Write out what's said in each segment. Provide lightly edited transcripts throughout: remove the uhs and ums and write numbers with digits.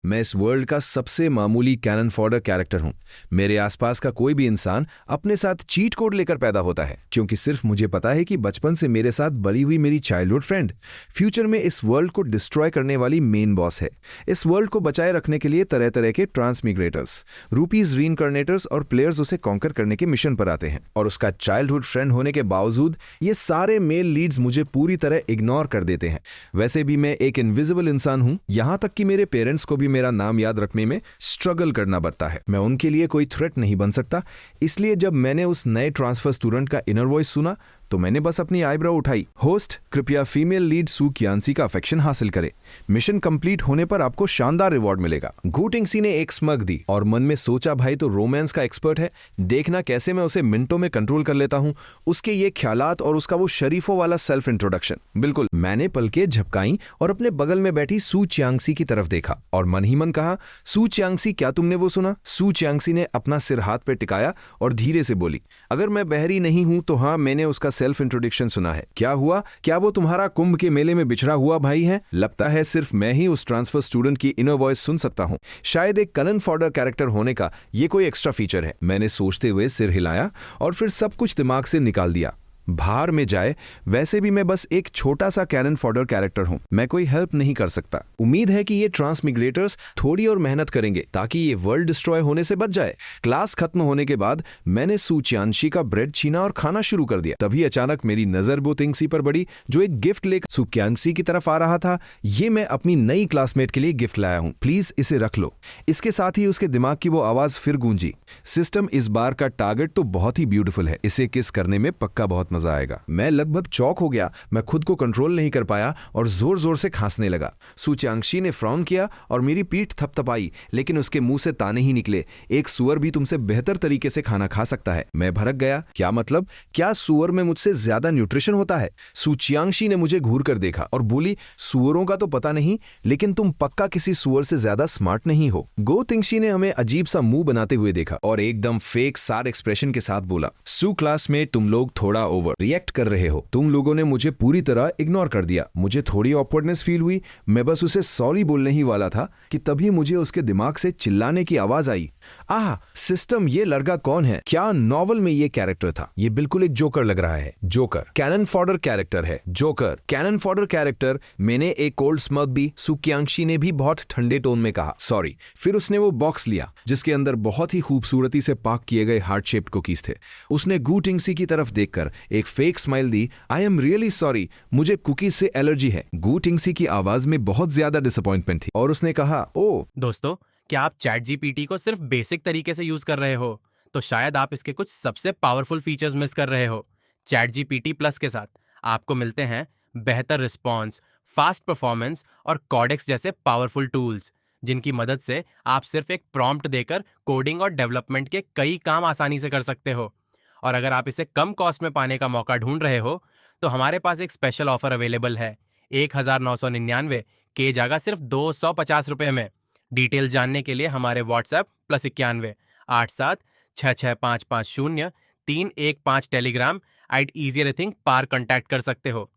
मैं इस वर्ल्ड का सबसे मामूली कैनन फॉडर कैरेक्टर हूं। मेरे आसपास का कोई भी इंसान अपने साथ चीट कोड लेकर पैदा होता है, क्योंकि सिर्फ मुझे पता है कि बचपन से मेरे साथ बड़ी हुई मेरी चाइल्डहुड फ्रेंड फ्यूचर में इस वर्ल्ड को डिस्ट्रॉय करने वाली मेन बॉस है। इस वर्ल्ड को बचाए रखने के लिए तरह तरह के ट्रांसमिग्रेटर्स, रूपीज रीइंकार्नेटर्स और प्लेयर्स उसे कॉन्कर करने के मिशन पर आते हैं, और उसका चाइल्डहुड फ्रेंड होने के बावजूद ये सारे मेल लीड्स मुझे पूरी तरह इग्नोर कर देते हैं। वैसे भी मैं एक इनविजिबल इंसान हूं, यहां तक कि मेरे पेरेंट्स को भी मेरा नाम याद रखने में स्ट्रगल करना पड़ता है। मैं उनके लिए कोई थ्रेट नहीं बन सकता। इसलिए जब मैंने उस नए ट्रांसफर स्टूडेंट का इनर वॉइस सुना तो मैंने बस अपनी आईब्रो उठाई। होस्ट, कृपया फीमेल लीड सू क्यांसी का अफेक्शन हासिल करें। मिशन कंप्लीट होने पर आपको शानदार रिवॉर्ड मिलेगा। गू टिंगसी ने एक स्मग दी और मन में सोचा, भाई तो रोमांस का एक्सपर्ट है, देखना कैसे मैं उसे मिनटों में कंट्रोल कर लेता हूं। उसके ये ख्यालात और उसका वो शरीफों वाला सेल्फ इंट्रोडक्शन। बिल्कुल। मैंने पलकें झपकाई और अपने बगल में बैठी सू च्यांगसी की तरफ देखा और मन ही मन कहा, सू च्यांगसी, क्या तुमने वो सुना? सू च्यांगसी ने अपना सिर हाथ पे टिकाया और धीरे से बोली, अगर मैं बहरी नहीं हूं तो हाँ, मैंने उसका सेल्फ इंट्रोडक्शन सुना है। क्या हुआ? क्या वो तुम्हारा कुंभ के मेले में बिछड़ा हुआ भाई है? लगता है सिर्फ मैं ही उस ट्रांसफर स्टूडेंट की इनर वॉइस सुन सकता हूं। शायद एक कैनन फॉडर कैरेक्टर होने का ये कोई एक्स्ट्रा फीचर है। मैंने सोचते हुए सिर हिलाया और फिर सब कुछ दिमाग से निकाल दिया। बाहर में जाए, वैसे भी मैं बस एक छोटा सा कैनन फॉडर कैरेक्टर हूं, मैं कोई हेल्प नहीं कर सकता। उम्मीद है कि ये ट्रांसमिग्रेटर्स थोड़ी और मेहनत करेंगे ताकि ये वर्ल्ड डिस्ट्रॉय होने से बच जाए। क्लास खत्म होने के बाद मैंने सू च्यांशी का ब्रेड छीना और खाना शुरू कर दिया। तभी अचानक मेरी नजर गू टिंगसी पर पड़ी, जो एक गिफ्ट लेकर सू क्यांसी की तरफ आ रहा था। ये मैं अपनी नई क्लासमेट के लिए गिफ्ट लाया हूं, प्लीज इसे रख लो। इसके साथ ही उसके दिमाग की वो आवाज फिर गूंजी, सिस्टम, इस बार का टारगेट तो बहुत ही ब्यूटीफुल है, इसे किस करने में पक्का बहुत मजा आएगा। मैं लगभग चौक हो गया। मैं खुद को कंट्रोल नहीं कर पाया और जोर जोर से खांसने लगा। सू च्यांगशी ने फ्रॉन किया और मेरी पीठ थपथपाई, लेकिन उसके मुंह से ताने ही निकले, एक सुअर भी तुमसे बेहतर तरीके से खाना खा सकता है। मैं भड़क गया। क्या मतलब? क्या सुअर में मुझसे ज्यादा न्यूट्रिशन होता है? सू च्यांगशी ने मुझे घूर कर देखा और बोली, सुअरों का तो पता नहीं, लेकिन तुम पक्का किसी सुअर से ज्यादा स्मार्ट नहीं हो। गो टिंगसी ने हमें अजीब सा मुंह बनाते हुए देखा और एकदम फेक सार एक्सप्रेशन के साथ बोला, सू क्लासमेट, तुम लोग थोड़ा ओवर रिएक्ट कर रहे हो। तुम लोगों ने मुझे पूरी तरह इग्नोर कर दिया। मुझे थोड़ी ऑकवर्डनेस फील हुई। मैं बस उसे सॉरी बोलने ही वाला था कि तभी मुझे उसके दिमाग से चिल्लाने की आवाज आई, आह सिस्टम, ये लड़का कौन है? क्या नॉवल में ये कैरेक्टर था? ये बिल्कुल एक जोकर लग रहा है। जोकर कैनन फॉडर कैरेक्टर है। Joker cannon fodder character. मैंने एक कोल्ड स्मग दी। सू क्यांशी ने भी बहुत ठंडे टोन में कहा, सॉरी। फिर उसने वो बॉक्स लिया जिसके अंदर बहुत ही खूबसूरती से पैक किए गए हार्ट शेप्ड कुकीज थे। उसने गू टिंगसी की तरफ देखकर एक fake smile the. I am really sorry, मुझे कुकीज से एलर्जी है। गू टिंगसी की आवाज में बहुत ज्यादा डिसअपॉइंटमेंट थी और उसने कहा, ओ दोस्तों, क्या आप चैट जीपीटी को सिर्फ बेसिक तरीके से यूज कर रहे हो? तो शायद आप इसके कुछ सबसे पावरफुल फीचर्स मिस कर रहे हो। चैट जीपीटी प्लस के साथ आपको मिलते हैं बेहतर रिस्पॉन्स, फास्ट परफॉर्मेंस और कॉडेक्स जैसे पावरफुल टूल्स, जिनकी मदद से आप सिर्फ एक प्रॉम्प्ट देकर कोडिंग और डेवलपमेंट के कई काम आसानी से कर सकते हो। और अगर आप इसे कम कॉस्ट में पाने का मौका ढूंढ रहे हो तो हमारे पास एक स्पेशल ऑफर अवेलेबल है। 1999 के जगह सिर्फ 250 रुपये में। डिटेल जानने के लिए हमारे व्हाट्सएप +91 87 66550 315 टेलीग्राम @easyrethink पार कॉन्टैक्ट कर सकते हो।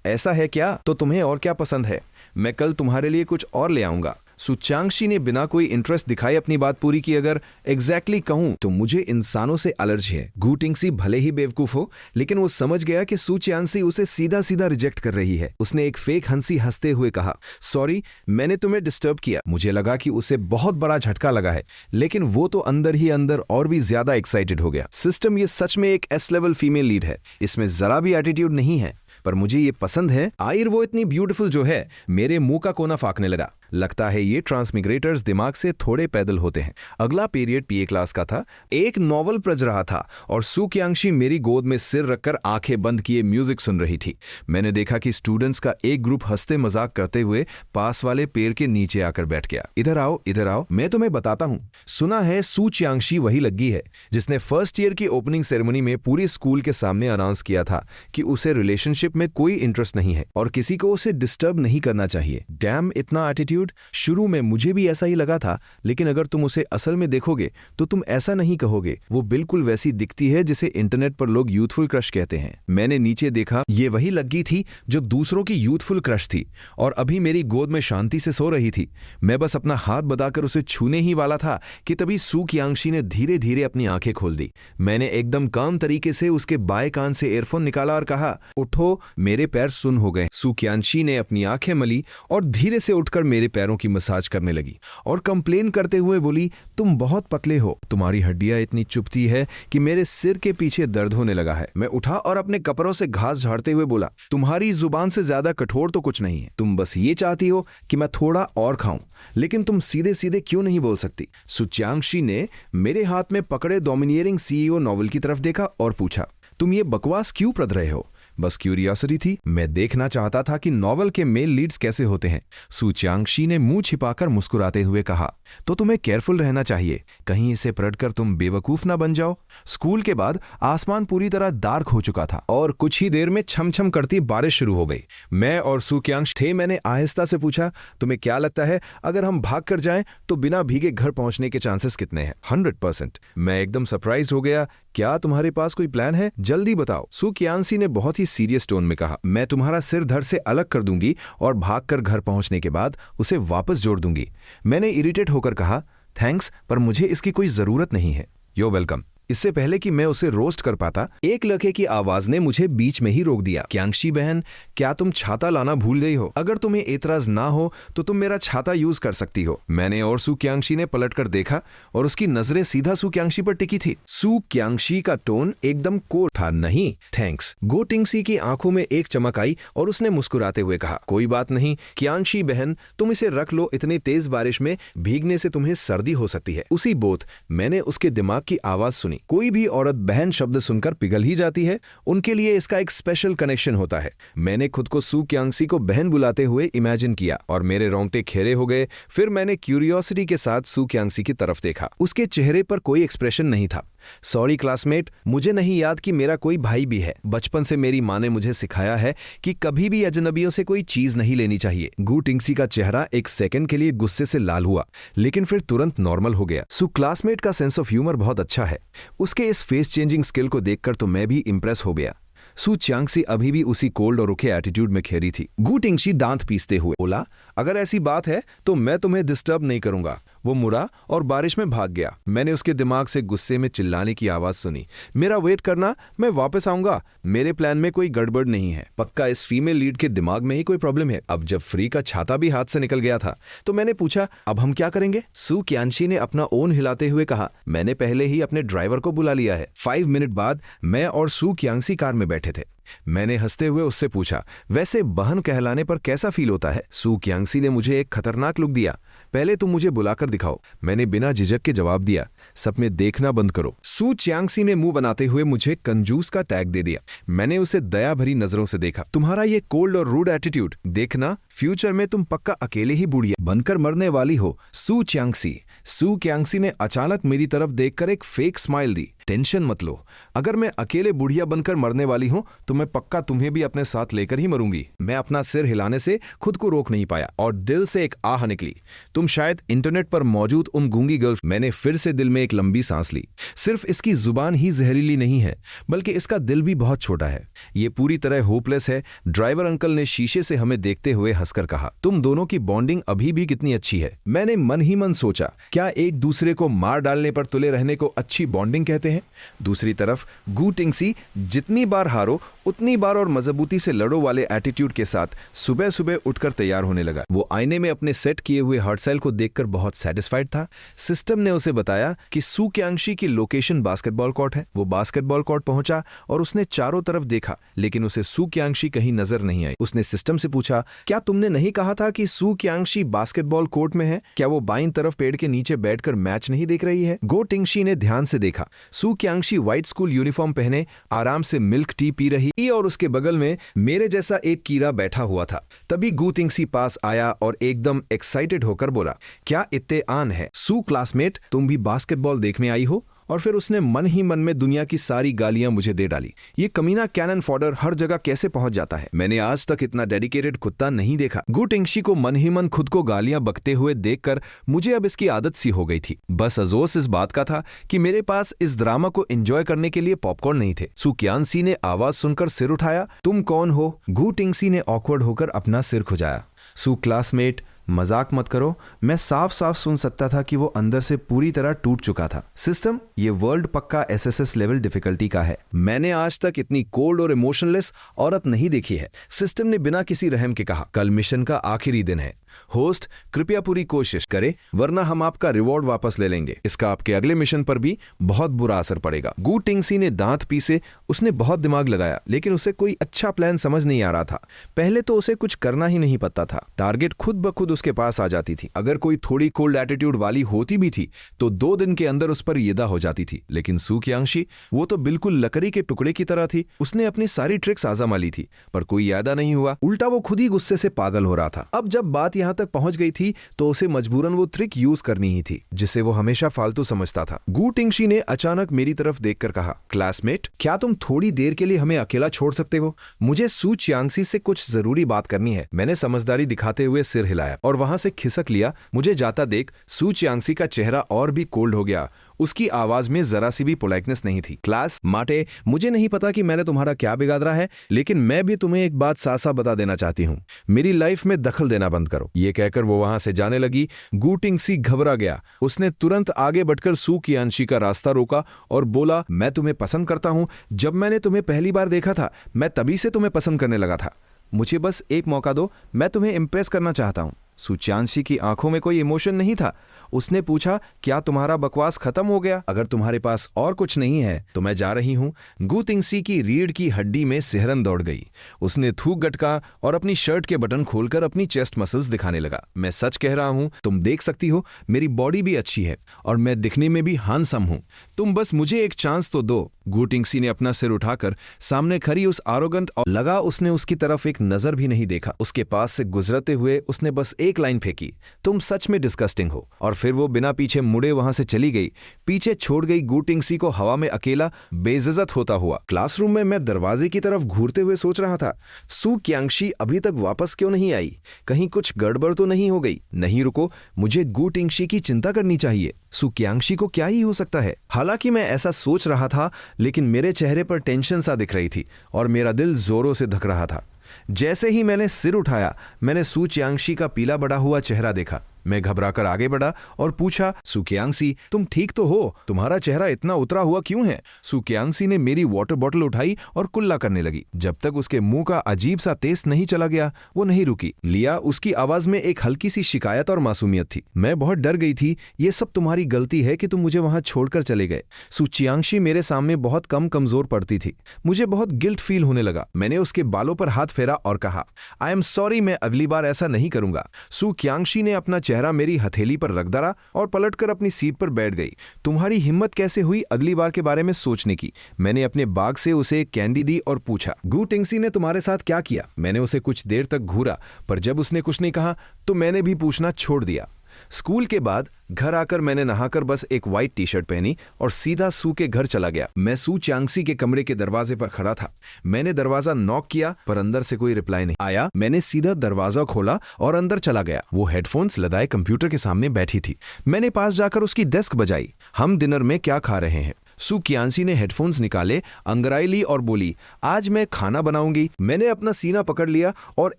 ऐसा है क्या? तो तुम्हें और क्या पसंद है? मैं कल तुम्हारे लिए कुछ और ले आऊंगा। सू च्यांगशी ने बिना कोई इंटरेस्ट दिखाए अपनी बात पूरी की। अगर एग्जैक्टली कहूं तो मुझे इंसानों से एलर्जी है। गू टिंगसी भले ही बेवकूफ हो, लेकिन वो समझ गया कि सू च्यांगशी उसे सीधा सीधा रिजेक्ट कर रही है। उसने एक फेक हंसी हंसते हुए कहा, सॉरी, मैंने तुम्हें डिस्टर्ब किया। मुझे लगा कि उसे बहुत बड़ा झटका लगा है, लेकिन वो तो अंदर ही अंदर और भी ज्यादा एक्साइटेड हो गया। सिस्टम, ये सच में एक एस लेवल फीमेल लीड है। इसमें जरा भी एटीट्यूड नहीं है, पर मुझे ये पसंद है। आयर वो इतनी ब्यूटीफुल जो है। मेरे मुंह का कोना फाकने लगा। लगता है ये ट्रांसमिग्रेटर्स दिमाग से थोड़े पैदल होते हैं। अगला पीरियड पीए क्लास का था। एक नॉवल पढ़ रहा था और सू क्यांशी मेरी गोद में सिर रखकर आंखें बंद किए म्यूजिक सुन रही थी। मैंने देखा कि स्टूडेंट्स का एक ग्रुप हंसते मजाक करते हुए पास वाले पेड़ के नीचे आकर बैठ गया। इधर आओ, इधर आओ, मैं तुम्हें बताता हूं। सुना है सू च्यांगशी वही लगी है जिसने फर्स्ट ईयर की ओपनिंग सेरेमनी में पूरी स्कूल के सामने अनाउंस किया था कि उसे रिलेशनशिप फ्रेंडशिप में कोई इंटरेस्ट नहीं है और किसी को उसे डिस्टर्ब नहीं करना चाहिए। डैम, इतना एटीट्यूड। शुरू में मुझे भी ऐसा ही लगा था, लेकिन अगर तुम उसे असल में देखोगे तो तुम ऐसा नहीं कहोगे। वो बिल्कुल वैसी दिखती है जिसे इंटरनेट पर लोग यूथफुल क्रश कहते हैं। मैंने नीचे देखा, ये वही लड़की थी जो दूसरों की यूथफुल क्रश थी और अभी मेरी गोद में शांति से सो रही थी। मैं बस अपना हाथ बढ़ाकर उसे छूने ही वाला था कि तभी सू क्यांग्शी ने धीरे धीरे अपनी आंखें खोल दी। मैंने एकदम काम तरीके से उसके बाएं कान से ईयरफोन निकाला और कहा, उठो, मेरे पैर सुन हो गए। सू क्यांग्शी ने अपनी आंखें मली और धीरे से उठकर मेरे पैरों की मसाज करने लगी और कंप्लेन करते हुए बोली, तुम बहुत पतले हो, तुम्हारी हड्डियां इतनी चुभती है कि मेरे सिर के पीछे दर्द होने लगा है। मैं उठा और अपने कपड़ों से घास झाड़ते हुए बोला, तुम्हारी जुबान से ज्यादा कठोर तो कुछ नहीं है। तुम बस ये चाहती हो कि मैं थोड़ा और खाऊं, लेकिन तुम सीधे सीधे क्यों नहीं बोल सकती? सू क्यांग्शी ने मेरे हाथ में पकड़े डोमिनियरिंग सीईओ नॉवल की तरफ देखा और पूछा, तुम ये बकवास क्यों पढ़ रहे हो? बस क्यूरियोसिटी थी। मैं देखना चाहता था कि नॉवल के मेल लीड्स कैसे होते हैं। सू क्यांग्शी ने मुंह छिपाकर मुस्कुराते हुए कहा, तो तुम्हें केयरफुल रहना चाहिए, कहीं इसे पढ़कर तुम बेवकूफ ना बन जाओ। स्कूल के बाद आसमान पूरी तरह डार्क हो चुका था और कुछ ही देर में छमछम करती बारिश शुरू हो गई। मैं और सू क्यांग्शी थे। मैंने आहिस्ता से पूछा, तुम्हें क्या लगता है अगर हम भाग कर जाएं तो बिना भीगे घर पहुंचने के चांसेस कितने हैं? 100%। मैं एकदम सरप्राइज हो गया। क्या तुम्हारे पास कोई प्लान है? जल्दी बताओ। सू क्यांग्शी ने बहुत ही सीरियस टोन में कहा, मैं तुम्हारा सिर धड़ से अलग कर दूंगी और भागकर घर पहुंचने के बाद उसे वापस जोड़ दूंगी। मैंने इरिटेट होकर कहा, थैंक्स, पर मुझे इसकी कोई जरूरत नहीं है। यो वेलकम। इससे पहले कि मैं उसे रोस्ट कर पाता, एक लड़के की आवाज ने मुझे बीच में ही रोक दिया। क्यांग्शी बहन, क्या तुम छाता लाना भूल गई हो? अगर तुम्हें एतराज ना हो तो तुम मेरा छाता यूज कर सकती हो। मैंने और सू क्यांग्शी ने पलटकर देखा और उसकी नजरें सीधा सू क्यांग्शी पर टिकी थी। सू क्यांग्शी का टोन एकदम कोल्ड था। नहीं थैंक्स। गो टिंगसी की आंखों में एक चमक आई और उसने मुस्कुराते हुए कहा, कोई बात नहीं क्यांग्शी बहन, तुम इसे रख लो, इतनी तेज बारिश में भीगने से तुम्हें सर्दी हो सकती है। उसी बोत मैंने उसके दिमाग की आवाज सुनी। कोई भी औरत बहन शब्द सुनकर पिघल ही जाती है, उनके लिए इसका एक स्पेशल कनेक्शन होता है। मैंने खुद को सू क्यांग्शी को बहन बुलाते हुए इमेजिन किया और मेरे रोंगटे खड़े हो गए। फिर मैंने क्यूरियोसिटी के साथ सू क्यांग्शी की तरफ देखा। उसके चेहरे पर कोई एक्सप्रेशन नहीं था। सॉरी क्लासमेट, मुझे नहीं याद कि मेरा कोई भाई भी है। बचपन से मेरी माँ ने मुझे सिखाया है कि कभी भी अजनबियों से कोई चीज नहीं लेनी चाहिए। गू टिंगसी का चेहरा एक सेकंड के लिए गुस्से से लाल हुआ, लेकिन फिर तुरंत नॉर्मल हो गया। सू क्लासमेट का सेंस ऑफ ह्यूमर बहुत अच्छा है। उसके इस फेस चेंजिंग स्किल को देखकर तो मैं भी इंप्रेस हो गया। सू क्यांग्शी अभी भी उसी कोल्ड और रुखे एटीट्यूड में खेरी थी। गू टिंगसी दांत पीसते हुए बोला, अगर ऐसी बात है तो मैं तुम्हें डिस्टर्ब नहीं करूंगा। वो मुड़ा और बारिश में भाग गया। मैंने उसके दिमाग से गुस्से में चिल्लाने की आवाज सुनी, मेरा वेट करना, मैं वापस आऊंगा। मेरे प्लान में कोई गड़बड़ नहीं है। पक्का इस फीमेल लीड के दिमाग में ही कोई प्रॉब्लम है। अब जब फ्री का छाता भी हाथ से निकल गया था तो मैंने पूछा, अब हम क्या करेंगे? सू क्यांग्शी ने अपना ओन हिलाते हुए कहा, मैंने पहले ही अपने ड्राइवर को बुला लिया है। 5 मिनट बाद मैं और सू क्यांग्शी कार में बैठे थे। मैंने हंसते हुए उससे पूछा, वैसे बहन कहलाने पर कैसा फील होता है? सू क्यांग्शी ने मुझे एक खतरनाक लुक दिया। पहले तुम मुझे बुलाकर दिखाओ। मैंने बिना झिझक के जवाब दिया, सपने देखना बंद करो। सू क्यांग्शी ने मुंह बनाते हुए मुझे कंजूस का टैग दे दिया। मैंने उसे दया भरी नजरों से देखा। तुम्हारा ये कोल्ड और रूड एटीट्यूड देखना, फ्यूचर में तुम पक्का अकेले ही बुढ़िया बनकर मरने वाली हो। सू क्यांग्शी। सू क्यांग्शी ने अचानक मेरी तरफ देखकर एक फेक स्माइल दी। टेंशन मत लो, अगर मैं अकेले बुढ़िया बनकर मरने वाली हूं तो मैं पक्का तुम्हें भी अपने साथ लेकर ही मरूंगी। मैं अपना सिर हिलाने से खुद को रोक नहीं पाया और दिल से एक आह निकली, तुम शायद इंटरनेट पर मौजूद उन गूंगी गर्ल्स। मैंने फिर से दिल में एक लंबी सांस ली। सिर्फ इसकी जुबान ही जहरीली नहीं है, बल्कि इसका दिल भी बहुत छोटा है। ये पूरी तरह होपलेस है। ड्राइवर अंकल ने शीशे से हमें देखते हुए हंसकर कहा, तुम दोनों की बॉन्डिंग अभी भी कितनी अच्छी है। मैंने मन ही मन सोचा, क्या एक दूसरे को मार डालने पर तुले रहने को अच्छी बॉन्डिंग कहते हैं? दूसरी तरफ गू टिंगसी, जितनी बार हारो उतनी बार और मजबूती से लड़ो वाले एटीट्यूड के साथ सुबह सुबह उठकर तैयार होने लगा। वो आईने में अपने सेट किए हुए हार्ट सेल को देखकर बहुत सेटिस्फाइड था। सिस्टम ने उसे बताया कि सू क्यांग्शी की लोकेशन बास्केटबॉल कोर्ट है। वो बास्केटबॉल कोर्ट पहुंचा और उसने चारों तरफ देखा, लेकिन उसे सू क्यांग्शी कहीं नजर नहीं आई। उसने सिस्टम से पूछा, क्या तुमने नहीं कहा था कि सू क्यांग्शी बास्केटबॉल कोर्ट में है? क्या वो बाईं तरफ पेड़ के नीचे बैठकर मैच नहीं देख रही है? गो टिंगसी ने ध्यान से देखा। सू क्यांग्शी व्हाइट स्कूल यूनिफॉर्म पहने आराम से मिल्क टी पी रही और उसके बगल में मेरे जैसा एक कीड़ा बैठा हुआ था। तभी गू टिंगसी पास आया और एकदम एक्साइटेड होकर बोला, क्या इत्ते आन है? सू क्लासमेट, तुम भी बास्केटबॉल देखने आई हो? और फिर उसने मन ही मन में दुनिया की सारी गालियां मुझे दे डाली। ये कमीना कैनन फॉडर हर जगह कैसे पहुंच जाता है? मैंने आज तक इतना डेडिकेटेड कुत्ता नहीं देखा। गु टिंगशी को मन ही मन खुद को गालियां बकते हुए देखकर मुझे अब इसकी आदत सी हो गई थी। बस अफसोस इस बात का था कि मेरे पास इस ड्रामा को एंजॉय करने के लिए पॉपकॉर्न नहीं थे। सू क्यांसी ने आवाज सुनकर सिर उठाया। तुम कौन हो? गु टिंगशी ने ऑकवर्ड होकर अपना सिर खुजाया। सू क्लासमेट, मजाक मत करो। मैं साफ साफ सुन सकता था कि वो अंदर से पूरी तरह टूट चुका था। सिस्टम, ये वर्ल्ड पक्का एसएसएस लेवल डिफिकल्टी का है। मैंने आज तक इतनी कोल्ड और इमोशनलेस औरत नहीं देखी है। सिस्टम ने बिना किसी रहम के कहा। कल मिशन का आखिरी दिन है। होस्ट, कृपया पूरी कोशिश करें, वरना हम आपका रिवॉर्ड वापस ले लेंगे। इसका आपके अगले मिशन पर भी बहुत बुरा असर पड़ेगा। गु टिंगसी ने दांत पीसे। उसने बहुत दिमाग लगाया, लेकिन उसे कोई अच्छा प्लान समझ नहीं आ रहा था। पहले तो उसे कुछ करना ही नहीं पता था। टारगेट खुद ब खुद उसके पास आ जाती थी। अगर कोई थोड़ी कोल्ड एटीट्यूड वाली होती भी थी तो 2 दिन के अंदर उस पर येदा हो जाती थी। लेकिन सू क्यांशी, वो तो बिल्कुल लकड़ी के टुकड़े की तरह थी। उसने अपनी सारी ट्रिक्स आजमा ली थी, पर कोई यादा नहीं हुआ। उल्टा वो खुद ही गुस्से से पागल हो रहा था। अब जब बात यहां तक पहुंच गई थी तो उसे मजबूरन वो ट्रिक यूज करनी ही थी, जिसे वो हमेशा फालतू समझता था। गु टिंगशी ने अचानक मेरी तरफ देखकर कहा, क्लासमेट, क्या तुम थोड़ी देर के लिए हमें अकेला छोड़ सकते हो? मुझे सू च्यांग्सी से कुछ जरूरी बात करनी है। मैंने समझदारी दिखाते हुए सिर हिलाया और वहां से खिसक लिया। मुझे जाता देख सू च्यांग्सी का चेहरा और भी कोल्ड हो गया। उसकी आवाज में जरा सी भी पोलाइटनेस नहीं थी। क्लास माटे, मुझे नहीं पता कि मैंने तुम्हारा क्या बिगाड़ा है, लेकिन मैं भी तुम्हें एक बात साफ साफ बता देना चाहती हूँ। मेरी लाइफ में दखल देना बंद करो। ये कहकर वो वहां से जाने लगी। गु टिंगसी घबरा गया। उसने तुरंत आगे बढ़कर सू क्यांशी का रास्ता रोका और बोला, मैं तुम्हें पसंद करता हूं। जब मैंने तुम्हें पहली बार देखा था, मैं तभी से तुम्हें पसंद करने लगा था। मुझे बस एक मौका दो, मैं तुम्हें इम्प्रेस करना चाहता हूं। सू च्यांग्सी की आंखों में कोई इमोशन नहीं था। उसने पूछा, क्या तुम्हारा बकवास खत्म हो गया? अगर तुम्हारे पास और कुछ नहीं है तो मैं जा रही हूं। गु टिंगसी की रीढ़ की हड्डी में सिहरन दौड़ गई। उसने थूक गटका और अपनी शर्ट के बटन खोलकर अपनी चेस्ट मसल्स दिखाने लगा। मैं सच कह रहा हूं, तुम देख सकती हो, मेरी बॉडी भी अच्छी है और मैं दिखने में भी हैंडसम हूं। तुम बस मुझे एक चांस तो दो। गु टिंगसी ने अपना सिर उठाकर सामने खड़ी उस आरोगेंट और लगा उसने उसकी तरफ एक नजर भी नहीं देखा। उसके पास से गुजरते हुए उसने बस एक लाइन फेंकी, तुम सच में डिस्गस्टिंग हो। और फिर वो बिना पीछे मुड़े वहां से चली गई। पीछे छोड़ गई गु टिंगसी को हवा में अकेला बेइज्जत होता हुआ। क्लासरूम में मैं दरवाजे की तरफ घूरते हुए सोच रहा था, सू क्यांशी अभी तक वापस क्यों नहीं आई? कहीं कुछ गड़बड़ तो नहीं हो गई? नहीं, रुको, मुझे गु टिंगशी की चिंता करनी चाहिए। सू क्यांशी को क्या ही हो सकता है? हालांकि मैं ऐसा सोच रहा था, लेकिन मेरे चेहरे पर टेंशन सा दिख रही थी और मेरा दिल जोरों से धक रहा था। जैसे ही मैंने सिर उठाया, मैंने सू च्यांग्सी का पीला बढ़ा हुआ चेहरा देखा। मैं घबराकर आगे बढ़ा और पूछा, सू क्यांग्सी, तुम ठीक तो हो? तुम्हारा चेहरा इतना उतरा हुआ क्यों है? सू क्यांग्सी ने मेरी वाटर बॉटल उठाई और कुल्ला करने लगी। जब तक उसके मुंह का अजीब सा टेस्ट नहीं चला गया, वो नहीं रुकी। लिया, उसकी आवाज में एक हल्की सी शिकायत और मासूमियत थी। मैं बहुत डर गई थी। ये सब तुम्हारी गलती है कि तुम मुझे वहां छोड़कर चले गए। सू च्यांग्सी मेरे सामने बहुत कमजोर पड़ती थी। मुझे बहुत गिल्ट फील होने लगा। मैंने उसके बालों पर हाथ फेरा और कहा, आई एम सॉरी, मैं अगली बार ऐसा नहीं करूंगा। सू क्यांग्सी ने अपना चेहरा मेरी हथेली पर रख धरा और पलटकर अपनी सीट पर बैठ गई। तुम्हारी हिम्मत कैसे हुई अगली बार के बारे में सोचने की? मैंने अपने बाग से उसे एक कैंडी दी और पूछा, गु टिंगसी ने तुम्हारे साथ क्या किया? मैंने उसे कुछ देर तक घूरा, पर जब उसने कुछ नहीं कहा तो मैंने भी पूछना छोड़ दिया। स्कूल के बाद घर आकर मैंने नहाकर बस एक व्हाइट टी शर्ट पहनी और सीधा सू के घर चला गया। मैं सू च्यांग्सी के कमरे के दरवाजे पर खड़ा था। मैंने दरवाजा नॉक किया, पर अंदर से कोई रिप्लाई नहीं आया। मैंने सीधा दरवाजा खोला और अंदर चला गया। वो हेडफोन्स लगाए कंप्यूटर के सामने बैठी थी। मैंने पास जाकर उसकी डेस्क बजाई। हम डिनर में क्या खा रहे हैं? सू क्यांसी ने हेडफोन्स निकाले, अंगड़ाई ली और बोली, आज मैं खाना बनाऊंगी। मैंने अपना सीना पकड़ लिया और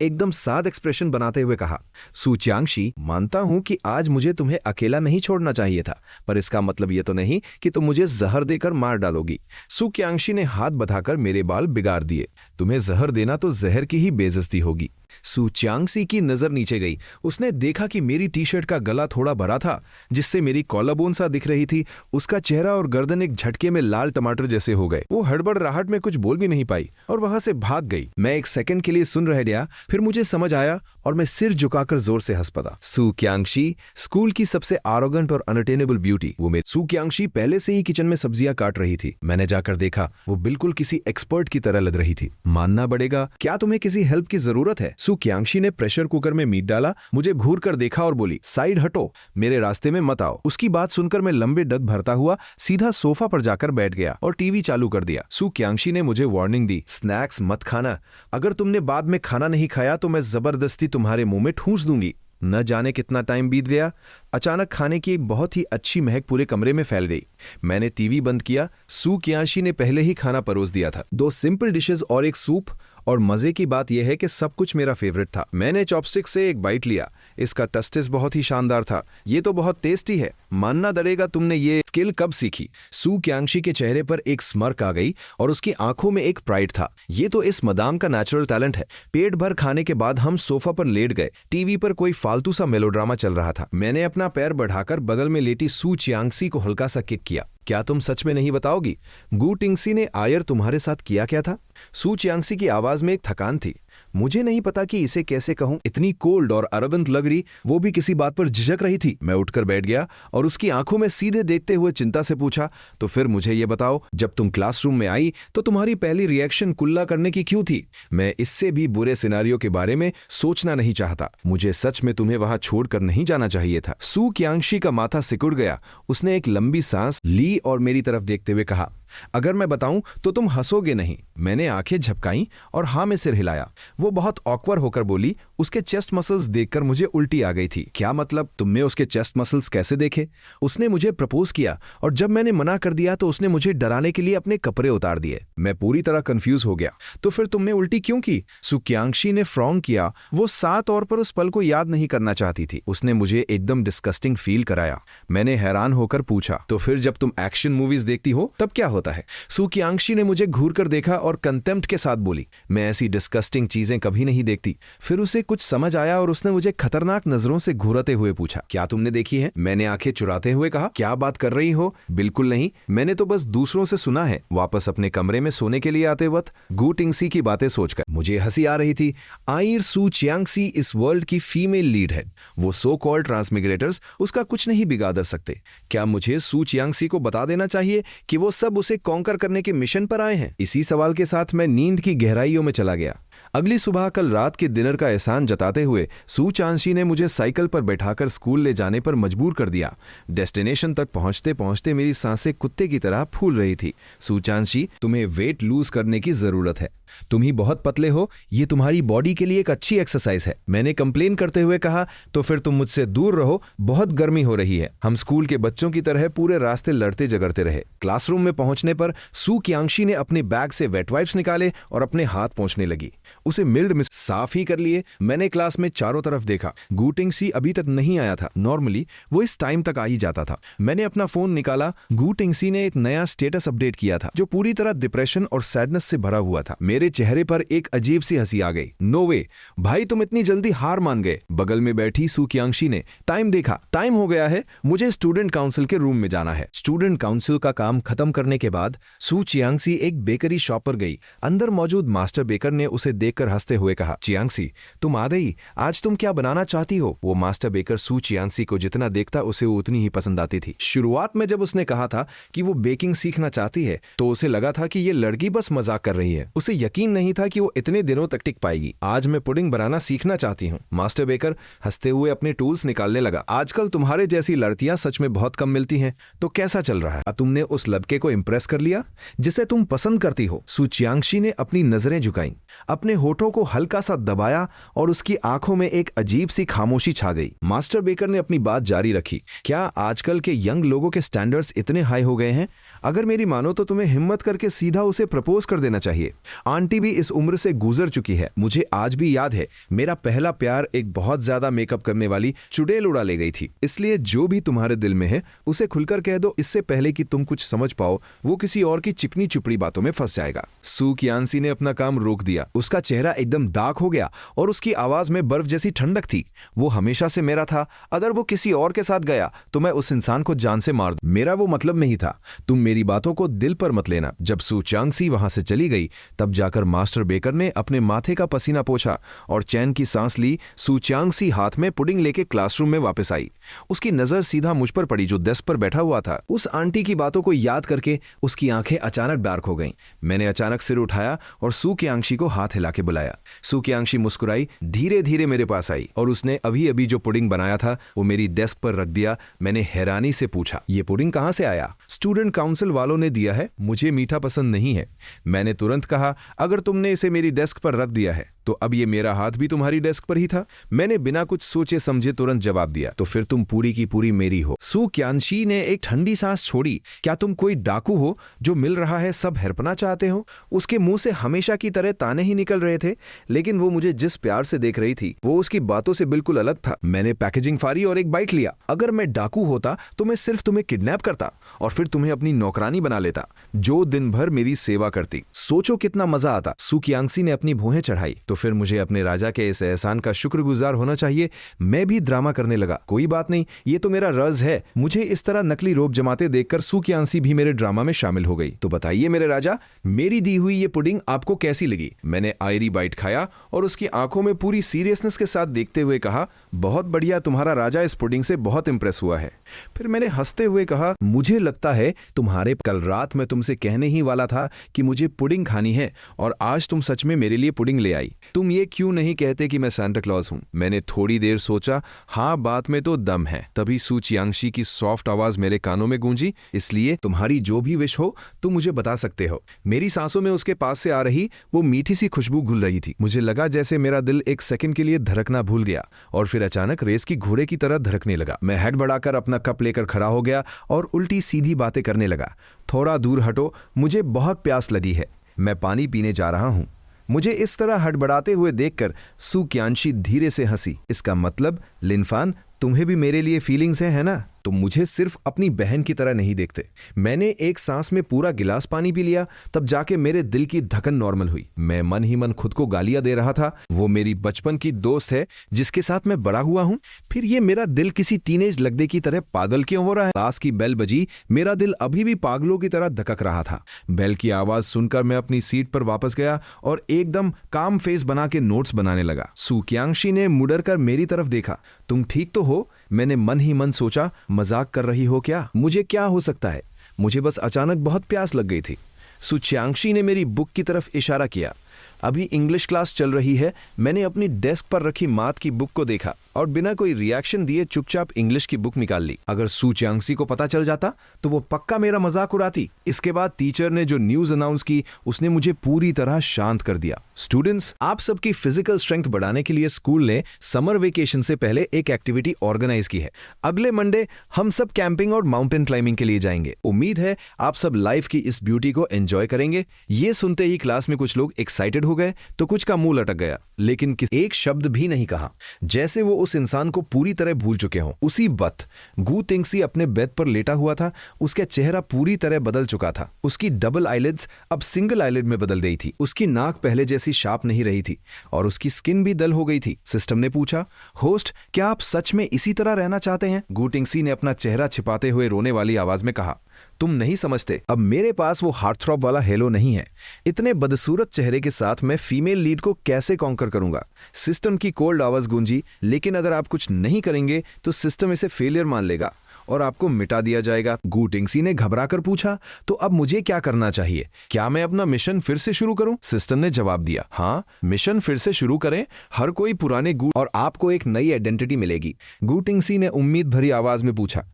एकदम साद एक्सप्रेशन बनाते हुए कहा, सू च्यांग्सी, मानता हूं कि आज मुझे तुम्हें अकेला नहीं छोड़ना चाहिए था, पर इसका मतलब यह तो नहीं कि तुम मुझे जहर देकर मार डालोगी। सू क्यांसी ने हाथ बढ़ाकर मेरे बाल बिगाड़ दिए। तुम्हें जहर देना तो जहर की ही बेइज्जती होगी। सू च्यांग्सी की नजर नीचे गई। उसने देखा कि मेरी टी शर्ट का गला थोड़ा भरा था, जिससे मेरी कॉलरबोन सा दिख रही थी। उसका चेहरा और गर्दन एक झटके में लाल टमाटर जैसे हो गए। वो हड़बड़ाहट में कुछ बोल भी नहीं पाई और वहां से भाग गई। मैं एक सेकंड के लिए सुन रह गया, फिर मुझे समझ आया और मैं सिर झुकाकर जोर से हंस पड़ा। सू क्यांग्सी, स्कूल की सबसे आरोगेंट और अनअटेनेबल ब्यूटी। वो मेरी सू क्यांग्सी पहले से ही किचन में सब्जियां काट रही थी। मैंने जाकर देखा, वो बिल्कुल किसी एक्सपर्ट की तरह लग रही थी। मानना पड़ेगा। क्या तुम्हें किसी हेल्प की जरूरत है? सू क्यांगशी ने प्रेशर कुकर में मीट डाला, मुझे घूर कर देखा और बोली, साइड हटो, मेरे रास्ते में मत आओ। उसकी बात सुनकर मैं लंबे डग भरता हुआ सीधा सोफा पर जाकर बैठ गया और टीवी चालू कर दिया। सू क्यांगशी ने मुझे वार्निंग दी, स्नैक्स मत खाना, अगर तुमने बाद में खाना नहीं खाया तो मैं जबरदस्ती तुम्हारे मुंह में ठूंस दूंगी। न जाने कितना टाइम बीत गया, अचानक खाने की एक बहुत ही अच्छी महक पूरे कमरे में फैल गई। मैंने टीवी बंद किया। सू क्यांगशी ने पहले ही खाना परोस दिया था, 2 सिंपल डिशेस और एक सूप, और मजे की बात यह है कि सब कुछ मेरा फेवरेट था। मैंने चॉपस्टिक से एक बाइट लिया। इसका टेस्ट बहुत ही शानदार था। ये तो बहुत टेस्टी है, मानना डरेगा तुमने ये स्किल कब सीखी? सू क्यांगशी के चेहरे पर एक स्मर्क आ गई और उसकी आंखों में एक प्राइड था। ये तो इस मदाम का नेचुरल टैलेंट है। पेट भर खाने के बाद हम सोफा पर लेट गए। टीवी पर कोई फालतू सा मेलोड्रामा चल रहा था। मैंने अपना पैर बढ़ाकर बगल में लेटी सू क्यांगशी को हल्का सा किक किया। क्या तुम सच में नहीं बताओगी? गू टिंगसी ने आयर तुम्हारे साथ किया क्या था? सू क्यांगशी की आवाज में एक थकान थी। मुझे नहीं पता कि इसे कैसे कहूं। इतनी कोल्ड और अरबंत लग रही, वो भी किसी बात पर झिझक रही थी। मैं उठकर बैठ गया और उसकी आंखों में सीधे देखते हुए चिंता से पूछा, तो फिर मुझे ये बताओ, जब तुम क्लासरूम में आई तो तुम्हारी पहली रिएक्शन कुल्ला करने की क्यों थी? मैं इससे भी बुरे सिनारियो के बारे में सोचना नहीं चाहता। मुझे सच में तुम्हें वहां छोड़कर नहीं जाना चाहिए था। सू क्यांगशी का माथा सिकुड़ गया। उसने एक लंबी सांस ली और मेरी तरफ देखते हुए कहा, अगर मैं बताऊं तो तुम हंसोगे नहीं। मैंने आंखें झपकाईं और हाँ में सिर हिलाया। वो बहुत ऑकवर्ड होकर बोली, उसके चेस्ट मसल्स देखकर मुझे उल्टी आ गई थी। क्या मतलब? तुमने उसके चेस्ट मसल्स कैसे देखे? उसने मुझे प्रपोज किया और जब मैंने मना कर दिया तो उसने मुझे डराने के लिए अपने कपड़े उतार दिए। मैं पूरी तरह कंफ्यूज हो गया। तो फिर तुमने उल्टी क्यों की? सू क्यांगशी ने फ्रॉन किया। वो सात तौर पर उस पल को याद नहीं करना चाहती थी। उसने मुझे एकदम डिस्कस्टिंग फील कराया। मैंने हैरान होकर पूछा, तो फिर जब तुम एक्शन मूवीज देखती हो तब क्या होता है? सू क्यांगशी ने मुझे घूर कर देखा और कंटेम्प्ट के साथ बोली, मैं ऐसी डिस्कस्टिंग चीजें कभी नहीं देखती। फिर उसे कुछ समझ आया और उसने मुझे खतरनाक नजरों से घूरते हुए पूछा, क्या तुमने देखी है? मैंने आंखें चुराते हुए कहा, क्या बात कर रही हो? बिल्कुल नहीं, मैंने तो बस दूसरों से सुना है। वापस अपने कमरे में सोने के लिए आते वक्त गू टिंगसी की बातें सोचकर मुझे हंसी आ रही थी। आयर सू क्यांगशी इस वर्ल्ड की फीमेल लीड है। वो सो कॉल्ड ट्रांसमिग्रेटर्स उसका कुछ नहीं बिगाड़ सकते। क्या मुझे सू क्यांगशी को बता देना चाहिए कि वो सब उसे कॉन्कर करने के मिशन पर आए हैं? इसी सवाल के साथ मैं नींद की गहराइयों में चला गया। अगली सुबह कल रात के डिनर का एहसान जताते हुए सू क्यांगशी ने मुझे साइकिल पर बैठाकर स्कूल ले जाने पर मजबूर कर दिया। डेस्टिनेशन तक पहुंचते पहुंचते मेरी सांसें कुत्ते की तरह फूल रही थी। सू क्यांगशी, तुम्हें वेट लूज करने की जरूरत है। तुम ही बहुत पतले हो, ये तुम्हारी बॉडी के लिए एक अच्छी एक्सरसाइज है। मैंने कंप्लेन करते हुए कहा, तो फिर तुम मुझसे दूर रहो, बहुत गर्मी हो रही है। हम स्कूल के बच्चों की तरह पूरे रास्ते लड़ते झगड़ते रहे। क्लासरूम में पहुंचने पर सू क्यांगशी ने अपने बैग से वेट वाइप्स निकाले और अपने हाथ पोंछने लगी। उसे मिल्ड में साफ ही कर लिए। मैंने क्लास में चारों तरफ देखा। गू टिंगसी अभी तक नहीं आया था। नॉर्मली वो इस टाइम तक आ ही जाता था। मैंने अपना फोन निकाला। गू टिंगसी ने एक नया स्टेटस अपडेट किया था जो पूरी तरह डिप्रेशन और सैडनेस से भरा हुआ था। मेरे चेहरे पर एक अजीब सी हंसी आ गई। नो वे भाई, तुम इतनी जल्दी हार मान गए। बगल में बैठी सू क्यांगशी ने टाइम देखा। टाइम हो गया है, मुझे स्टूडेंट काउंसिल के रूम में जाना है। स्टूडेंट काउंसिल का काम खत्म करने के बाद सू क्यांगशी एक बेकरी शॉप पर गई। अंदर मौजूद मास्टर बेकर ने उसे देखकर हंसते हुए कहा, क्यांगशी तुम आ गई, आज तुम क्या बनाना चाहती हो? वो मास्टर बेकर सू क्यांगशी को जितना देखता उसे उतनी ही पसंद आती थी। शुरुआत में जब उसने कहा था कि वो बेकिंग सीखना चाहती है तो उसे लगा था कि ये लड़की बस मजाक कर रही है। उसे यकीन नहीं था कि वो इतने दिनों तक टिक पाएगी। आज मैं पुडिंग बनाना सीखना चाहती हूँ। मास्टर बेकर हंसते हुए अपने टूल्स निकालने लगा। आजकल तुम्हारे जैसी लड़कियां सच में बहुत कम मिलती हैं। तो कैसा चल रहा है? तुमने उस लड़के को इंप्रेस कर लिया जिसे तुम पसंद करती हो? सू क्यांगशी ने अपनी नजरें झुकाईं, अपने होठों को हल्का सा दबाया और उसकी आंखों में एक अजीब सी खामोशी छा गई। मास्टर बेकर ने अपनी बात जारी रखी, क्या आजकल के यंग लोगों के स्टैंडर्ड्स इतने हाई हो गए हैं? अगर मेरी मानो तो तुम्हें हिम्मत करके सीधा उसे प्रपोज कर देना चाहिए। आंटी भी इस उम्र से गुजर चुकी है। मुझे आज भी याद है, मेरा पहला प्यार एक बहुत ज्यादा मेकअप करने वाली चुड़ैल उड़ा ले गई थी। इसलिए जो भी तुम्हारे दिल में है उसे खुलकर कह दो, इससे पहले कि तुम कुछ समझ पाओ वो किसी और की चिकनी चुपड़ी बातों में फंस जाएगा। सू क्यांगशी ने अपना काम रोक दिया। उसका चेहरा एकदम डार्क हो गया और उसकी आवाज में बर्फ जैसी ठंडक थी। वो हमेशा से मेरा था। अगर वो किसी और के साथ गया तो मैं उस इंसान को जान से मार दूं। मेरा वो मतलब नहीं था। तुम मेरी बातों को दिल पर मत लेना। जब सू क्यांगशी वहां से चली गई तब जाकर मास्टर बेकर ने अपने माथे का पसीना पोंछा और चैन की सांस ली। सू चियांगसी हाथ में पुडिंग लेके क्लासरूम में वापस आई। उसकी नजर सीधा मुझ पर पड़ी जो डेस्क पर बैठा हुआ था। उस आंटी की बातों को याद करके उसकी आंखें अचानक डार्क हो गईं। मैंने अचानक सिर उठाया और सू कियांगशी को हाथ हिला के बुलाया। सू कियांगशी मुस्कुराई, धीरे धीरे मेरे पास आई और उसने अभी अभी जो पुडिंग बनाया था वो मेरी डेस्क पर रख दिया। मैंने हैरानी से पूछा, ये पुडिंग कहां से आया? स्टूडेंट काउंसिल वालों ने दिया है, मुझे मीठा पसंद नहीं है। मैंने तुरंत कहा, अगर तुमने इसे मेरी डेस्क पर रख दिया है तो अब ये मेरा हाथ भी तुम्हारी डेस्क पर ही था। मैंने बिना कुछ सोचे समझे तुरंत जवाब दिया, तो फिर तुम पूरी की पूरी मेरी हो। सू कियांगशी ने एक ठंडी सांस छोड़ी। क्या तुम कोई डाकू हो जो मिल रहा है सब हड़पना चाहते हो? उसके मुंह से हमेशा की तरह ताने ही निकल रहे थे, लेकिन वो मुझे जिस प्यार से देख रही थी वो उसकी बातों से बिल्कुल अलग था। मैंने पैकेजिंग फाड़ी और एक बाइट लिया। अगर मैं डाकू होता तो मैं सिर्फ तुम्हें किडनैप करता और फिर तुम्हें अपनी नौकरानी बना लेता जो दिन भर मेरी सेवा करती। सोचो कितना मजा आता। सू कियांगशी ने अपनी भौहें चढ़ाई। तो फिर मुझे अपने राजा के इस एहसान का शुक्रगुजार होना चाहिए। मैं भी ड्रामा करने लगा। कोई बात नहीं, ये तो मेरा रज़ है। मुझे इस तरह नकली रोब जमाते देखकर सू कियांगशी भी मेरे ड्रामा में शामिल हो गई। तो बताइए मेरे राजा, मेरी दी हुई ये पुडिंग आपको कैसी लगी? मैंने आयरी बाइट खाया और उसकी आंखों में पूरी सीरियसनेस के साथ देखते हुए कहा, बहुत बढ़िया, तुम्हारा राजा इस पुडिंग से बहुत इंप्रेस हुआ है। फिर मैंने हंसते हुए कहा, मुझे लगता है तुम्हारे कल रात मैं तुमसे कहने ही वाला था कि मुझे पुडिंग खानी है और आज तुम सच में मेरे लिए पुडिंग ले आई। तुम ये क्यों नहीं कहते कि मैं सांता क्लॉज हूं? मैंने थोड़ी देर सोचा, हाँ बात में तो दम है। तभी सू चियांगशी की सॉफ्ट आवाज मेरे कानों में गूंजी, इसलिए तुम्हारी जो भी विश हो तुम मुझे बता सकते हो। मेरी सांसों में उसके पास से आ रही वो मीठी सी खुशबू घुल रही थी। मुझे लगा जैसे मेरा दिल एक सेकंड के लिए धड़कना भूल गया और फिर अचानक रेस की घोड़े की तरह धड़कने लगा। मैं हेड बढ़ाकर अपना कप लेकर खड़ा हो गया और उल्टी सीधी बातें करने लगा। थोड़ा दूर हटो, मुझे बहुत प्यास लगी है, मैं पानी पीने जा रहा हूं। मुझे इस तरह हड़बड़ाते हुए देखकर सू कियांगशी धीरे से हंसी। इसका मतलब लिनफान, तुम्हें भी मेरे लिए फीलिंग्स है ना? तुम मुझे सिर्फ अपनी बहन की तरह नहीं देखते। मैंने एक सांस में पूरा गिलास पानी पी लिया, तब जाके मेरे दिल की धड़कन नॉर्मल हुई। मैं मन ही मन खुद को गालियां दे रहा था। वो मेरी बचपन की दोस्त है जिसके साथ मैं बड़ा हुआ हूं, फिर ये मेरा दिल किसी टीनेज लगदे की तरह पागल क्यों हो रहा है? क्लास की बेल बजी। मेरा दिल अभी भी पागलों की तरह धड़क रहा था। बेल की आवाज सुनकर मैं अपनी सीट पर वापस गया और एकदम काम फेस बना के नोट्स बनाने लगा। सू कियांगशी ने मुड़कर मेरी तरफ देखा। तुम ठीक तो हो? मैंने मन ही मन सोचा, मजाक कर रही हो क्या? मुझे क्या हो सकता है, मुझे बस अचानक बहुत प्यास लग गई थी। सू चियांगशी ने मेरी बुक की तरफ इशारा किया। अभी इंग्लिश क्लास चल रही है। मैंने अपनी डेस्क पर रखी माथ की बुक को देखा और बिना कोई रिएक्शन दिए चुपचाप इंग्लिश की बुक निकाल ली। अगर सू चियांगशी को पता चल जाता तो वो पक्का मेरा मजाक उड़ाती। इसके बाद टीचर ने जो न्यूज अनाउंस की उसने मुझे पूरी तरह शांत कर दिया। स्टूडेंट्स, आप सबकी फिजिकल स्ट्रेंथ बढ़ाने के लिए स्कूल ने समर वेकेशन से पहले एक एक्टिविटी ऑर्गेनाइज की है। अगले मंडे हम सब कैंपिंग और माउंटेन क्लाइंबिंग के लिए जाएंगे। उम्मीद है आप सब लाइफ की इस ब्यूटी को एंजॉय करेंगे। ये सुनते ही क्लास में कुछ लोग एक्साइटेड हो गए तो कुछ का मुंह लटक गया, लेकिन एक शब्द भी नहीं कहा, जैसे वो उस इंसान को पूरी तरह भूल चुके हों। उसी वक्त गू टिंगसी अपने बेड पर लेटा हुआ था। उसका चेहरा पूरी तरह बदल चुका था। उसकी डबल आईलिड्स अब सिंगल आईलिड में बदल गई थी। उसकी नाक पहले जैसी शार्प नहीं रही थी और उसकी स्किन भी डल हो गई थी। सिस्टम ने पूछा, होस्ट, क्या आप सच में इसी तरह रहना चाहते हैं? गू टिंगसी ने अपना चेहरा छिपाते हुए रोने वाली आवाज में कहा, तुम नहीं समझते, अब मेरे पास वो हार्टथ्रॉब वाला हेलो नहीं है। इतने बदसूरत चेहरे के साथ मैं फीमेल लीड को कैसे कॉन्कर करूंगा? सिस्टम की कोल्ड आवाज गूंजी, लेकिन अगर आप कुछ नहीं करेंगे तो सिस्टम इसे फेलियर मान लेगा और आपको मिटा दिया जाएगा। गू टिंगसी ने घबराकर पूछा, तो अब मुझे क्या करना चाहिए? क्या मैं अपना मिशन फिर से शुरू करूं? सिस्टम ने जवाब दिया, हाँ, मिशन फिर से शुरू करें। हर कोई पुराने गू और आपको एक नई आइडेंटिटी मिलेगी। गू टिंगसी ने उम्मीद भरी आवाज में पूछा,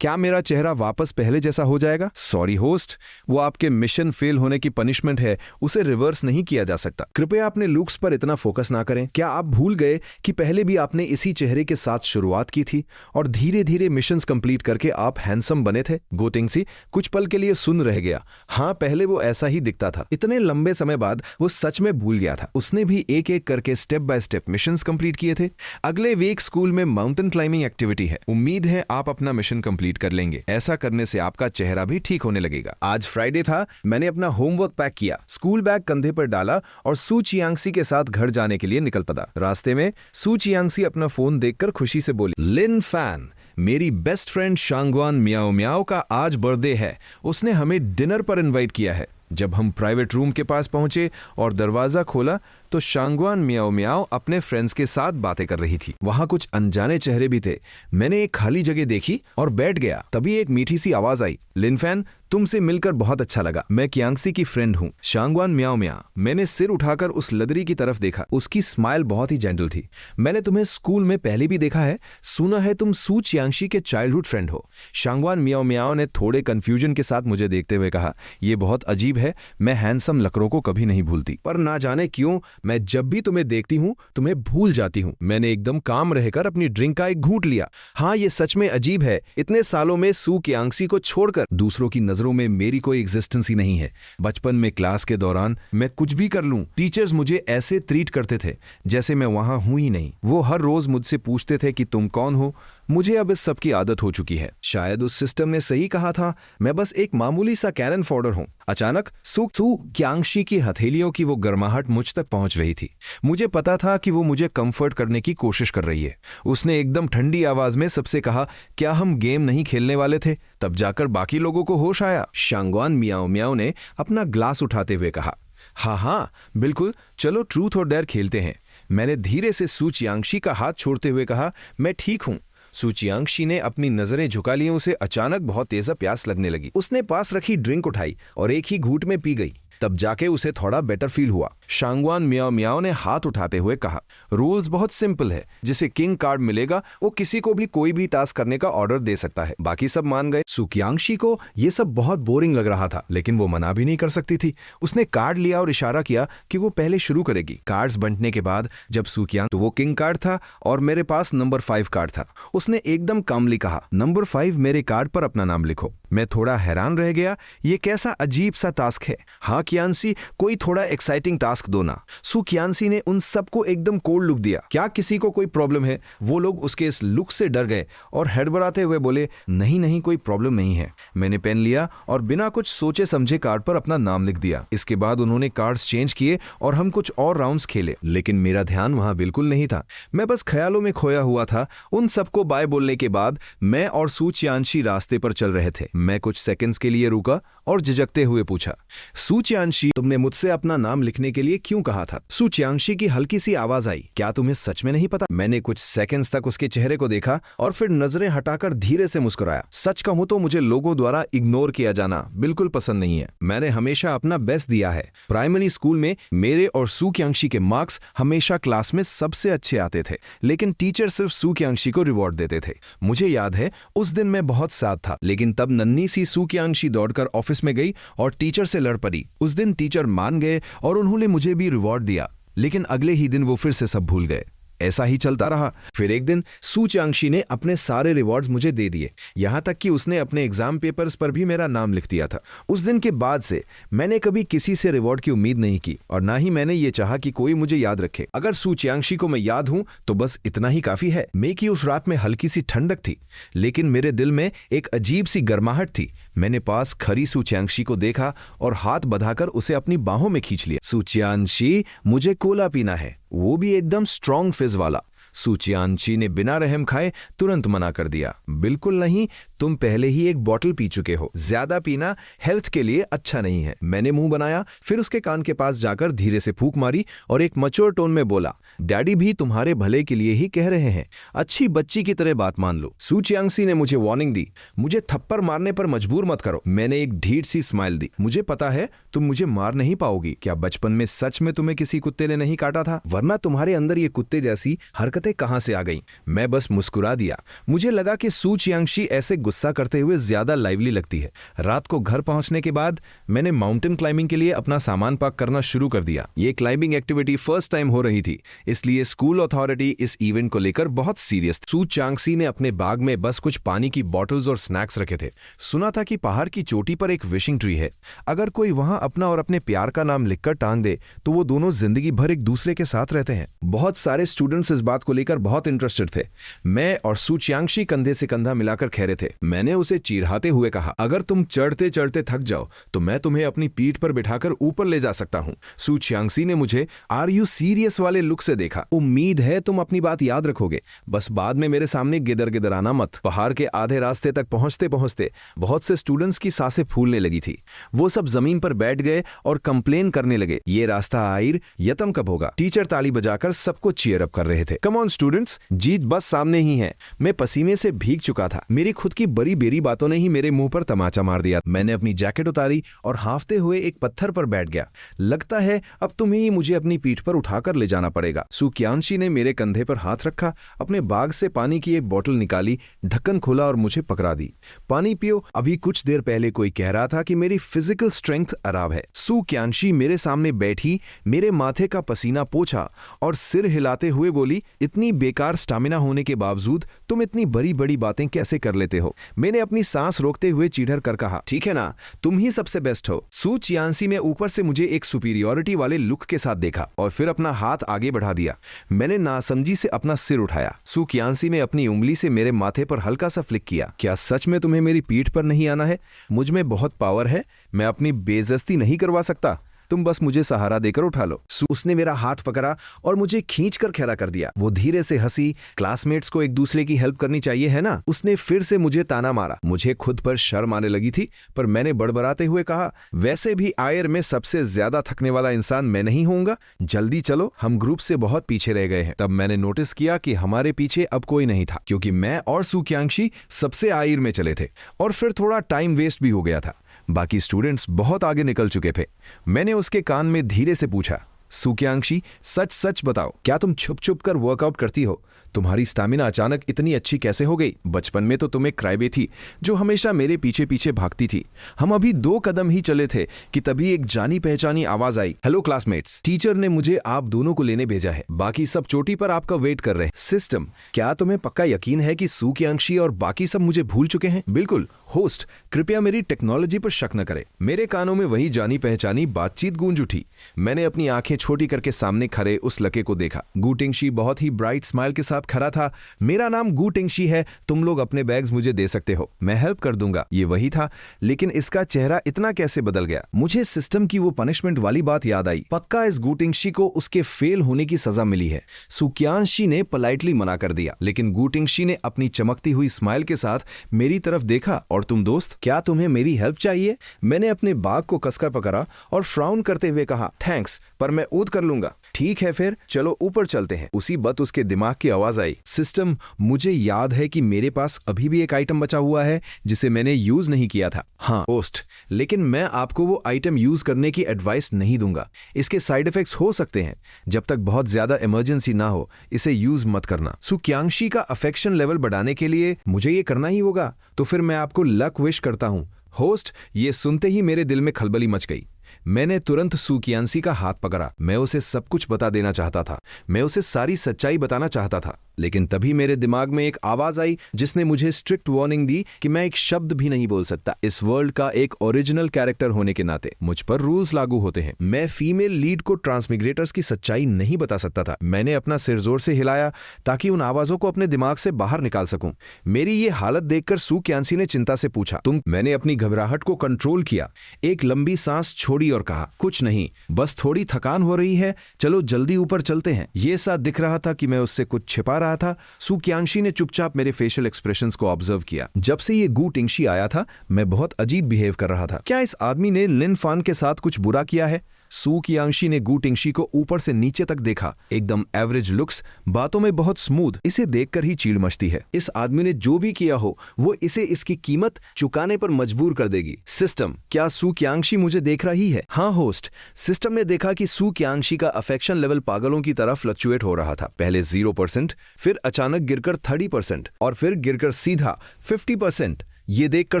क्या मेरा चेहरा वापस पहले जैसा हो जाएगा? सॉरी होस्ट, वो आपके मिशन फेल होने की पनिशमेंट है, उसे रिवर्स नहीं किया जा सकता। कृपया अपने लुक्स पर इतना फोकस ना करें। क्या आप भूल गए कि पहले भी आपने इसी चेहरे के साथ शुरुआत की थी और धीरे धीरे मिशंस कंप्लीट करके आप हैंडसम बने थे? गू टिंगसी कुछ पल के लिए सुन रह गया। हाँ, पहले वो ऐसा ही दिखता था। इतने लंबे समय बाद वो सच में भूल गया था। उसने भी एक एक करके step by step missions complete किए थे। अगले वीक स्कूल में माउंटेन क्लाइंबिंग एक्टिविटी है। उम्मीद है आप अपना मिशन कंप्लीट कर लेंगे। ऐसा करने से आपका चेहरा भी ठीक होने लगेगा। आज फ्राइडे था। मैंने अपना होमवर्क पैक किया, स्कूल बैग कंधे पर डाला और सू चियांगसी के साथ घर जाने के लिए निकल पड़ा। रास्ते में सू चियांगसी अपना फोन देखकर खुशी से बोली, लिन फैन, मेरी बेस्ट फ्रेंड शांगवान मियाओ मियाओ का आज बर्थडे है। उसने हमें डिनर पर इनवाइट किया है। जब हम प्राइवेट रूम के पास पहुंचे और दरवाजा खोला तो शांगवान मियाओ मियाओ अपने फ्रेंड्स के साथ बातें कर रही थी। वहां कुछ अनजाने चेहरे भी थे। मैंने एक खाली जगह देखी और बैठ गया। तभी एक मीठी सी आवाज आई, लिनफैन, तुमसे मिलकर बहुत अच्छा लगा। मैं कियांगसी की फ्रेंड हूँ, शांगवान मियाओ मिया। मैंने सिर उठाकर उस लदरी की तरफ देखा। उसकी स्माइल बहुत ही जेंटल थी। मैंने तुम्हें स्कूल में पहले भी देखा है, सुना है तुम सू चियांगशी के चाइल्डहुड फ्रेंड हो। शांगवान मियाओ मियाओ ने थोड़े कंफ्यूजन के साथ मुझे देखते हुए कहा, यह बहुत अजीब है, मैं हैंडसम लकड़ों को कभी नहीं भूलती, पर ना जाने क्यों मैं जब भी तुम्हें देखती हूँ तुम्हें भूल जाती हूँ। मैंने एकदम काम रहकर अपनी ड्रिंक का एक घूंट लिया। हाँ, ये सच में अजीब है, इतने सालों में सू कियांगसी को छोड़कर दूसरों की नजरों में मेरी कोई एग्जिस्टेंस ही नहीं है। बचपन में क्लास के दौरान मैं कुछ भी कर लूं, टीचर्स मुझे ऐसे ट्रीट करते थे जैसे मैं वहां हूं ही नहीं। वो हर रोज मुझसे पूछते थे कि तुम कौन हो। मुझे अब इस सब की आदत हो चुकी है। शायद उस सिस्टम ने सही कहा था, मैं बस एक मामूली सा कैनन फॉडर हूं। अचानक सू कियांगशी की हथेलियों की वो गर्माहट मुझ तक पहुंच रही थी। मुझे पता था कि वो मुझे कंफर्ट करने की कोशिश कर रही है। उसने एकदम ठंडी आवाज में सबसे कहा, क्या हम गेम नहीं खेलने वाले थे? तब जाकर बाकी लोगों को होश आया। शांगवान मियाओ मियाओ ने अपना ग्लास उठाते हुए कहा, हाँ हाँ बिल्कुल, चलो ट्रूथ और डेयर खेलते हैं। मैंने धीरे से सू चियांगशी का हाथ छोड़ते हुए कहा, मैं ठीक हूं। सू चियांगशी ने अपनी नजरें झुका ली। उसे अचानक बहुत तेज प्यास लगने लगी। उसने पास रखी ड्रिंक उठाई और एक ही घूंट में पी गई। तब जाके उसे थोड़ा बेटर फील हुआ। शांगवान मियाओ मियाओ ने हाथ उठाते हुए कहा, रूल्स बहुत सिंपल है, जिसे किंग कार्ड मिलेगा वो किसी को भी कोई भी टास्क करने का ऑर्डर दे सकता है। बाकी सब मान गए। सू कियांगशी को ये सब बहुत बोरिंग लग रहा था, लेकिन वो मना भी नहीं कर सकती थी। उसने कार्ड लिया और इशारा किया कि वो पहले शुरू करेगी। कार्ड्स बंटने के बाद जब सू कियांग, तो वो किंग कार्ड था और मेरे पास नंबर 5 कार्ड था। उसने एकदम कामली कहा, नंबर 5 मेरे कार्ड पर अपना नाम लिखो। मैं थोड़ा हैरान रह गया, ये कैसा अजीब सा टास्क है। हाँ कियांसी, कोई थोड़ा एक्साइटिंग टास्क दो ना। सू कियांसी ने उन सबको एकदम कोल्ड लुक दिया। क्या किसी को कोई प्रॉब्लम है? वो लोग उसके इस लुक से डर गए और हड़बड़ाते हुए बोले, नहीं नहीं, कोई प्रॉब्लम नहीं है। मैंने पेन लिया और बिना कुछ सोचे समझे कार्ड पर अपना नाम लिख दिया। इसके बाद उन्होंने कार्ड्स चेंज किए और हम कुछ और राउंड्स खेले, लेकिन मेरा ध्यान वहां बिल्कुल नहीं था। मैं बस ख्यालों में खोया हुआ था। उन सबको बाय बोलने के बाद मैं और सू चियांशी रास्ते पर चल रहे थे। मैं कुछ सेकंड्स के लिए रुका और झिझकते हुए पूछा, सू चियांशी, तुमने मुझसे अपना नाम लिखने के लिए क्यों कहा था? सू चियांशी की हल्की सी आवाज आई, क्या तुम्हें सच में नहीं पता? मैंने कुछ सेकंड्स तक उसके चेहरे को देखा और फिर नजरें हटाकर धीरे से मुस्कुराया। सच कहूं तो मुझे लोगों द्वारा इग्नोर किया जाना बिल्कुल पसंद नहीं है। मैंने हमेशा अपना बेस्ट दिया है। प्राइमरी स्कूल में मेरे और सू कियांशी के मार्क्स हमेशा क्लास में सबसे अच्छे आते थे, लेकिन टीचर सिर्फ सू कियांशी को रिवॉर्ड देते थे। मुझे याद है उस दिन मैं बहुत सैड था, लेकिन तब नन्ही सी सू कियांशी दौड़कर ऑफिस में गई और टीचर से लड़ पड़ी। उस दिन टीचर मान गए और उन्होंने मुझे भी रिवॉर्ड दिया, लेकिन अगले ही दिन वो फिर से सब भूल गए। ऐसा ही चलता रहा। फिर एक दिन सू चियांशी ने अपने सारे रिवॉर्ड्स मुझे दे दिए, यहां तक कि उसने अपने एग्जाम पेपर्स पर भी मेरा नाम लिख दिया था। उस दिन के बाद से मैंने कभी किसी से रिवॉर्ड की उम्मीद नहीं की और ना ही मैंने ये चाहा कि कोई मुझे याद रखे। अगर सू चियांशी को मैं याद हूं तो बस इतना ही काफी है। मे की उस रात में हल्की सी ठंडक थी, लेकिन मेरे दिल में एक अजीब सी गर्माहट थी। मैंने पास खड़ी सू चियांशी को देखा और हाथ बंधाकर उसे अपनी बाहों में खींच लिया। सू चियांशी, मुझे कोला पीना है, वो भी एकदम स्ट्रॉन्ग फिज वाला। सू चियांशी ने बिना रहम खाए तुरंत मना कर दिया, बिल्कुल नहीं, तुम पहले ही एक बॉटल पी चुके हो, ज्यादा पीना हेल्थ के लिए अच्छा नहीं है। मैंने मुंह बनाया, फिर उसके कान के पास जाकर धीरे से फूंक मारी और एक मैच्योर टोन में बोला, डैडी भी तुम्हारे भले के लिए ही कह रहे हैं, अच्छी बच्ची की तरह बात मान लो। सू चियांशी ने मुझे वार्निंग दी, मुझे थप्पड़ मारने पर मजबूर मत करो। मैंने एक ढीठ सी स्माइल दी, मुझे पता है तुम मुझे मार नहीं पाओगी। क्या बचपन में सच में तुम्हें किसी कुत्ते ने नहीं काटा था? वरना तुम्हारे अंदर ये कुत्ते जैसी हरकतें कहां से आ गईं? मैं बस मुस्कुरा दिया। मुझे लगा कि सू चियांशी ऐसे गुस्सा करते हुए ज्यादा लाइवली लगती है। रात को घर पहुंचने के बाद मैंने माउंटेन क्लाइंबिंग के लिए अपना सामान पैक करना शुरू कर दिया। ये क्लाइंबिंग एक्टिविटी फर्स्ट टाइम हो रही थी, इसलिए स्कूल अथॉरिटी इस इवेंट को लेकर बहुत सीरियस थी। सू चियांशी ने अपने बैग में बस कुछ पानी की बॉटल्स और स्नैक्स रखे थे। सुना था कि पहाड़ की चोटी पर एक विशिंग ट्री है, अगर कोई वहां अपना और अपने प्यार का नाम लिखकर टांग दे तो वो दोनों जिंदगी भर एक दूसरे के साथ रहते हैं। बहुत सारे स्टूडेंट्स इस बात को लेकर बहुत इंटरेस्टेड थे। मैं और सू चियांशी कंधे से कंधा मिलाकर खड़े थे। मैंने उसे चिढ़ाते हुए कहा, अगर तुम चढ़ते चढ़ते थक जाओ तो मैं तुम्हें अपनी पीठ पर बिठाकर ऊपर ले जा सकता हूँ। सू चियांगसी ने मुझे आर यू सीरियस वाले लुक से देखा। उम्मीद है तुम अपनी बात याद रखोगे, बस बाद में मेरे सामने गिदर गिदर आना मत। पहाड़ के आधे रास्ते तक पहुंचते पहुंचते बहुत से स्टूडेंट्स की सांसें फूलने लगी थी। वो सब जमीन पर बैठ गए और कंप्लेन करने लगे, ये रास्ता आयर यतम कब होगा। टीचर ताली बजाकर सबको चीयर अप कर रहे थे। कम ऑन स्टूडेंट्स, जीत बस सामने ही है। मैं पसीने से भीग चुका था। मेरी खुद की बड़ी बेरी बातों ने ही मेरे मुंह पर तमाचा मार दिया। मैंने अपनी जैकेट उतारी और हांफते हुए एक पत्थर पर बैठ गया। लगता है अब तुम्हें ही मुझे अपनी पीठ पर उठाकर ले जाना पड़ेगा। सू कियांशी ने मेरे कंधे पर हाथ रखा, अपने बैग से पानी की एक बोतल निकाली, ढक्कन खोला और मुझे पकड़ा दी। पानी पियो। अभी कुछ देर पहले कोई कह रहा था कि मेरी फिजिकल स्ट्रेंथ खराब है। सू कियांशी मेरे सामने बैठी, मेरे माथे का पसीना पोंछा और सिर हिलाते हुए बोली, इतनी बेकार स्टैमिना होने के बावजूद तुम इतनी बड़ी बड़ी बातें कैसे कर लेते हो। मैंने अपनी सांस रोकते हुए चिढ़कर कर कहा, ठीक है ना, तुम ही सबसे बेस्ट हो। सू चियांशी में ऊपर से मुझे एक सुपीरियरिटी वाले लुक के साथ देखा और फिर अपना हाथ आगे बढ़ा दिया। मैंने नासमझी से अपना सिर उठाया। सू कियांशी ने अपनी उंगली से मेरे माथे पर हल्का सा फ्लिक किया। क्या सच में तुम्हें मेरी पीठ पर नहीं आना है? मुझ में बहुत पावर है, मैं अपनी बेइज्जती नहीं करवा सकता। तुम बस मुझे सहारा देकर उठा लो। उसने मेरा हाथ पकड़ा और मुझे खींचकर खड़ा कर दिया। वो धीरे से हंसी। क्लासमेट्स को एक दूसरे की हेल्प करनी चाहिए है ना। उसने फिर से मुझे ताना मारा। मुझे खुद पर शर्म आने लगी थी, पर मैंने बड़बड़ाते हुए कहा, वैसे भी आयर में सबसे ज्यादा थकने वाला इंसान मैं नहीं होऊंगा। जल्दी चलो, हम ग्रुप से बहुत पीछे रह गए हैं। तब मैंने नोटिस किया कि हमारे पीछे अब कोई नहीं था, क्योंकि मैं और सू कियांशी सबसे आयर में चले थे और फिर थोड़ा टाइम वेस्ट भी हो गया था। बाकी स्टूडेंट्स बहुत आगे निकल चुके थे। मैंने उसके कान में धीरे से पूछा, सू कियांशी, सच सच बताओ, क्या तुम छुप छुप कर वर्कआउट करती हो? तुम्हारी स्टैमिना अचानक इतनी अच्छी कैसे हो गई? बचपन में तो तुम एक क्राइबे थी जो हमेशा मेरे पीछे पीछे भागती थी। हम अभी 2 कदम ही चले थे कि तभी एक जानी पहचानी आवाज आई, हेलो क्लासमेट्स, टीचर ने मुझे आप दोनों को लेने भेजा है। बाकी सब चोटी पर आपका वेट कर रहे हैं। सिस्टम, क्या तुम्हें पक्का यकीन है कि सू कियांशी और बाकी सब मुझे भूल चुके हैं? बिल्कुल। होस्ट, कृपया मेरी टेक्नोलॉजी पर शक न करें। मेरे कानों में वही जानी पहचानी बातचीत गूंज उठी। मैंने अपनी आंखें छोटी करके सामने खड़े उस लड़के को देखा। गू टिंगशी बहुत ही ब्राइट स्माइल के साथ खड़ा था। मेरा नाम गू टिंगशी है, तुम लोग अपने बैग्स मुझे दे सकते हो, मैं हेल्प कर दूंगा। ये वही था, लेकिन इसका चेहरा इतना कैसे बदल गया? मुझे सिस्टम की वो पनिशमेंट वाली बात याद आई। पक्का इस गू टिंगशी को उसके फेल होने की सजा मिली है। सू कियांशी ने पोलाइटली मना कर दिया, लेकिन गू टिंगशी ने अपनी चमकती हुई स्माइल के साथ मेरी तरफ देखा। और तुम दोस्त, क्या तुम्हें मेरी हेल्प चाहिए? मैंने अपने बाग को कसकर पकड़ा और फ्राउन करते हुए कहा, थैंक्स, पर मैं ऊद कर लूंगा। ठीक है, फिर चलो ऊपर चलते हैं। उसी वक्त उसके दिमाग की आवाज आई, सिस्टम, मुझे याद है कि मेरे पास अभी भी एक आइटम बचा हुआ है जिसे मैंने यूज नहीं किया था। हाँ होस्ट, लेकिन मैं आपको वो आइटम यूज करने की एडवाइस नहीं दूंगा। इसके साइड इफेक्ट्स हो सकते हैं। जब तक बहुत ज्यादा इमरजेंसी ना हो, इसे यूज मत करना। सू कियांशी का अफेक्शन लेवल बढ़ाने के लिए मुझे ये करना ही होगा, तो फिर मैं आपको लक विश करता हूं। होस्ट, ये सुनते ही मेरे दिल में खलबली मच गई। मैंने तुरंत सू कियांशी का हाथ पकड़ा। मैं उसे सब कुछ बता देना चाहता था। मैं उसे सारी सच्चाई बताना चाहता था, लेकिन तभी मेरे दिमाग में एक आवाज आई जिसने मुझे स्ट्रिक्ट वार्निंग दी कि मैं एक शब्द भी नहीं बोल सकता। इस वर्ल्ड का एक ओरिजिनल कैरेक्टर होने के नाते मुझ पर रूल्स लागू होते हैं। मैं फीमेल लीड को ट्रांसमिग्रेटर्स की सच्चाई नहीं बता सकता था। मैंने अपना सिर जोर से हिलाया ताकि उन आवाजों को अपने दिमाग से बाहर निकाल सकूं। मेरी ये हालत देखकर सू कियांशी ने चिंता से पूछा, तुम? मैंने अपनी घबराहट को कंट्रोल किया, एक लंबी सांस छोड़ी और कहा, कुछ नहीं, बस थोड़ी थकान हो रही है, चलो जल्दी ऊपर चलते हैं। ये साथ दिख रहा था कि मैं उससे कुछ छिपा रहा था। सू कियांशी ने चुपचाप मेरे फेशियल एक्सप्रेशंस को ऑब्जर्व किया। जब से ये गू टिंगशी आया था, मैं बहुत अजीब बिहेव कर रहा था। क्या इस आदमी ने लिन फान के साथ कुछ बुरा किया है? सू कियांशी ने गू टिंगशी को ऊपर से नीचे तक देखा। एकदम एवरेज लुक्स, बातों में बहुत स्मूथ। इसे देखकर ही चीड़ मचती है। इस आदमी ने जो भी किया हो, वो इसे इसकी कीमत चुकाने पर मजबूर कर देगी। सिस्टम, क्या सू कियांशी मुझे देख रही है? हाँ होस्ट, सिस्टम ने देखा कि सू कियांशी का अफेक्शन लेवल पागलों की तरह फ्लक्चुएट हो रहा था। पहले 0%, फिर अचानक गिरकर 30% और फिर गिरकर सीधा 50%। ये देखकर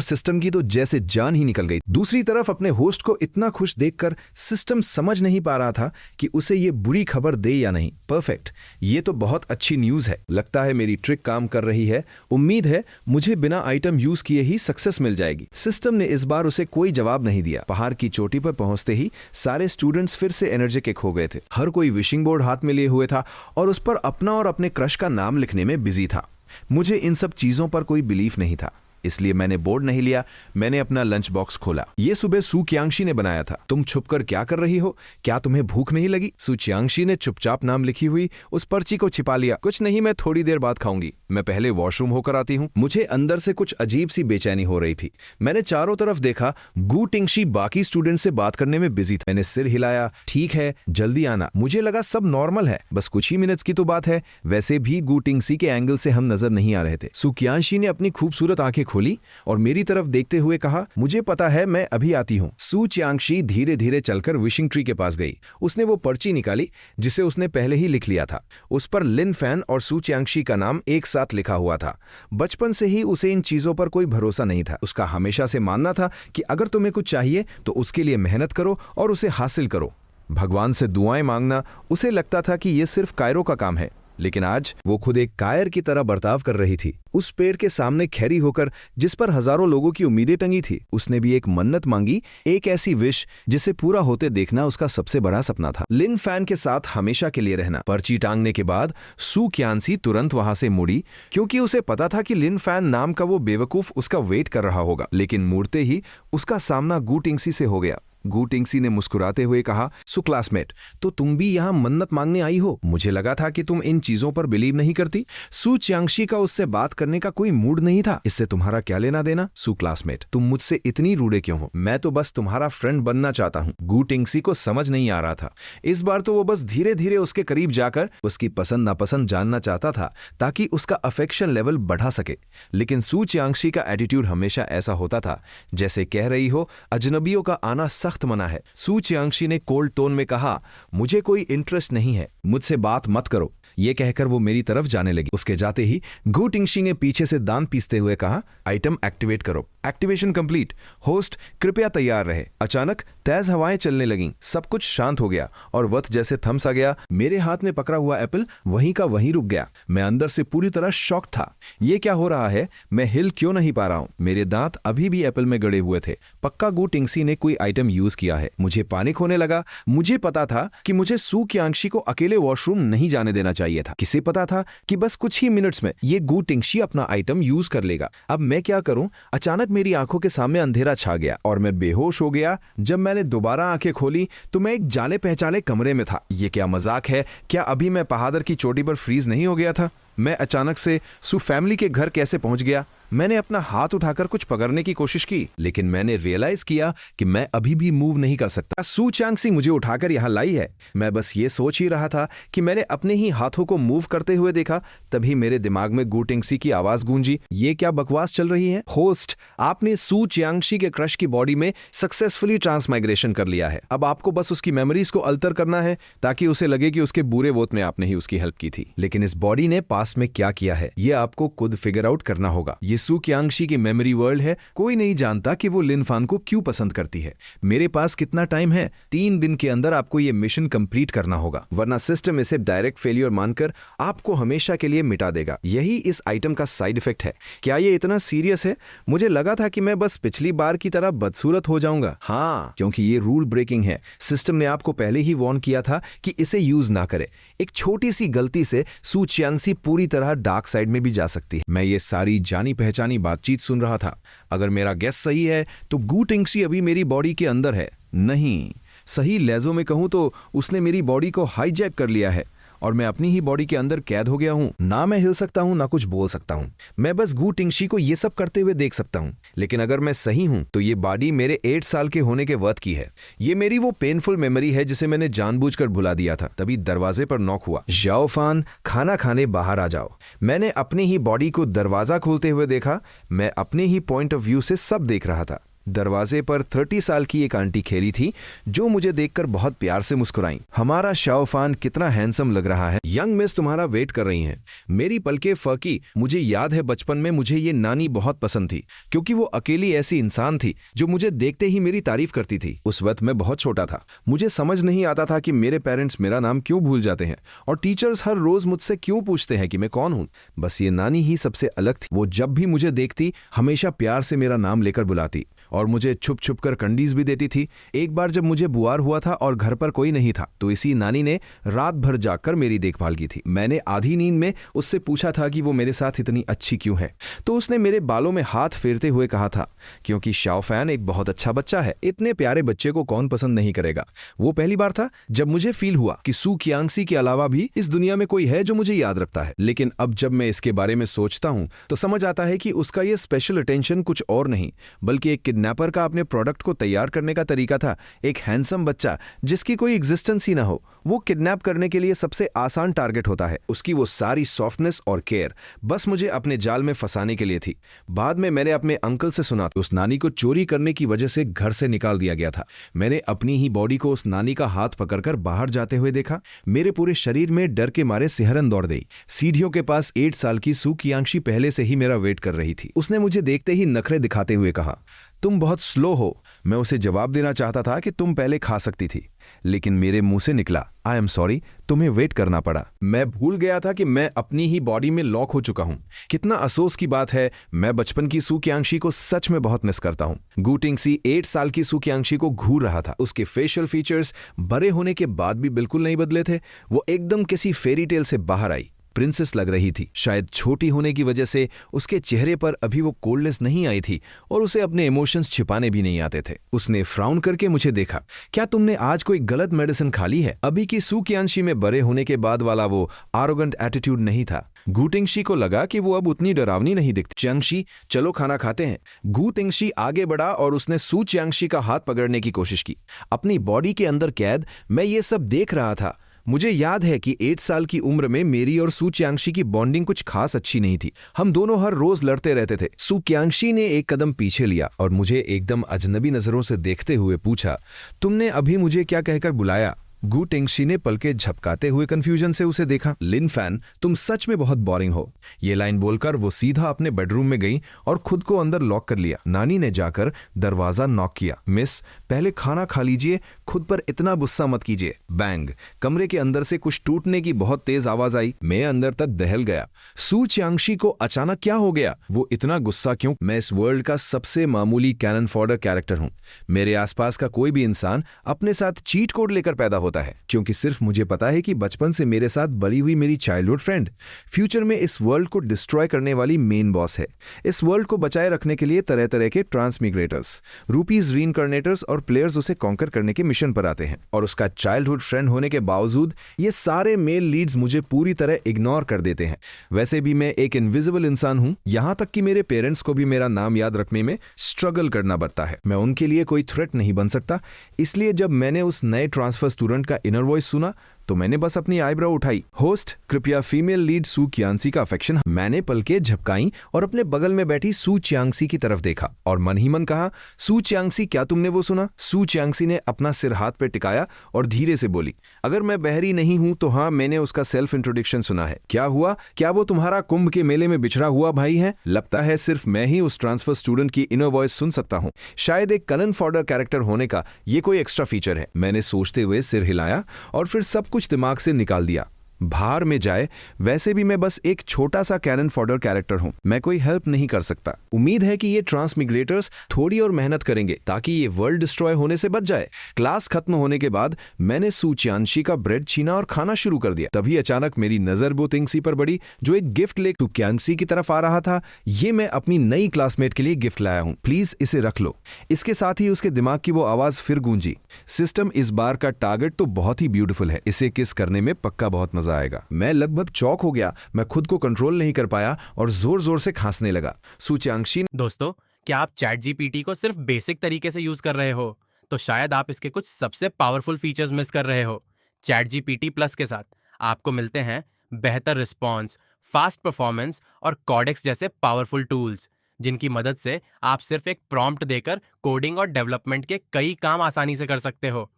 सिस्टम की तो जैसे जान ही निकल गई। दूसरी तरफ अपने होस्ट को इतना खुश देखकर सिस्टम समझ नहीं पा रहा था कि उसे ये बुरी खबर दे या नहीं। परफेक्ट, ये तो बहुत अच्छी न्यूज है। लगता है मेरी ट्रिक काम कर रही है। उम्मीद है मुझे बिना आइटम यूज किए ही सक्सेस मिल जाएगी। सिस्टम ने इस बार उसे कोई जवाब नहीं दिया। पहाड़ की चोटी पर पहुंचते ही सारे स्टूडेंट्स फिर से एनर्जेटिक हो गए थे। हर कोई विशिंग बोर्ड हाथ में लिए हुए था और उस पर अपना और अपने क्रश का नाम लिखने में बिजी था। मुझे इन सब चीजों पर कोई बिलीफ नहीं था। इसलिए मैंने बोर्ड नहीं लिया। मैंने अपना लंच बॉक्स खोला। ये सुबह सू क्यांगशी ने बनाया था। तुम छुपकर क्या कर रही हो? क्या तुम्हें भूख नहीं लगी? सू क्यांगशी ने चुपचाप नाम लिखी हुई उस पर्ची को छिपा लिया। कुछ नहीं, मैं थोड़ी देर बाद खाऊंगी। मैं पहले वॉशरूम होकर आती हूँ। मुझे अंदर से कुछ अजीब सी बेचैनी हो रही थी। मैंने चारों तरफ देखा। गू टिंगशी बाकी स्टूडेंट से बात करने में बिजी था। मैंने सिर हिलाया। ठीक है, जल्दी आना। मुझे लगा सब नॉर्मल है, बस कुछ ही मिनट्स की तो बात है। वैसे भी गू टिंगशी के एंगल से हम नजर नहीं आ रहे थे। सू क्यांगशी ने अपनी खूबसूरत आंखें खोली और मेरी तरफ देखते हुए कहा, मुझे पता है, मैं अभी आती हूँ। सू क्यांगशी धीरे धीरे चलकर विशिंग ट्री के पास गई। उसने वो पर्ची निकाली जिसे उसने पहले ही लिख लिया था। उस पर लिन फैन और सू क्यांगशी का नाम एक साथ लिखा हुआ था। बचपन से ही उसे इन चीजों पर कोई भरोसा नहीं था। उसका हमेशा से मानना था कि अगर तुम्हें कुछ चाहिए तो उसके लिए मेहनत करो और उसे हासिल करो। भगवान से दुआएं मांगना उसे लगता था कि यह सिर्फ कायरों का काम है, लेकिन आज वो खुद एक कायर की तरह बर्ताव कर रही थी। उस पेड़ के सामने खड़ी होकर जिस पर हजारों लोगों की उम्मीदें टंगी थी, उसने भी एक मन्नत मांगी, एक ऐसी विश जिसे पूरा होते देखना उसका सबसे बड़ा सपना था। लिन फैन के साथ हमेशा के लिए रहना। पर्ची टांगने के बाद सू क्यांगशी तुरंत वहां से मुड़ी, क्योंकि उसे पता था कि लिन फैन नाम का वो बेवकूफ उसका वेट कर रहा होगा। लेकिन मुड़ते ही उसका सामना गू टिंगशी से हो गया। गू टिंगशी ने मुस्कुराते हुए कहा, सु क्लासमेट, तो तुम भी यहाँ मन्नत मांगने आई हो? मुझे लगा था कि तुम इन चीजों पर बिलीव नहीं करती। सू क्यांगशी का उससे बात करने का कोई मूड नहीं था। इससे तुम्हारा क्या लेना देना? सू क्लासमेट, तुम मुझसे इतनी रूडे क्यों हो? मैं तो बस तुम्हारा फ्रेंड बनना चाहता हूँ। गू टिंगशी को समझ नहीं आ रहा था। इस बार तो वो बस धीरे धीरे उसके करीब जाकर उसकी पसंद नापसंद जानना चाहता था, ताकि उसका अफेक्शन लेवल बढ़ा सके। लेकिन सू क्यांगशी का एटीट्यूड हमेशा ऐसा होता था जैसे कह रही हो, अजनबियों का आना सख्त मना है। सू क्यांगशी ने कोल्ड टोन में कहा, मुझे कोई इंटरेस्ट नहीं है, मुझसे बात मत करो। ये कहकर वो मेरी तरफ जाने लगी। उसके जाते ही गू टिंगशी ने पीछे से दांत पीसते हुए कहा, आइटम एक्टिवेट करो। Activation complete. होस्ट कृपया तैयार रहे। अचानक तेज हवाएं चलने लगीं। सब कुछ शांत हो गया और वक्त जैसे थम सा गया। मेरे हाथ में पकड़ा हुआ एप्पल वहीं का वहीं रुक गया। मैं अंदर से पूरी तरह शॉक था। ये क्या हो रहा है? मैं हिल क्यों नहीं पा रहा हूं? मेरे दांत अभी भी एप्पल में गड़े हुए थे। पक्का गू टिंगशी ने कोई आइटम यूज किया है। मुझे पैनिक होने लगा। मुझे पता था कि मुझे सू क्यांगशी को अकेले वॉशरूम नहीं जाने देना चाहिए था। किसे पता था कि बस कुछ ही मिनट्स में ये गू टिंगशी अपना आइटम यूज कर लेगा। अब मैं क्या करूं? अचानक मेरी आंखों के सामने अंधेरा छा गया और मैं बेहोश हो गया। जब मैंने दोबारा आंखें खोली तो मैं एक जाने पहचाने कमरे में था। ये क्या मजाक है? क्या अभी मैं पहाड़ की चोटी पर फ्रीज नहीं हो गया था? मैं अचानक से सू फैमिली के घर कैसे पहुंच गया? मैंने अपना हाथ उठाकर कुछ पकड़ने की कोशिश की, लेकिन मैंने रियलाइज किया कि मैं अभी भी मूव नहीं कर सकता। सू क्यांगशी मुझे उठाकर यहाँ लाई है। मैं बस ये सोच ही रहा था कि मैंने अपने ही हाथों को मूव करते हुए देखा। तभी मेरे दिमाग में गू टिंगशी की आवाज गूंजी, ये क्या बकवास चल रही है? होस्ट, आपने सू क्यांगशी के क्रश की बॉडी में सक्सेसफुली ट्रांसमाइग्रेशन कर लिया है। अब आपको बस उसकी मेमोरीज को अल्टर करना है ताकि उसे लगे कि उसके बुरे वक्त में आपने ही उसकी हेल्प की थी। लेकिन इस बॉडी ने पास्ट में क्या किया है, ये आपको खुद फिगर आउट करना होगा। ये सू क्यांगशी की मेमोरी वर्ल्ड है। कोई नहीं जानता कि वो लिन फैन को क्यों पसंद करती है। मेरे पास कितना टाइम है? 3 दिन के अंदर आपको ये मिशन कंप्लीट करना होगा, वरना सिस्टम इसे डायरेक्ट फेलियर मानकर आपको हमेशा के लिए मिटा देगा। यही इस आइटम का साइड इफेक्ट है। क्या ये इतना सीरियस है? मुझे लगा था कि मैं बस पिछली बार की तरह बदसूरत हो जाऊंगा। हाँ, क्योंकि ये रूल ब्रेकिंग है। सिस्टम ने आपको पहले ही वार्न किया था कि इसे यूज ना करे। एक छोटी सी गलती से सू क्यांगशी पूरी तरह डार्क साइड में भी जा सकती है। मैं ये सारी जानी पहचानी बातचीत सुन रहा था। अगर मेरा गेस सही है तो गू टिंगशी अभी मेरी बॉडी के अंदर है। नहीं, सही लहजों में कहूं तो उसने मेरी बॉडी को हाईजैक कर लिया है और मैं अपनी ही बॉडी के अंदर कैद हो गया हूं। ना मैं हिल सकता हूं, ना कुछ बोल सकता हूं। मैं बस गू टिंगशी को ये सब करते हुए देख सकता हूं। लेकिन अगर मैं सही हूं तो ये बॉडी मेरे 8 साल के होने के वक्त की है। ये मेरी वो पेनफुल मेमोरी है जिसे मैंने जानबूझकर भुला दिया था। तभी दरवाजे पर नॉक हुआ। जाओ फान, खाना खाने बाहर आ जाओ। मैंने अपनी ही बॉडी को दरवाजा खोलते हुए देखा। मैं अपने ही पॉइंट ऑफ व्यू से सब देख रहा था। दरवाजे पर 30 साल की एक आंटी खेली थी जो मुझे देखकर बहुत प्यार से मुस्कुराई। हमारा शाओफान कितना हैंडसम लग रहा है। यंग मिस तुम्हारा वेट कर रही हैं। मेरी पलके फर्की। मुझे याद है बचपन में मुझे ये नानी बहुत पसंद थी, क्योंकि वो अकेली ऐसी इंसान थी जो मुझे देखते ही मेरी तारीफ करती थी। उस वक्त मैं बहुत छोटा था। मुझे समझ नहीं आता था कि मेरे पेरेंट्स मेरा नाम क्यों भूल जाते हैं और टीचर्स हर रोज मुझसे क्यों पूछते हैं कि मैं कौन हूं। बस ये नानी ही सबसे अलग थी। वो जब भी मुझे देखती हमेशा प्यार से मेरा नाम लेकर बुलाती। और मुझे छुप छुप कर कंडीज भी देती थी। एक बार जब मुझे बुआर हुआ था और घर पर कोई नहीं था तो इसी नानी ने रात भर जागकर मेरी देखभाल की थी। मैंने आधी नींद में उससे पूछा था कि वो मेरे साथ इतनी अच्छी क्यों है, तो उसने मेरे बालों में हाथ फेरते हुए कहा था, क्योंकि शाओ फैन एक बहुत अच्छा बच्चा है, इतने प्यारे बच्चे को कौन पसंद नहीं करेगा। वो पहली बार था जब मुझे फील हुआ कि सू कियांगसी के अलावा भी इस दुनिया में कोई है जो मुझे याद रखता है। लेकिन अब जब मैं इसके बारे में सोचता हूं तो समझ आता है कि उसका ये स्पेशल अटेंशन कुछ और नहीं बल्कि एक किडनैपर का अपने प्रोडक्ट को तैयार करने का तरीका था। एक हैंडसम बच्चा जिसकी कोई एग्जिस्टेंस ही ना हो, वो किडनैप करने के लिए सबसे आसान टारगेट होता है। उसकी वो सारी सॉफ्टनेस और केयर बस मुझे अपने जाल में फंसाने के लिए थी। बाद में मैंने अपने अंकल से सुना उस नानी को चोरी करने की वजह से घर से निकाल दिया गया था। मैंने अपनी ही बॉडी को उस नानी का हाथ पकड़कर बाहर जाते हुए देखा। मेरे पूरे शरीर में डर के मारे सिहरन दौड़ गई। सीढ़ियों के पास 8 साल की सू कियांगशी पहले से ही मेरा वेट कर रही थी। उसने मुझे देखते ही नखरे दिखाते हुए कहा, तुम बहुत स्लो हो। मैं उसे जवाब देना चाहता था कि तुम पहले खा सकती थी, लेकिन मेरे मुंह से निकला, आई एम सॉरी, तुम्हें वेट करना पड़ा। मैं भूल गया था कि मैं अपनी ही बॉडी में लॉक हो चुका हूं। कितना अफसोस की बात है, मैं बचपन की सू कियांगशी को सच में बहुत मिस करता हूं। गू टिंगसी 8 साल की सू कियांगशी को घूर रहा था। उसके फेशियल फीचर्स बड़े होने के बाद भी बिल्कुल नहीं बदले थे। वो एकदम किसी फेरी टेल से बाहर आई, प्रिंसेस लग रही थी। शायद छोटी होने की वजह से उसके चेहरे पर अभी वो कोल्डनेस नहीं आई थी और उसे अपने इमोशंस छिपाने भी नहीं आते थे। उसने फ्राउन करके मुझे देखा, क्या तुमने आज कोई गलत मेडिसिन खा ली है? अभी की सू कियांगशी में बड़े होने के बाद वाला वो आरोगेंट एटीट्यूड नहीं था। गू टिंगशी को लगा कि वो अब उतनी डरावनी नहीं दिखती। चियांगशी, चलो खाना खाते हैं। गू टिंगशी आगे बढ़ा और उसने सू चियांगशी का हाथ पकड़ने की कोशिश की। अपनी बॉडी के अंदर कैद मैं ये सब देख रहा था। मुझे याद है कि 8 साल की उम्र में मेरी और सू चियांगशी की बॉन्डिंग कुछ खास अच्छी नहीं थी। हम दोनों हर रोज लड़ते रहते थे। सू कियांगशी ने एक कदम पीछे लिया और मुझे एकदम अजनबी नजरों से देखते हुए पूछा, तुमने अभी मुझे क्या कहकर बुलाया? गू टिंगशी ने पलके झपकाते हुए कंफ्यूजन से उसे देखा। लिन फैन, तुम सच में बहुत बोरिंग हो। ये लाइन बोलकर वो सीधा अपने बेडरूम में गई और खुद को अंदर लॉक कर लिया। नानी ने जाकर दरवाजा नॉक किया। मिस, पहले खाना खा लीजिए, खुद पर इतना गुस्सा मत कीजिए। बैंग, कमरे के अंदर से कुछ टूटने की बहुत तेज आवाज आई। मैं अंदर तक दहल गया। सू चियांगशी को अचानक क्या हो गया? वो इतना गुस्सा क्यों? मैं इस वर्ल्ड का सबसे मामूली कैनन फॉडर कैरेक्टर हूं। मेरे आसपास का कोई भी इंसान अपने साथ चीट कोड लेकर पैदा होता है, क्योंकि सिर्फ मुझे पता है कि बचपन से मेरे साथ बड़ी हुई मेरी चाइल्डहुड फ्रेंड फ्यूचर में इस वर्ल्ड को डिस्ट्रॉय करने वाली मेन बॉस है। इस वर्ल्ड को बचाए रखने के लिए तरह तरह के ट्रांसमिग्रेटर्स, रूपीज रीइंकार्नेटर्स और प्लेयर्स उसे कॉन्कर करने के मिशन पर आते हैं। और उसका चाइल्डहुड फ्रेंड होने के बावजूद ये सारे मेल लीड्स मुझे पूरी तरह इग्नोर कर देते हैं। वैसे भी मैं एक इनविजिबल इंसान हूं, यहां तक कि मेरे पेरेंट्स को भी मेरा नाम याद रखने में स्ट्रगल करना पड़ता है। मैं उनके लिए कोई थ्रेट नहीं बन सकता। इसलिए जब मैंने उस नए ट्रांसफर स्टूडेंट का इनर वॉइस सुना तो मैंने बस अपनी आईब्रो उठाई। होस्ट, कृपया फीमेल लीड सू कियांगसी का अफेक्शन। मैंने पलकें झपकाई और अपने बगल में बैठी सू चियांगसी की तरफ देखा और मन ही मन कहा, सू चियांगसी, क्या तुमने वो सुना? सू चियांगसी ने अपना सिर हाथ पे टिकाया और धीरे से बोली, अगर मैं बहरी नहीं हूं तो हाँ, मैंने उसका सेल्फ इंट्रोडक्शन सुना है। क्या हुआ? क्या वो तुम्हारा कुंभ के मेले में बिछड़ा हुआ भाई है? लगता है सिर्फ मैं ही उस ट्रांसफर स्टूडेंट की इनर वॉइस सुन सकता हूं। शायद एक कैनन फॉडर कैरेक्टर होने का ये कोई एक्स्ट्रा फीचर है। मैंने सोचते हुए सिर हिलाया और फिर सब कुछ दिमाग से निकाल दिया। बाहर में जाए, वैसे भी मैं बस एक छोटा सा कैनन फॉडर कैरेक्टर हूं। मैं कोई हेल्प नहीं कर सकता। उम्मीद है कि ये ट्रांसमिग्रेटर्स थोड़ी और मेहनत करेंगे ताकि ये वर्ल्ड डिस्ट्रॉय होने से बच जाए। क्लास खत्म होने के बाद मैंने सू चियांगशी का ब्रेड छीना और खाना शुरू कर दिया। तभी अचानक मेरी नजर गू टिंगसी पर पड़ी, जो एक गिफ्ट लेकर कियांगसी की तरफ आ रहा था। ये मैं अपनी नई क्लासमेट के लिए गिफ्ट लाया हूं, प्लीज इसे रख लो। इसके साथ ही उसके दिमाग की वो आवाज फिर गूंजी, सिस्टम, इस बार का टारगेट तो बहुत ही ब्यूटीफुल है, इसे किस करने में पक्का बहुत मजा आएगा। मैं लगभग चौक हो गया। मैं खुद को कंट्रोल नहीं कर पाया और जोर जोर से खांसने लगा। सू चियांगशी, दोस्तों, क्या आप चैट जीपीटी को सिर्फ बेसिक तरीके से यूज कर रहे हो तो शायद आप इसके कुछ सबसे पावरफुल फीचर्स मिस कर रहे हो। चैट जीपीटी प्लस के साथ आपको मिलते हैं बेहतर रिस्पॉन्स, फास्ट परफॉर्मेंस और कॉडेक्स जैसे पावरफुल टूल्स, जिनकी मदद से आप सिर्फ एक प्रॉम्प्ट देकर कोडिंग और डेवलपमेंट के कई काम आसानी से कर सकते हो।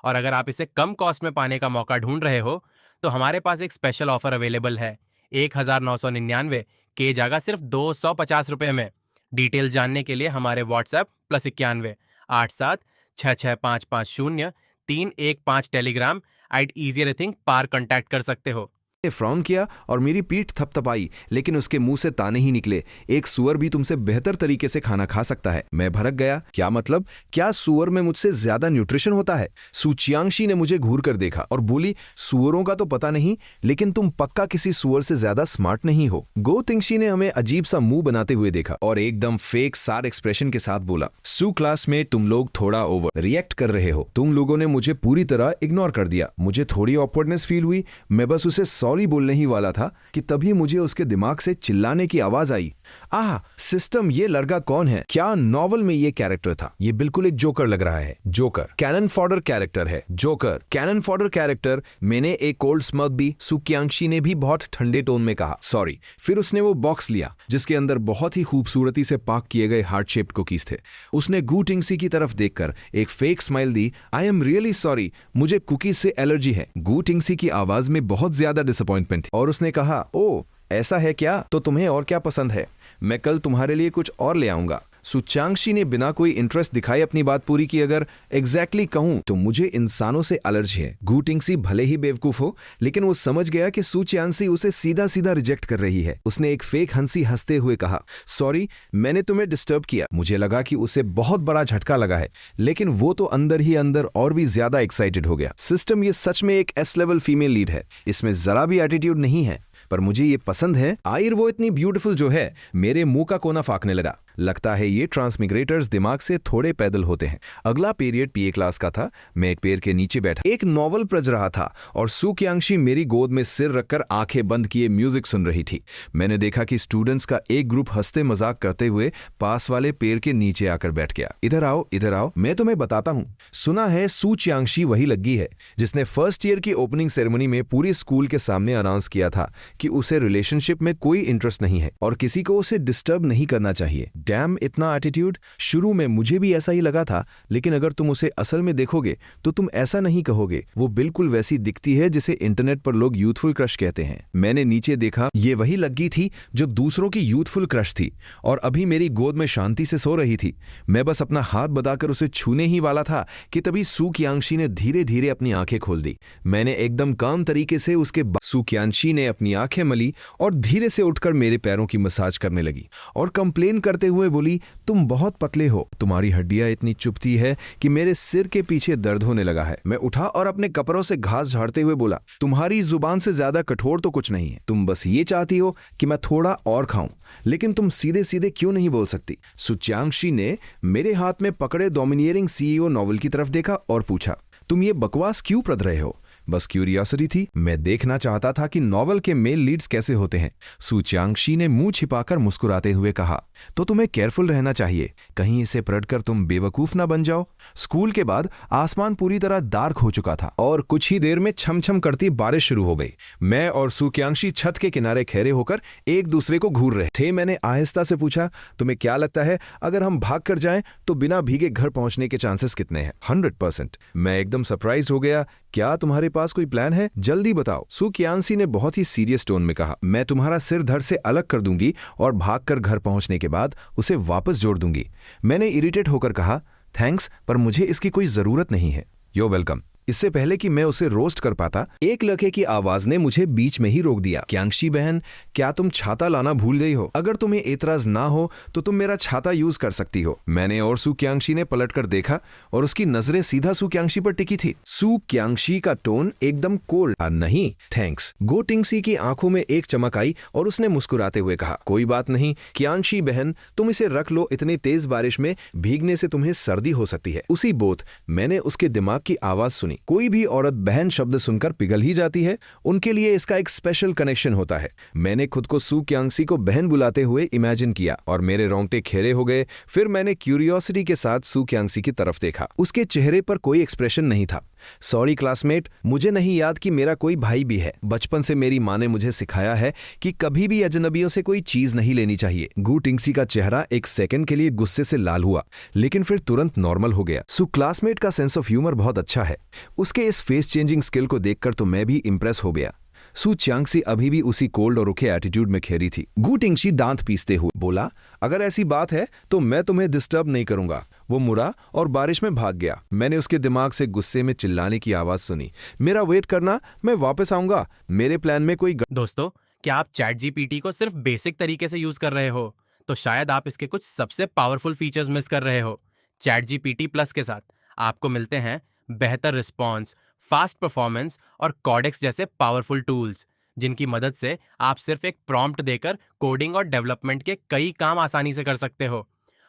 और अगर आप इसे कम कॉस्ट में पाने का मौका ढूंढ रहे हो तो हमारे पास एक स्पेशल ऑफर अवेलेबल है। 1999 के जगह सिर्फ 250 रुपये में। डिटेल्स जानने के लिए हमारे व्हाट्सएप +91 87 66550 315 टेलीग्राम @easyrethink पर कॉन्टैक्ट कर सकते हो। फ्रॉन किया और मेरी पीठ थपथपाई, लेकिन उसके मुंह से ताने ही निकले, एक सुअर भी तुमसे बेहतर तरीके से खाना खा सकता है। मैं भड़क गया, क्या मतलब? क्या सुअर में मुझसे ज्यादा न्यूट्रिशन होता है? सू चियांगशी ने मुझे घूर कर देखा और बोली, सुअरों का तो पता नहीं, लेकिन तुम पक्का किसी सुअर से ज्यादा स्मार्ट नहीं हो। गो टिंगशी ने हमें अजीब सा मुंह बनाते हुए देखा और एकदम फेक सार एक्सप्रेशन के साथ बोला, सू क्लास में तुम लोग थोड़ा ओवर रिएक्ट कर रहे हो। तुम लोगों ने मुझे पूरी तरह इग्नोर कर दिया। मुझे थोड़ी ऑकवर्डनेस फील हुई। मैं बस उसे सॉरी बोलने ही वाला था कि तभी मुझे उसके दिमाग से चिल्लाने की आवाज आई, आह सिस्टम, ये लड़का कौन है? क्या नॉवल में ये कैरेक्टर था? ये बिल्कुल एक जोकर लग रहा है। जोकर कैनन फॉडर कैरेक्टर है। Joker cannon fodder character. मैंने एक कोल्ड स्मग भी, सू चियांगशी ने भी बहुत ठंडे टोन में कहा, सॉरी। फिर उसने वो बॉक्स लिया जिसके अंदर बहुत ही खूबसूरती से पैक किए गए हार्ट शेप्ड कुकीज थे। उसने गू टिंगसी की तरफ देखकर एक fake smile the, I am really sorry, मुझे कुकीज से एलर्जी है। गू टिंगसी की आवाज में बहुत ज्यादा डिसअपॉइंटमेंट थी और उसने कहा, ओ ऐसा है क्या? तो तुम्हें और क्या पसंद है? मैं कल तुम्हारे लिए कुछ और ले आऊंगा। सू चियांगशी ने बिना कोई इंटरेस्ट दिखाए अपनी बात पूरी की। अगर एग्जैक्टली कहूं तो मुझे इंसानों से एलर्जी है। गू टिंगसी भले ही बेवकूफ हो, लेकिन वो समझ गया कि सू चियांगशी उसे सीधा सीधा रिजेक्ट कर रही है। उसने एक फेक हंसी हंसते हुए कहा, सॉरी मैंने तुम्हें डिस्टर्ब किया। मुझे लगा कि उसे बहुत बड़ा झटका लगा है, लेकिन वो तो अंदर ही अंदर और भी ज्यादा एक्साइटेड हो गया। सिस्टम, ये सच में एक एस लेवल फीमेल लीड है। इसमें जरा भी एटीट्यूड नहीं है, पर मुझे ये पसंद है। आयर वो इतनी ब्यूटीफुल जो है। मेरे मुंह का कोना फाकने लगा। लगता है ये ट्रांसमिग्रेटर्स दिमाग से थोड़े पैदल होते हैं। अगला पीरियड पीए क्लास का था। मैं एक पेड़ के नीचे बैठा एक नॉवल पढ़ रहा था और सू चियांगशी मेरी गोद में सिर रखकर आंखें बंद किए म्यूजिक सुन रही थी। मैंने देखा कि स्टूडेंट्स का एक ग्रुप हंसते मजाक करते हुए पास वाले पेड़ के नीचे आकर बैठ गया। इधर आओ, इधर आओ, मैं तुम्हें बताता हूँ। सुना है सू चियांगशी वही लड़की है जिसने फर्स्ट ईयर की ओपनिंग सेरेमनी में पूरी स्कूल के सामने अनाउंस किया था कि उसे रिलेशनशिप में कोई इंटरेस्ट नहीं है और किसी को उसे डिस्टर्ब नहीं करना चाहिए। डैम, इतना एटीट्यूड। शुरू में मुझे भी ऐसा ही लगा था, लेकिन अगर तुम उसे असल में देखोगे तो तुम ऐसा नहीं कहोगे। वो बिल्कुल वैसी दिखती है जिसे इंटरनेट पर लोग यूथफुल क्रश कहते हैं। मैंने नीचे देखा, ये वही लड़की थी जो दूसरों की यूथफुल क्रश थी और अभी मेरी गोद में शांति से सो रही थी। मैं बस अपना हाथ बढ़ाकर उसे छूने ही वाला था कि तभी सू चियांगशी ने धीरे धीरे अपनी आंखें खोल दी। मैंने एकदम काम तरीके से उसके सू चियांगशी ने अपनी आंखें मली और धीरे से उठकर मेरे पैरों की मसाज करने लगी और कंप्लेन करते हुए बोली, तुम बहुत पतले हो, तुम्हारी हड्डियां इतनी चुभती है कि मेरे सिर के पीछे दर्द होने लगा है। मैं उठा और अपने कपड़ों से घास झाड़ते हुए बोला, तुम्हारी जुबान से ज्यादा कठोर तो कुछ नहीं है। तुम बस ये चाहती हो कि मैं थोड़ा और खाऊं, लेकिन तुम सीधे सीधे क्यों नहीं बोल सकती? सू चियांगशी ने मेरे हाथ में पकड़े डोमिनियरिंग सीईओ नॉवल की तरफ देखा और पूछा, तुम ये बकवास क्यों पढ़ रहे हो? बस क्यूरियोसिटी थी। मैं देखना चाहता था कि नॉवल के मेल लीड्स कैसे होते हैं। सू चियांगशी ने मुंह छिपाकर मुस्कुराते हुए कहा, तो तुम्हें केयरफुल रहना चाहिए, कहीं इसे पढ़कर तुम बेवकूफ ना बन जाओ। स्कूल के बाद आसमान पूरी तरह डार्क हो चुका था और कुछ ही देर में छमछम करती बारिश शुरू हो गई। मैं और सू चियांगशी छत के किनारे खड़े होकर एक दूसरे को घूर रहे थे। मैंने आहिस्ता से पूछा, तुम्हें क्या लगता है अगर हम भाग कर जाएं तो बिना भीगे घर पहुंचने के चांसेस कितने हैं? 100%। मैं एकदम सरप्राइज हो गया। क्या तुम्हारे पास कोई प्लान है? जल्दी बताओ। सू चियांगशी ने बहुत ही सीरियस टोन में कहा, मैं तुम्हारा सिर धड़ से अलग कर दूंगी और भागकर घर पहुंचने के बाद उसे वापस जोड़ दूंगी। मैंने इरिटेट होकर कहा, थैंक्स, पर मुझे इसकी कोई जरूरत नहीं है। You welcome. इससे पहले कि मैं उसे रोस्ट कर पाता, एक लड़के की आवाज ने मुझे बीच में ही रोक दिया। चियांगशी बहन, क्या तुम छाता लाना भूल गई हो? अगर तुम्हें एतराज ना हो तो तुम मेरा छाता यूज कर सकती हो। मैंने और सू चियांगशी ने पलटकर देखा और उसकी नजरें सीधा सू चियांगशी पर टिकी थी। सू चियांगशी का टोन एकदम कोल्ड। नहीं थैंक्स। गो टिंगसी की आंखों में एक चमक आई और उसने मुस्कुराते हुए कहा, कोई बात नहीं चियांगशी बहन, तुम इसे रख लो, इतनी तेज बारिश में भीगने से तुम्हें सर्दी हो सकती है। उसी बोत मैंने उसके दिमाग की आवाज सुनी। कोई भी औरत बहन शब्द सुनकर पिघल ही जाती है। उनके लिए इसका एक स्पेशल कनेक्शन होता है। मैंने खुद को सू चियांगशी को बहन बुलाते हुए इमेजिन किया और मेरे रोंगटे खड़े हो गए। फिर मैंने क्यूरियोसिटी के साथ सू चियांगशी की तरफ देखा। उसके चेहरे पर कोई एक्सप्रेशन नहीं था। सॉरी क्लासमेट, मुझे नहीं याद कि मेरा कोई भाई भी है। बचपन से मेरी माँ ने मुझे सिखाया है कि कभी भी अजनबियों से कोई चीज नहीं लेनी चाहिए। गू टिंगसी का चेहरा एक सेकंड के लिए गुस्से से लाल हुआ, लेकिन फिर तुरंत नॉर्मल हो गया। सू क्लासमेट का सेंस ऑफ ह्यूमर बहुत अच्छा है। उसके इस फेस चेंजिंग स्किल को देखकर तो मैं भी इंप्रेस हो गया। सू चियांगसी अभी भी उसी कोल्ड और रुखे एटीट्यूड में खेरी थी। गू टिंगशी दांत पीसते हुए बोला, अगर ऐसी बात है तो मैं तुम्हें डिस्टर्ब नहीं करूंगा। वो मुड़ा और बारिश में भाग गया। मैंने उसके दिमाग से गुस्से में चिल्लाने की आवाज सुनी, मेरा वेट करना, मैं वापस आऊंगा। मेरे प्लान में कोई दोस्तों, क्या आप चैट जीपीटी को सिर्फ बेसिक तरीके से यूज कर रहे हो तो शायद आप इसके कुछ सबसे पावरफुल फीचर्स मिस कर रहे हो। चैट जीपीटी प्लस के साथ आपको मिलते हैं बेहतर रिस्पॉन्स, फास्ट परफॉर्मेंस और कॉडेक्स जैसे पावरफुल टूल्स, जिनकी मदद से आप सिर्फ एक प्रॉम्प्ट देकर कोडिंग और डेवलपमेंट के कई काम आसानी से कर सकते हो।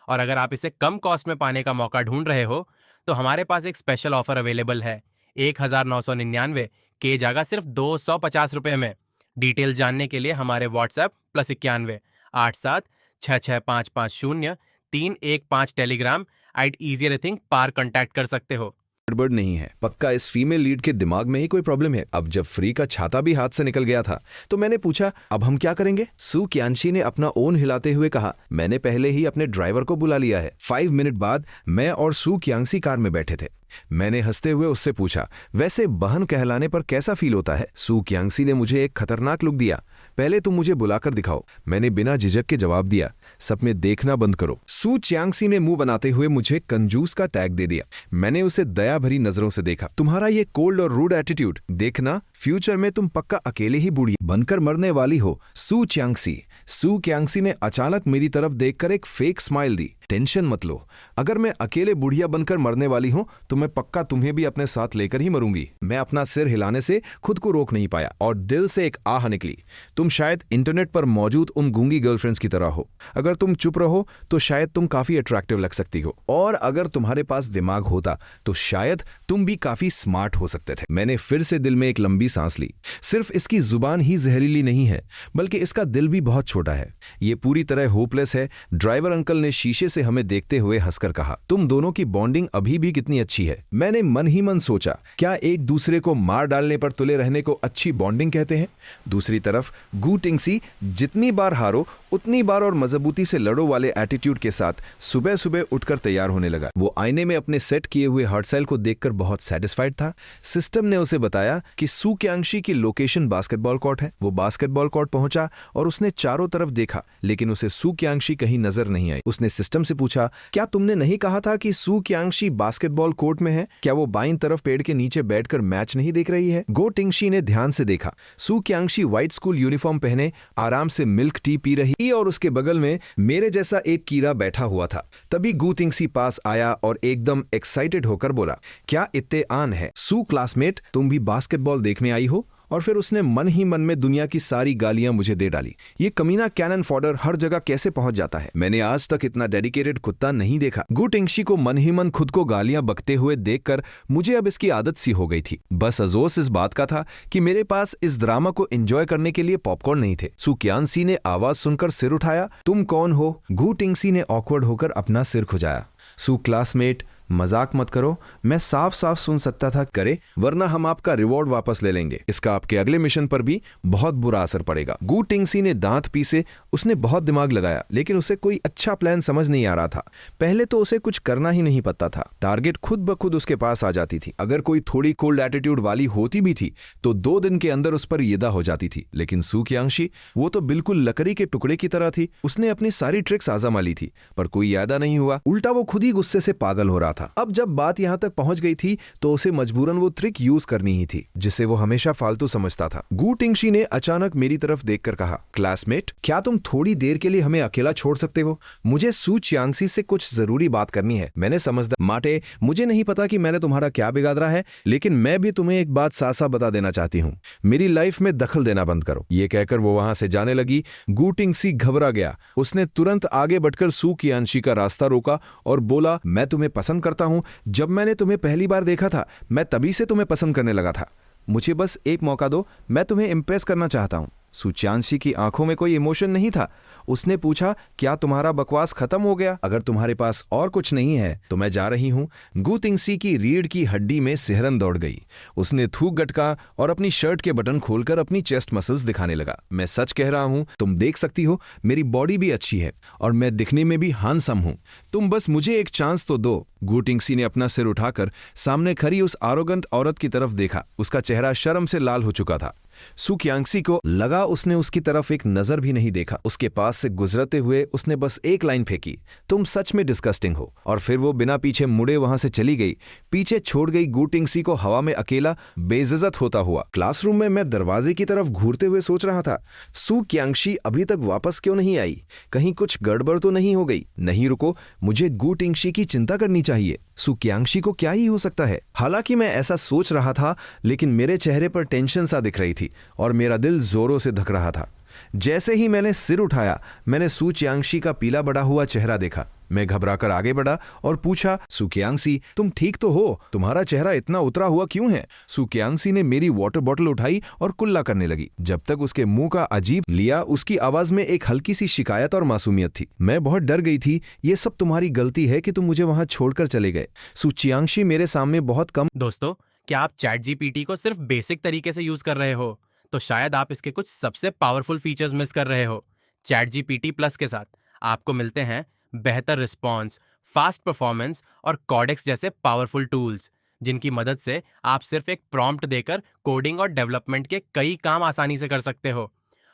और अगर आप इसे कम कॉस्ट में पाने का मौका ढूंढ रहे हो तो हमारे पास एक स्पेशल ऑफर अवेलेबल है। 1999 के जगह सिर्फ 250 रुपये में। डिटेल जानने के लिए हमारे व्हाट्सएप +91 87 66550 315 टेलीग्राम @easyerything पार कॉन्टैक्ट कर सकते हो। गड़बड़ नहीं है। पक्का इस फीमेल लीड के दिमाग में ही कोई प्रॉब्लम है। अब जब फ्री का छाता भी हाथ से निकल गया था तो मैंने पूछा, अब हम क्या करेंगे? सू क्यांशी ने अपना ओन हिलाते हुए कहा, मैंने पहले ही अपने ड्राइवर को बुला लिया है। 5 मिनट बाद मैं और सू क्यांशी कार में बैठे थे। मैंने हंसते हुए उससे पूछा, वैसे बहन कहलाने पर कैसा फील होता है? सू क्यांशी ने मुझे एक खतरनाक लुक दिया। पहले तुम मुझे बुलाकर दिखाओ। मैंने बिना झिझक के जवाब दिया, सपने देखना बंद करो। सू च्यांगसी ने मुंह बनाते हुए मुझे कंजूस का टैग दे दिया। मैंने उसे दया भरी नजरों से देखा। तुम्हारा ये कोल्ड और रूड एटीट्यूड देखना, फ्यूचर में तुम पक्का अकेले ही बूढ़ी बनकर मरने वाली हो। सू च्यांगसी। सू क्यांगसी ने अचानक मेरी तरफ देखकर एक फेक स्माइल दी। टेंशन मत लो, अगर मैं अकेले बुढ़िया बनकर मरने वाली हूं तो मैं पक्का तुम्हें भी अपने साथ लेकर ही मरूंगी। मैं अपना सिर हिलाने से खुद को रोक नहीं पाया और दिल से एक आह निकली। तुम शायद इंटरनेट पर मौजूद उन गूंगी गर्लफ्रेंड्स की तरह हो। अगर तुम चुप रहो तो शायद तुम काफी अट्रैक्टिव लग सकती हो, और अगर तुम्हारे पास दिमाग होता तो शायद तुम भी काफी स्मार्ट हो सकते थे। मैंने फिर से दिल में एक लंबी सांस ली। सिर्फ इसकी जुबान ही जहरीली नहीं है, बल्कि इसका दिल भी बहुत छोटा है। ये पूरी तरह होपलेस है। ड्राइवर अंकल ने शीशे से हमें देखते हुए हंसकर कहा, तुम दोनों की बॉन्डिंग अभी भी कितनी अच्छी है। मैंने मन ही मन सोचा, क्या एक दूसरे को मार डालने पर तुले रहने को अच्छी बॉन्डिंग कहते हैं? दूसरी तरफ गू टिंगसी जितनी बार हारो उतनी बार और मजबूती से लड़ो वाले एटीट्यूड के साथ सुबह सुबह उठकर तैयार होने लगा। वो आईने में अपने सेट किए हुए हार्ट सेल को देखकर बहुत सेटिस्फाइड था। सिस्टम ने उसे बताया कि सू क्यांशी की लोकेशन बास्केटबॉल कोर्ट है। वो बास्केटबॉल कोर्ट पहुंचा और उसने चारों तरफ देखा, लेकिन उसे सू क्यांशी कहीं नजर नहीं आई। उसने सिस्टम से पूछा, क्या तुमने नहीं कहा था कि सू क्यांशी बास्केटबॉल कोर्ट में है? क्या वो बाईं तरफ पेड़ के नीचे बैठकर मैच नहीं देख रही है? गो टिंगशी ने ध्यान से देखा। सू क्यांशी व्हाइट स्कूल यूनिफॉर्म पहने आराम से मिल्क टी पी रही और उसके बगल में मेरे जैसा एक कीड़ा बैठा हुआ था। तभी गू टिंगसी पास आया और एकदम एक्साइटेड होकर बोला, क्या इत्ते आन है सू क्लासमेट, तुम भी बास्केटबॉल देखने आई हो? और फिर उसने मन ही मन में दुनिया की सारी गालियां मुझे दे डाली। ये कमीना कैनन फॉडर हर जगह कैसे पहुंच जाता है? मैंने आज तक इतना डेडिकेटेड कुत्ता नहीं देखा। गू टिंगशी को मन ही मन खुद को गालियां बकते हुए देखकर मुझे अब इसकी आदत सी हो गई थी। बस अफसोस इस बात का था कि मेरे पास इस ड्रामा को एंजॉय करने के लिए पॉपकॉर्न नहीं थे। सू क्यांशी ने आवाज सुनकर सिर उठाया। तुम कौन हो? गू टिंगशी ने ऑकवर्ड होकर अपना सिर खुजाया। सू क्लासमेट, मजाक मत करो, मैं साफ साफ सुन सकता था। करे, वरना हम आपका रिवॉर्ड वापस ले लेंगे। इसका आपके अगले मिशन पर भी बहुत बुरा असर पड़ेगा। गू टिंगसी ने दांत पीसे। उसने बहुत दिमाग लगाया, लेकिन उसे कोई अच्छा प्लान समझ नहीं आ रहा था। पहले तो उसे कुछ करना ही नहीं पता था। टारगेट खुद ब खुद उसके पास आ जाती थी। अगर कोई थोड़ी कोल्ड एटीट्यूड वाली होती भी थी तो 2 दिन के अंदर उस पर येदा हो जाती थी। लेकिन सू क्यांशी, वो तो बिल्कुल लकड़ी के टुकड़े की तरह थी। उसने अपनी सारी ट्रिक्स आजमा ली थी, पर कोई यादा नहीं हुआ। उल्टा वो खुद ही गुस्से से पागल हो रहा था। अब जब बात यहां तक पहुंच गई थी तो उसे मजबूरन वो ट्रिक यूज करनी ही थी, जिसे वो हमेशा फालतू समझता था। गू टिंगशी ने अचानक मेरी तरफ देखकर कहा, क्लासमेट, क्या तुम थोड़ी देर के लिए हमें अकेला छोड़ सकते हो? मुझे सू च्यांगसी से कुछ जरूरी बात करनी है। मैंने समझदार माटे, मुझे नहीं पता कि मैंने तुम्हारा क्या बिगाड़ा है, लेकिन मैं भी तुम्हें एक बात साफ साफ बता देना चाहती हूँ। मेरी लाइफ में दखल देना बंद करो। ये कहकर वो वहां से जाने लगी। गू टिंगसी घबरा गया। उसने तुरंत आगे बढ़कर सू क्यांशी का रास्ता रोका और बोला, मैं तुम्हें पसंद करता हूं। जब मैंने तुम्हें पहली बार देखा था मैं तभी से तुम्हें पसंद करने लगा था। मुझे बस एक मौका दो, मैं तुम्हें इम्प्रेस करना चाहता हूं। सू च्यांगशी की आंखों में कोई इमोशन नहीं था। उसने पूछा, क्या तुम्हारा बकवास खत्म हो गया? अगर तुम्हारे पास और कुछ नहीं है तो मैं जा रही हूं। गू टिंगसी की रीढ़ की हड्डी में सिहरन दौड़ गई। उसने थूक गटका और अपनी शर्ट के बटन खोलकर अपनी चेस्ट मसल्स दिखाने लगा। मैं सच कह रहा हूं, तुम देख सकती हो, मेरी बॉडी भी अच्छी है और मैं दिखने में भी हैंडसम हूं। तुम बस मुझे एक चांस तो दो। गू टिंगसी ने अपना सिर उठाकर सामने खड़ी उस आरोगेंट औरत की तरफ देखा। उसका चेहरा शर्म से लाल हो चुका था। सू क्यांग्सी को लगा उसने उसकी तरफ एक नजर भी नहीं देखा। उसके पास से गुजरते हुए उसने बस एक लाइन फेंकी, तुम सच में डिस्गस्टिंग हो। और फिर वो बिना पीछे मुड़े वहां से चली गई, पीछे छोड़ गई गू टिंगसी को हवा में अकेला बेइज्जत होता हुआ। क्लासरूम में मैं दरवाजे की तरफ घूरते हुए सोच रहा था, सू क्यांग्सी अभी तक वापस क्यों नहीं आई? कहीं कुछ गड़बड़ तो नहीं हो गई? नहीं रुको, मुझे गू टिंगसी की चिंता करनी चाहिए। सू क्यांग्सी को क्या ही हो सकता है? हालांकि मैं ऐसा सोच रहा था, लेकिन मेरे चेहरे पर टेंशन सा दिख रही थी और मेरा दिल जोरों से धक रहा था। जैसे ही मैंने सिर उठाया, मैंने सू क्यांग्सी का पीला बढ़ा हुआ चेहरा देखा। मैं घबराकर आगे बढ़ा और पूछा, सू क्यांग्सी, तुम ठीक तो हो? तुम्हारा चेहरा इतना उतरा हुआ क्यों है? सू क्यांग्सी ने मेरी वाटर बॉटल उठाई और कुल्ला करने लगी। जब तक उसके मुंह का अजीब लिया, उसकी आवाज में एक हल्की सी शिकायत और मासूमियत थी। मैं बहुत डर गई थी। ये सब तुम्हारी गलती है कि तुम मुझे वहां छोड़कर चले गए। सू क्यांग्सी मेरे सामने बहुत कम। दोस्तों, क्या आप चैट जीपीटी को सिर्फ बेसिक तरीके से यूज कर रहे हो तो शायद आप इसके कुछ सबसे पावरफुल फीचर्स मिस कर रहे हो। चैट जीपीटी प्लस के साथ आपको मिलते हैं बेहतर रिस्पॉन्स, फास्ट परफॉर्मेंस और कॉडेक्स जैसे पावरफुल टूल्स, जिनकी मदद से आप सिर्फ एक प्रॉम्प्ट देकर कोडिंग और डेवलपमेंट के कई काम आसानी से कर सकते हो।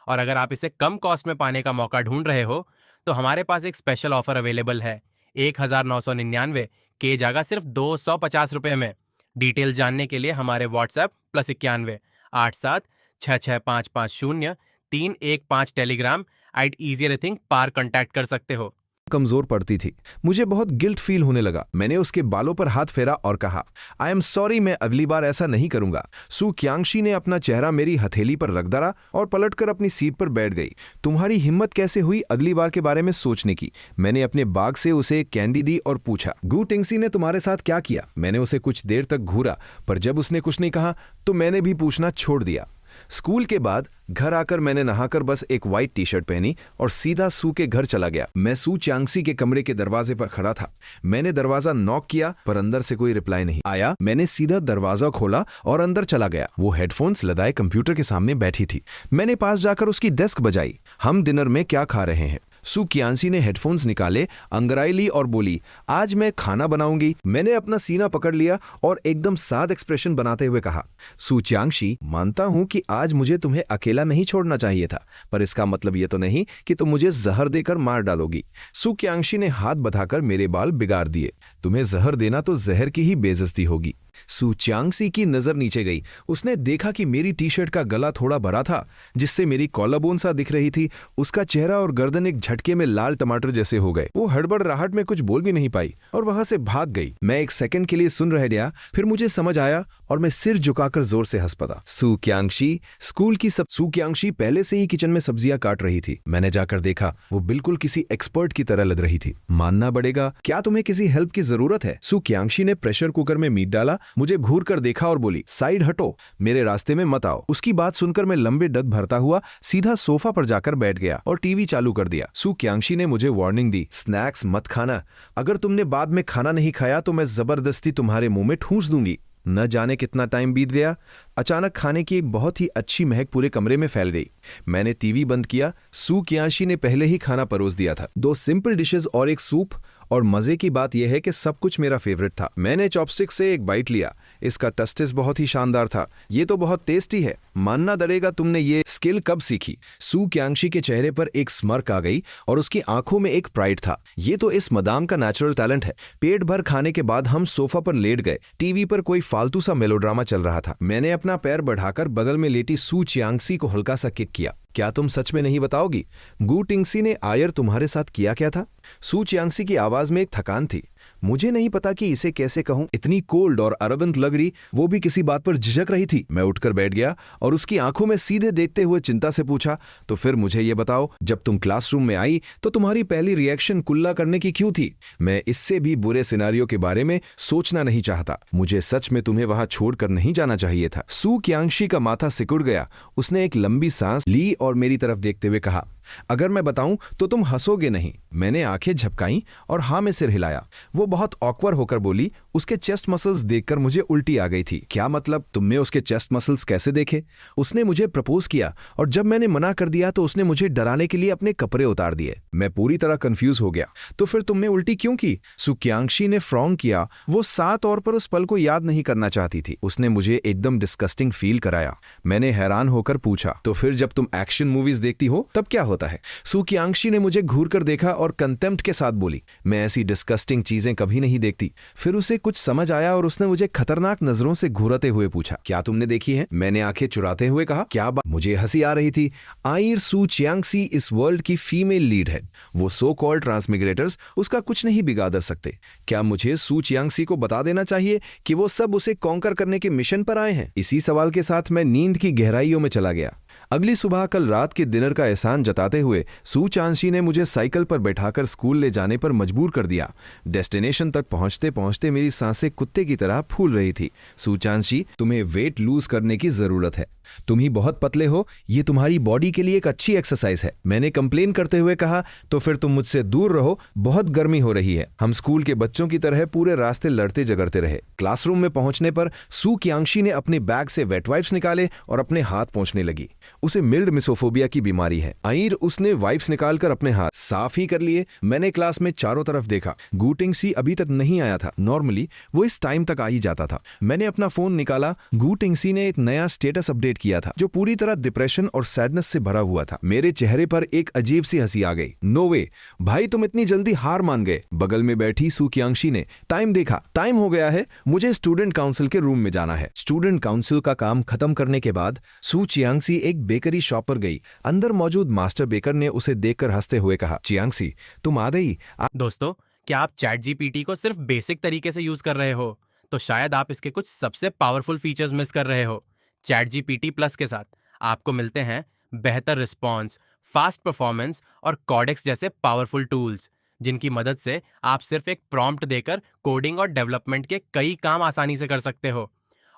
और अगर आप इसे कम कॉस्ट में पाने का मौका ढूंढ रहे हो तो हमारे पास एक स्पेशल ऑफर अवेलेबल है। 1999 के जगह सिर्फ 250 रुपये में। डिटेल जानने के लिए हमारे व्हाट्सएप +91 87 66550 315 टेलीग्राम @easyrethink पार कॉन्टैक्ट कर सकते हो। कमजोर पड़ती थी। मुझे बहुत गिल्ट फील होने लगा। मैंने उसके बालों पर हाथ फेरा और कहा, आई एम सॉरी, मैं अगली बार ऐसा नहीं करूंगा। सू क्यांग्सी ने अपना चेहरा मेरी हथेली पर रख धरा और पलटकर अपनी सीट पर बैठ गई। तुम्हारी हिम्मत कैसे हुई अगली बार के बारे में सोचने की? मैंने अपने बाग से उसे एक कैंडी दी और पूछा, गू टिंगसी ने तुम्हारे साथ क्या किया? मैंने उसे कुछ देर तक घूरा, पर जब उसने कुछ नहीं कहा तो मैंने भी पूछना छोड़ दिया। स्कूल के बाद घर आकर मैंने नहाकर बस एक व्हाइट टी शर्ट पहनी और सीधा सू के घर चला गया। मैं सू क्यांग्सी के कमरे के दरवाजे पर खड़ा था। मैंने दरवाजा नॉक किया, पर अंदर से कोई रिप्लाई नहीं आया। मैंने सीधा दरवाजा खोला और अंदर चला गया। वो हेडफोन्स लदाए कंप्यूटर के सामने बैठी थी। मैंने पास जाकर उसकी डेस्क बजाई। हम डिनर में क्या खा रहे हैं? सू क्यांग्सी ने हेडफोन्स निकाले, अंगड़ाई ली और बोली, आज मैं खाना बनाऊंगी। मैंने अपना सीना पकड़ लिया और एकदम साद एक्सप्रेशन बनाते हुए कहा, सू क्यांग्सी, मानता हूं कि आज मुझे तुम्हें अकेला नहीं छोड़ना चाहिए था, पर इसका मतलब ये तो नहीं कि तुम मुझे जहर देकर मार डालोगी। सू क्यांग्सी ने हाथ बढ़ाकर मेरे बाल बिगाड़ दिए। तुम्हें जहर देना तो जहर की ही बेइज्जती होगी। सू क्यांग्सी की नजर नीचे गई। उसने देखा कि मेरी टी शर्ट का गला थोड़ा भरा था, जिससे मेरी कॉलरबोन सा दिख रही थी। उसका चेहरा और गर्दन एक झटके में लाल टमाटर जैसे हो गए। वो हड़बड़ाहट में कुछ बोल भी नहीं पाई और वहां से भाग गई। मैं एक सेकंड के लिए सुन रह गया, फिर मुझे समझ आया और मैं सिर झुकाकर जोर से हंस पड़ा। सू क्यांग्सी सू क्यांग्सी पहले से ही किचन में सब्जियां काट रही थी। मैंने जाकर देखा, वो बिल्कुल किसी एक्सपर्ट की तरह लग रही थी। मानना पड़ेगा, क्या तुम्हें किसी हेल्प की जरूरत है? सू क्यांग्सी ने प्रेशर कुकर में मीट डाला, मुझे घूर कर देखा और बोली, साइड हटो, मेरे रास्ते में मत आओ। उसकी बात सुनकर मैं लंबे डग भरता हुआ सीधा सोफा पर जाकर बैठ गया और टीवी चालू कर दिया। सू क्यांग्सी ने मुझे वार्निंग दी, स्नैक्स मत खाना। अगर तुमने बाद में खाना नहीं खाया तो मैं जबरदस्ती तुम्हारे मुंह में ठूंस दूंगी। न जाने कितना टाइम बीत गया, अचानक खाने की एक बहुत ही अच्छी महक पूरे कमरे में फैल गई। मैंने टीवी बंद किया। सू क्यांग्सी ने पहले ही खाना परोस दिया था, 2 सिंपल डिशेस और एक सूप। और मजे की बात यह है कि सब कुछ मेरा फेवरेट था। मैंने चॉपस्टिक से एक बाइट लिया। इसका टेस्ट बहुत ही शानदार था। ये तो बहुत टेस्टी है। मानना पड़ेगा, तुमने ये स्किल कब सीखी? सू क्यांग्सी के चेहरे पर एक स्मर्क आ गई और उसकी आंखों में एक प्राइड था। ये तो इस मदाम का नेचुरल टैलेंट है। पेट भर खाने के बाद हम सोफा पर लेट गए। टीवी पर कोई फालतू सा मेलोड्रामा चल रहा था। मैंने अपना पैर बढ़ाकर बगल में लेटी सू क्यांग्सी को हल्का सा किक किया। क्या तुम सच में नहीं बताओगी, गू टिंगसी ने आयर तुम्हारे साथ किया क्या था? सू क्यांग्सी की आवाज में एक थकान थी। मुझे नहीं पता कि इसे कैसे कहूं। इतनी कोल्ड और अरबंत लग रही, वो भी किसी बात पर झिझक रही थी। मैं उठकर बैठ गया और उसकी आंखों में सीधे देखते हुए चिंता से पूछा, तो फिर मुझे ये बताओ, जब तुम क्लासरूम में आई तो तुम्हारी पहली रिएक्शन कुल्ला करने की क्यों थी? मैं इससे भी बुरे सिनारियो के बारे में सोचना नहीं चाहता। मुझे सच में तुम्हें वहां छोड़कर नहीं जाना चाहिए था। सू क्यांग्सी का माथा सिकुड़ गया। उसने एक लंबी सांस ली और मेरी तरफ देखते हुए कहा, अगर मैं बताऊं तो तुम हंसोगे नहीं। मैंने आंखें झपकाईं और हाँ में सिर हिलाया। वो बहुत ऑकवर्ड होकर बोली, उसके चेस्ट मसल्स देखकर मुझे उल्टी आ गई थी। क्या मतलब, तुमने उसके चेस्ट मसल्स कैसे देखे? उसने मुझे प्रपोज किया और जब मैंने मना कर दिया तो उसने मुझे डराने के लिए अपने कपड़े उतार दिए। मैं पूरी तरह कंफ्यूज हो गया। तो फिर तुमने उल्टी क्यों की? सुक्यांशी ने फ्रॉन्ग किया। वो साफ तौर पर उस पल को याद नहीं करना चाहती थी। उसने मुझे एकदम डिस्गस्टिंग फील कराया। मैंने हैरान होकर पूछा, तो फिर जब तुम एक्शन मूवीज देखती हो तब क्या होता है? सुक्यांशी ने मुझे घूर कर देखा और कंटेम्प्ट के साथ बोली, मैं ऐसी डिस्गस्टिंग चीजें कभी नहीं देखती। फिर उसे कुछ समझ आया और उसने मुझे खतरनाक नजरों से घूरते हुए पूछा, क्या तुमने देखी है? मैंने आंखें चुराते हुए कहा, क्या बात? मुझे हंसी आ रही थी। आइर सू चियांगसी इस वर्ल्ड की फीमेल लीड है। वो सो कॉल्ड ट्रांसमिग्रेटर्स उसका कुछ नहीं बिगाड़ सकते। क्या मुझे सू चियांगसी को बता देना चाहिए कि वो सब उसे कॉन्कर करने के मिशन पर आए हैं? इसी सवाल के साथ मैं नींद की गहराइयों में चला गया। अगली सुबह कल रात के डिनर का एहसान जताते हुए सू चांशी ने मुझे साइकिल पर बैठाकर स्कूल ले जाने पर मजबूर कर दिया। डेस्टिनेशन तक पहुंचते पहुंचते मेरी सांसें कुत्ते की तरह फूल रही थी। सू चांशी, तुम्हें वेट लूज करने की जरूरत है। तुम ही बहुत पतले हो, ये तुम्हारी बॉडी के लिए एक अच्छी एक्सरसाइज है। मैंने कंप्लेन करते हुए कहा, तो फिर तुम मुझसे दूर रहो, बहुत गर्मी हो रही है। हम स्कूल के बच्चों की तरह पूरे रास्ते लड़ते झगड़ते रहे। क्लासरूम में पहुंचने पर सू कियांगशी ने अपने बैग से वेट वाइप्स निकाले और अपने हाथ पोंछने लगी। उसे मिल्ड मिसोफोबिया की बीमारी है। आइर, उसने वाइप्स निकालकर अपने हाथ साफ ही कर लिए। मैंने क्लास में चारों तरफ देखा। गू टिंगसी अभी तक नहीं आया था। नॉर्मली वो इस टाइम तक आ ही जाता था। मैंने अपना फोन निकाला। गू टिंगसी ने एक नया स्टेटस अपडेट किया था जो पूरी तरह डिप्रेशन और सैडनेस से भरा हुआ था। मेरे चेहरे पर एक अजीब सी हंसी आ गई। नो वे भाई, तुम इतनी जल्दी हार मान गए। बगल में बैठी सू कियांगशी ने टाइम देखा। टाइम हो गया है, मुझे स्टूडेंट काउंसिल के रूम में जाना है। स्टूडेंट काउंसिल का काम खत्म करने के बाद सू चियांगसी एक बेकरी शॉप पर गई। अंदर मौजूद मास्टर बेकर ने उसे देखकर हंसते हुए कहा, चियांगसी तुम आ गई। दोस्तों, क्या आप चैट जीपीटी को सिर्फ बेसिक तरीके से यूज कर रहे हो तो शायद आप इसके कुछ सबसे पावरफुल फीचर्स मिस कर रहे हो। चैट जीपीटी प्लस के साथ आपको मिलते हैं बेहतर रिस्पॉन्स, फास्ट परफॉर्मेंस और कॉडेक्स जैसे पावरफुल टूल्स, जिनकी मदद से आप सिर्फ एक प्रॉम्प्ट देकर कोडिंग और डेवलपमेंट के कई काम आसानी से कर सकते हो।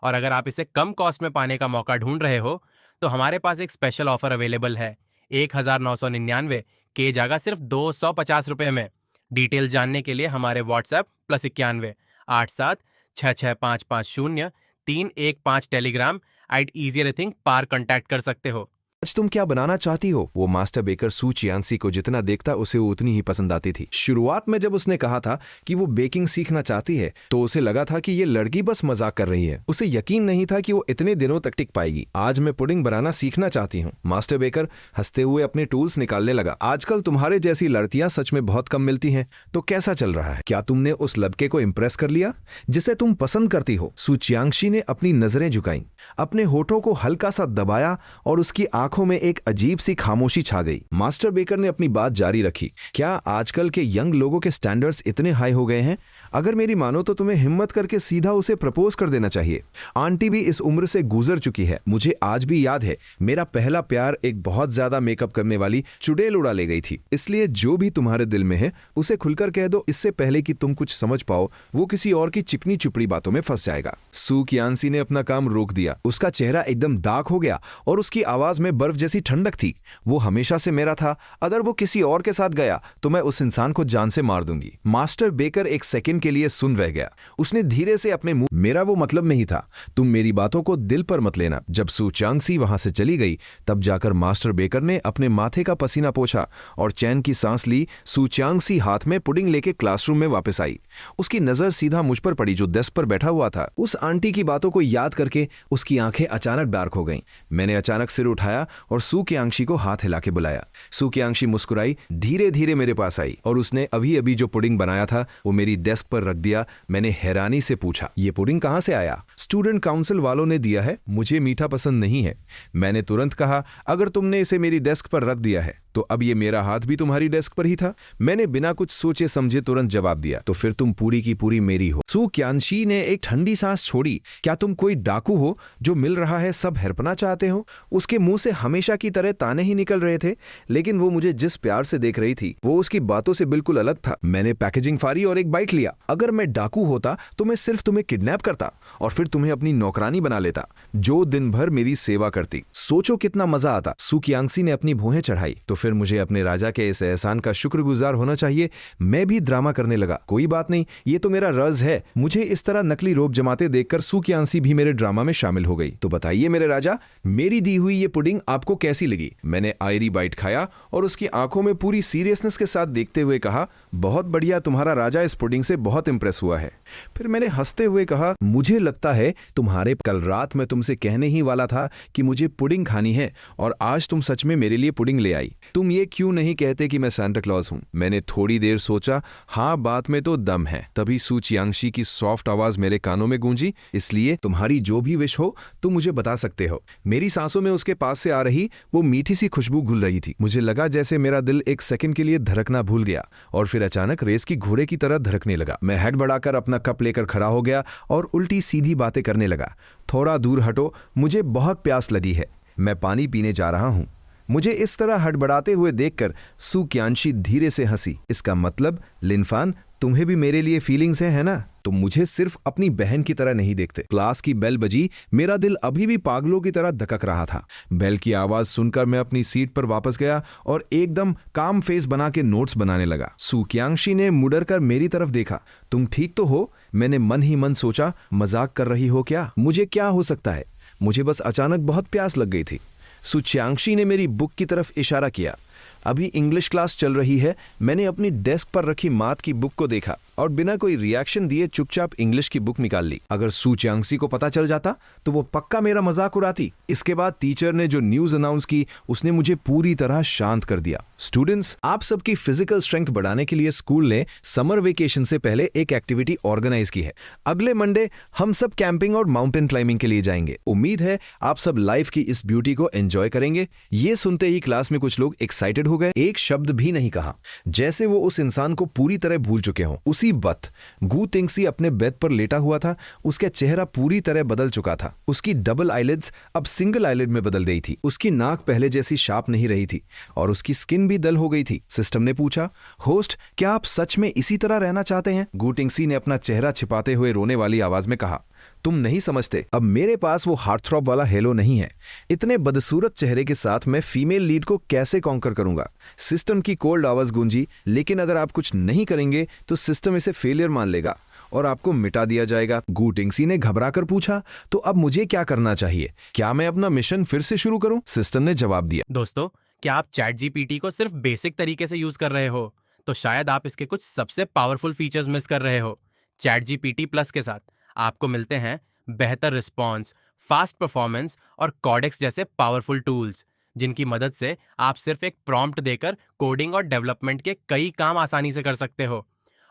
और अगर आप इसे कम कॉस्ट में पाने का मौका ढूंढ रहे हो तो हमारे पास एक स्पेशल ऑफर अवेलेबल है। 1999 के जगह सिर्फ 250 रुपये में। डिटेल्स जानने के लिए हमारे व्हाट्सएप +91 87 66550 315 टेलीग्राम @easyrethink पर कांटेक्ट कर सकते हो। आज तुम क्या बनाना चाहती हो? वो मास्टर बेकर सू चियांगसी को जितना देखता उसे उतनी ही पसंद आती थी। शुरुआत में जब उसने कहा था कि वो बेकिंग सीखना चाहती है तो उसे लगा था कि ये लड़की बस मजाक कर रही है। उसे यकीन नहीं था कि वो इतने दिनों तक टिक पाएगी। आज मैं पुडिंग बनाना सीखना चाहती हूँ। मास्टर बेकर हंसते हुए अपने टूल्स निकालने लगा। आजकल तुम्हारे जैसी लड़कियां सच में बहुत कम मिलती हैं। तो कैसा चल रहा है? क्या तुमने उस लड़के को इम्प्रेस कर लिया जिसे तुम पसंद करती हो? सू चियांगशी ने अपनी नजरें झुकाई, अपने होठों को हल्का सा दबाया और उसकी आंखों में एक अजीब सी खामोशी छा गई। मास्टर बेकर ने अपनी बात जारी रखी, क्या आजकल के यंग लोगों के स्टैंडर्ड्स इतने हाई हो गए हैं? अगर मेरी मानो तो तुम्हें हिम्मत करके सीधा उसे प्रपोज कर देना चाहिए। आंटी भी इस उम्र से गुजर चुकी है। मुझे आज भी याद है, मेरा पहला प्यार एक बहुत ज्यादा मेकअप करने वाली चुड़ैल उड़ा ले गई थी। इसलिए जो भी तुम्हारे दिल में है उसे खुलकर कह दो, इससे पहले कि तुम कुछ समझ पाओ वो किसी और की चिकनी चुपड़ी बातों में फंस जाएगा। सू कियांगसी ने अपना काम रोक दिया। उसका चेहरा एकदम डार्क हो गया और उसकी आवाज में बर्फ जैसी ठंडक थी। वो हमेशा से मेरा था। अगर वो किसी और के साथ गया तो मैं उस इंसान को जान से मार दूंगी। मास्टर बेकर एक सेकंड के लिए सुन रह गया। उसने धीरे से अपने मुंह, मेरा वो मतलब नहीं था, तुम मेरी बातों को दिल पर मत लेना। जब सू चांगसी वहां से चली गई तब जाकर मास्टर बेकर ने अपने माथे का पसीना पोंछा और चैन की सांस ली। सू चांगसी हाथ में पुडिंग लेके क्लासरूम में वापस आई। उसकी नजर सीधा मुझ पर पड़ी जो डेस्क पर बैठा हुआ था। उस आंटी की बातों को याद करके उसकी आंखें अचानक डार्क हो गईं। मैंने अचानक सिर उठाया और सू कियांगशी को हाथ हिला के बुलाया। सू कियांगशी मुस्कुराई, धीरे धीरे मेरे पास आई और उसने अभी अभी जो पुडिंग बनाया था वो मेरी डेस्क पर रख दिया। मैंने हैरानी से पूछा, ये पुडिंग कहां से आया? स्टूडेंट काउंसिल वालों ने दिया है, मुझे मीठा पसंद नहीं है। मैंने तुरंत कहा, अगर तुमने इसे मेरी डेस्क पर रख दिया है तो अब ये मेरा हाथ भी तुम्हारी डेस्क पर ही था। मैंने बिना कुछ सोचे समझे तुरंत जवाब दिया, तो फिर तुम पूरी की पूरी मेरी हो। सू कियांगशी ने एक ठंडी सांस छोड़ी। क्या तुम कोई डाकू हो जो मिल रहा है सब हड़पना चाहते हो? उसके मुंह से हमेशा की तरह ताने ही निकल रहे थे, लेकिन वो मुझे जिस प्यार से देख रही थी वो उसकी बातों से बिल्कुल अलग था। मैंने पैकेजिंग फाड़ी और एक बाइट लिया। अगर मैं डाकू होता तो मैं सिर्फ तुम्हें किडनैप करता और फिर तुम्हें अपनी नौकरानी बना लेता जो दिन भर मेरी सेवा करती। सोचो कितना मजा आता। सू कियांगशी ने अपनी भौहें चढ़ाई। तो फिर मुझे अपने राजा के इस एहसान का शुक्रगुजार होना चाहिए। मैं भी ड्रामा करने लगा। कोई बात नहीं, ये तो मेरा रज़ है। मुझे इस तरह नकली रोब जमाते देखकर सू क्यांसी भी मेरे ड्रामा में शामिल हो गई। तो बताइए मेरे राजा, मेरी दी हुई ये पुडिंग आपको कैसी लगी? मैंने आयरी बाइट खाया और उसकी आंखों में पूरी सीरियसनेस के साथ देखते हुए कहा, बहुत बढ़िया, तुम्हारा राजा इस पुडिंग से बहुत इंप्रेस हुआ है। फिर मैंने हंसते हुए कहा, मुझे लगता है तुम्हारे कल रात मैं तुमसे कहने ही वाला था कि मुझे पुडिंग खानी है और आज तुम सच में मेरे लिए पुडिंग ले आई। तुम ये क्यों नहीं कहते कि मैं सांता क्लॉज हूं? मैंने थोड़ी देर सोचा, हाँ बात में तो दम है। तभी सू चियांगशी की सॉफ्ट आवाज मेरे कानों में गूंजी, इसलिए तुम्हारी जो भी विश हो तुम मुझे बता सकते हो। मेरी सांसों में उसके पास से आ रही वो मीठी सी खुशबू घुल रही थी। मुझे लगा जैसे मेरा दिल एक सेकंड के लिए धड़कना भूल गया और फिर अचानक रेस की घोड़े की तरह धड़कने लगा। मैं हेड बढ़ाकर अपना कप लेकर खड़ा हो गया और उल्टी सीधी बातें करने लगा। थोड़ा दूर हटो, मुझे बहुत प्यास लगी है, मैं पानी पीने जा रहा हूं। मुझे इस तरह हड़बड़ाते हुए देखकर सू क्यांशी धीरे से हंसी। इसका मतलब लिनफान, तुम्हें भी मेरे लिए फीलिंग्स है ना? तुम मुझे सिर्फ अपनी बहन की तरह नहीं देखते। क्लास की बेल बजी। मेरा दिल अभी भी पागलों की तरह धड़क रहा था। बेल की आवाज सुनकर मैं अपनी सीट पर वापस गया और एकदम काम फेस बना के नोट्स बनाने लगा। सू क्यांशी ने मुड़कर मेरी तरफ देखा। तुम ठीक तो हो? मैंने मन ही मन सोचा, मजाक कर रही हो क्या? मुझे क्या हो सकता है, मुझे बस अचानक बहुत प्यास लग गई थी। सू चियांगशी ने मेरी बुक की तरफ इशारा किया। अभी इंग्लिश क्लास चल रही है। मैंने अपनी डेस्क पर रखी माथ की बुक को देखा और बिना कोई रिएक्शन दिए चुपचाप इंग्लिश की बुक निकाल ली। अगर सू चियांगशी को पता चल जाता तो वो पक्का मेरा मजाक उड़ाती। इसके बाद टीचर ने जो न्यूज अनाउंस की उसने मुझे पूरी तरह शांत कर दिया। स्टूडेंट्स, आप सबकी फिजिकल स्ट्रेंथ बढ़ाने के लिए स्कूल ने समर वेकेशन से पहले एक एक्टिविटी ऑर्गेनाइज की है। अगले मंडे हम सब कैंपिंग और माउंटेन क्लाइंबिंग के लिए जाएंगे। उम्मीद है आप सब लाइफ की इस ब्यूटी को एंजॉय करेंगे। ये सुनते ही क्लास में कुछ लोग एक्साइटेड हो गए। एक शब्द भी नहीं कहा, जैसे वो उस इंसान को पूरी तरह भूल चुके हों। उसी वक्त गू टिंगसी अपने बेड पर लेटा हुआ था। उसका चेहरा पूरी तरह बदल चुका था। उसकी डबल आईलिड्स अब सिंगल आईलिड में बदल गई थी। उसकी नाक पहले जैसी शार्प नहीं रही थी और उसकी स्किन भी डल हो गई थी। सिस्टम ने पूछा, होस्ट, क्या आप सच में इसी तरह रहना चाहते हैं? गू टिंगसी ने अपना चेहरा छिपाते हुए रोने वाली आवाज में कहा, तुम नहीं समझते, अब मेरे पास वो हार्टथ्रॉब वाला हेलो नहीं है। इतने बदसूरत चेहरे के साथ मैं फीमेल लीड को कैसे कॉन्कर करूंगा? सिस्टम की कोल्ड आवाज गूंजी, लेकिन अगर आप कुछ नहीं करेंगे तो सिस्टम इसे फेलियर मान लेगा और आपको मिटा दिया जाएगा। गू टिंगसी ने घबराकर पूछा, तो अब मुझे क्या करना चाहिए? क्या मैं अपना मिशन फिर से शुरू करूं? सिस्टम ने जवाब दिया, दोस्तों, क्या आप चैट जीपीटी को सिर्फ बेसिक तरीके से यूज कर रहे हो तो शायद आप इसके कुछ सबसे पावरफुल फीचर्स मिस कर रहे हो। चैट जीपीटी प्लस के साथ आपको मिलते हैं बेहतर रिस्पॉन्स, फास्ट परफॉर्मेंस और कॉडेक्स जैसे पावरफुल टूल्स, जिनकी मदद से आप सिर्फ एक प्रॉम्प्ट देकर कोडिंग और डेवलपमेंट के कई काम आसानी से कर सकते हो।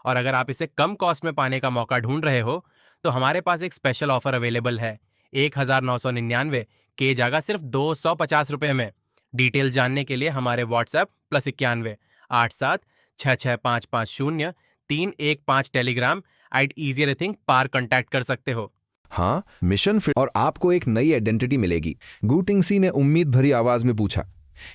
और अगर आप इसे कम कॉस्ट में पाने का मौका ढूंढ रहे हो तो हमारे पास एक स्पेशल ऑफर अवेलेबल है। 1999 के जगह सिर्फ 250 रुपये में। डिटेल जानने के लिए हमारे व्हाट्सएप +91 87 66550 315 टेलीग्राम @easyerything पार कॉन्टैक्ट कर सकते हो। हाँ, मिशन फिर और आपको एक नई आइडेंटिटी मिलेगी। गू टिंगसी ने उम्मीद भरी आवाज में पूछा,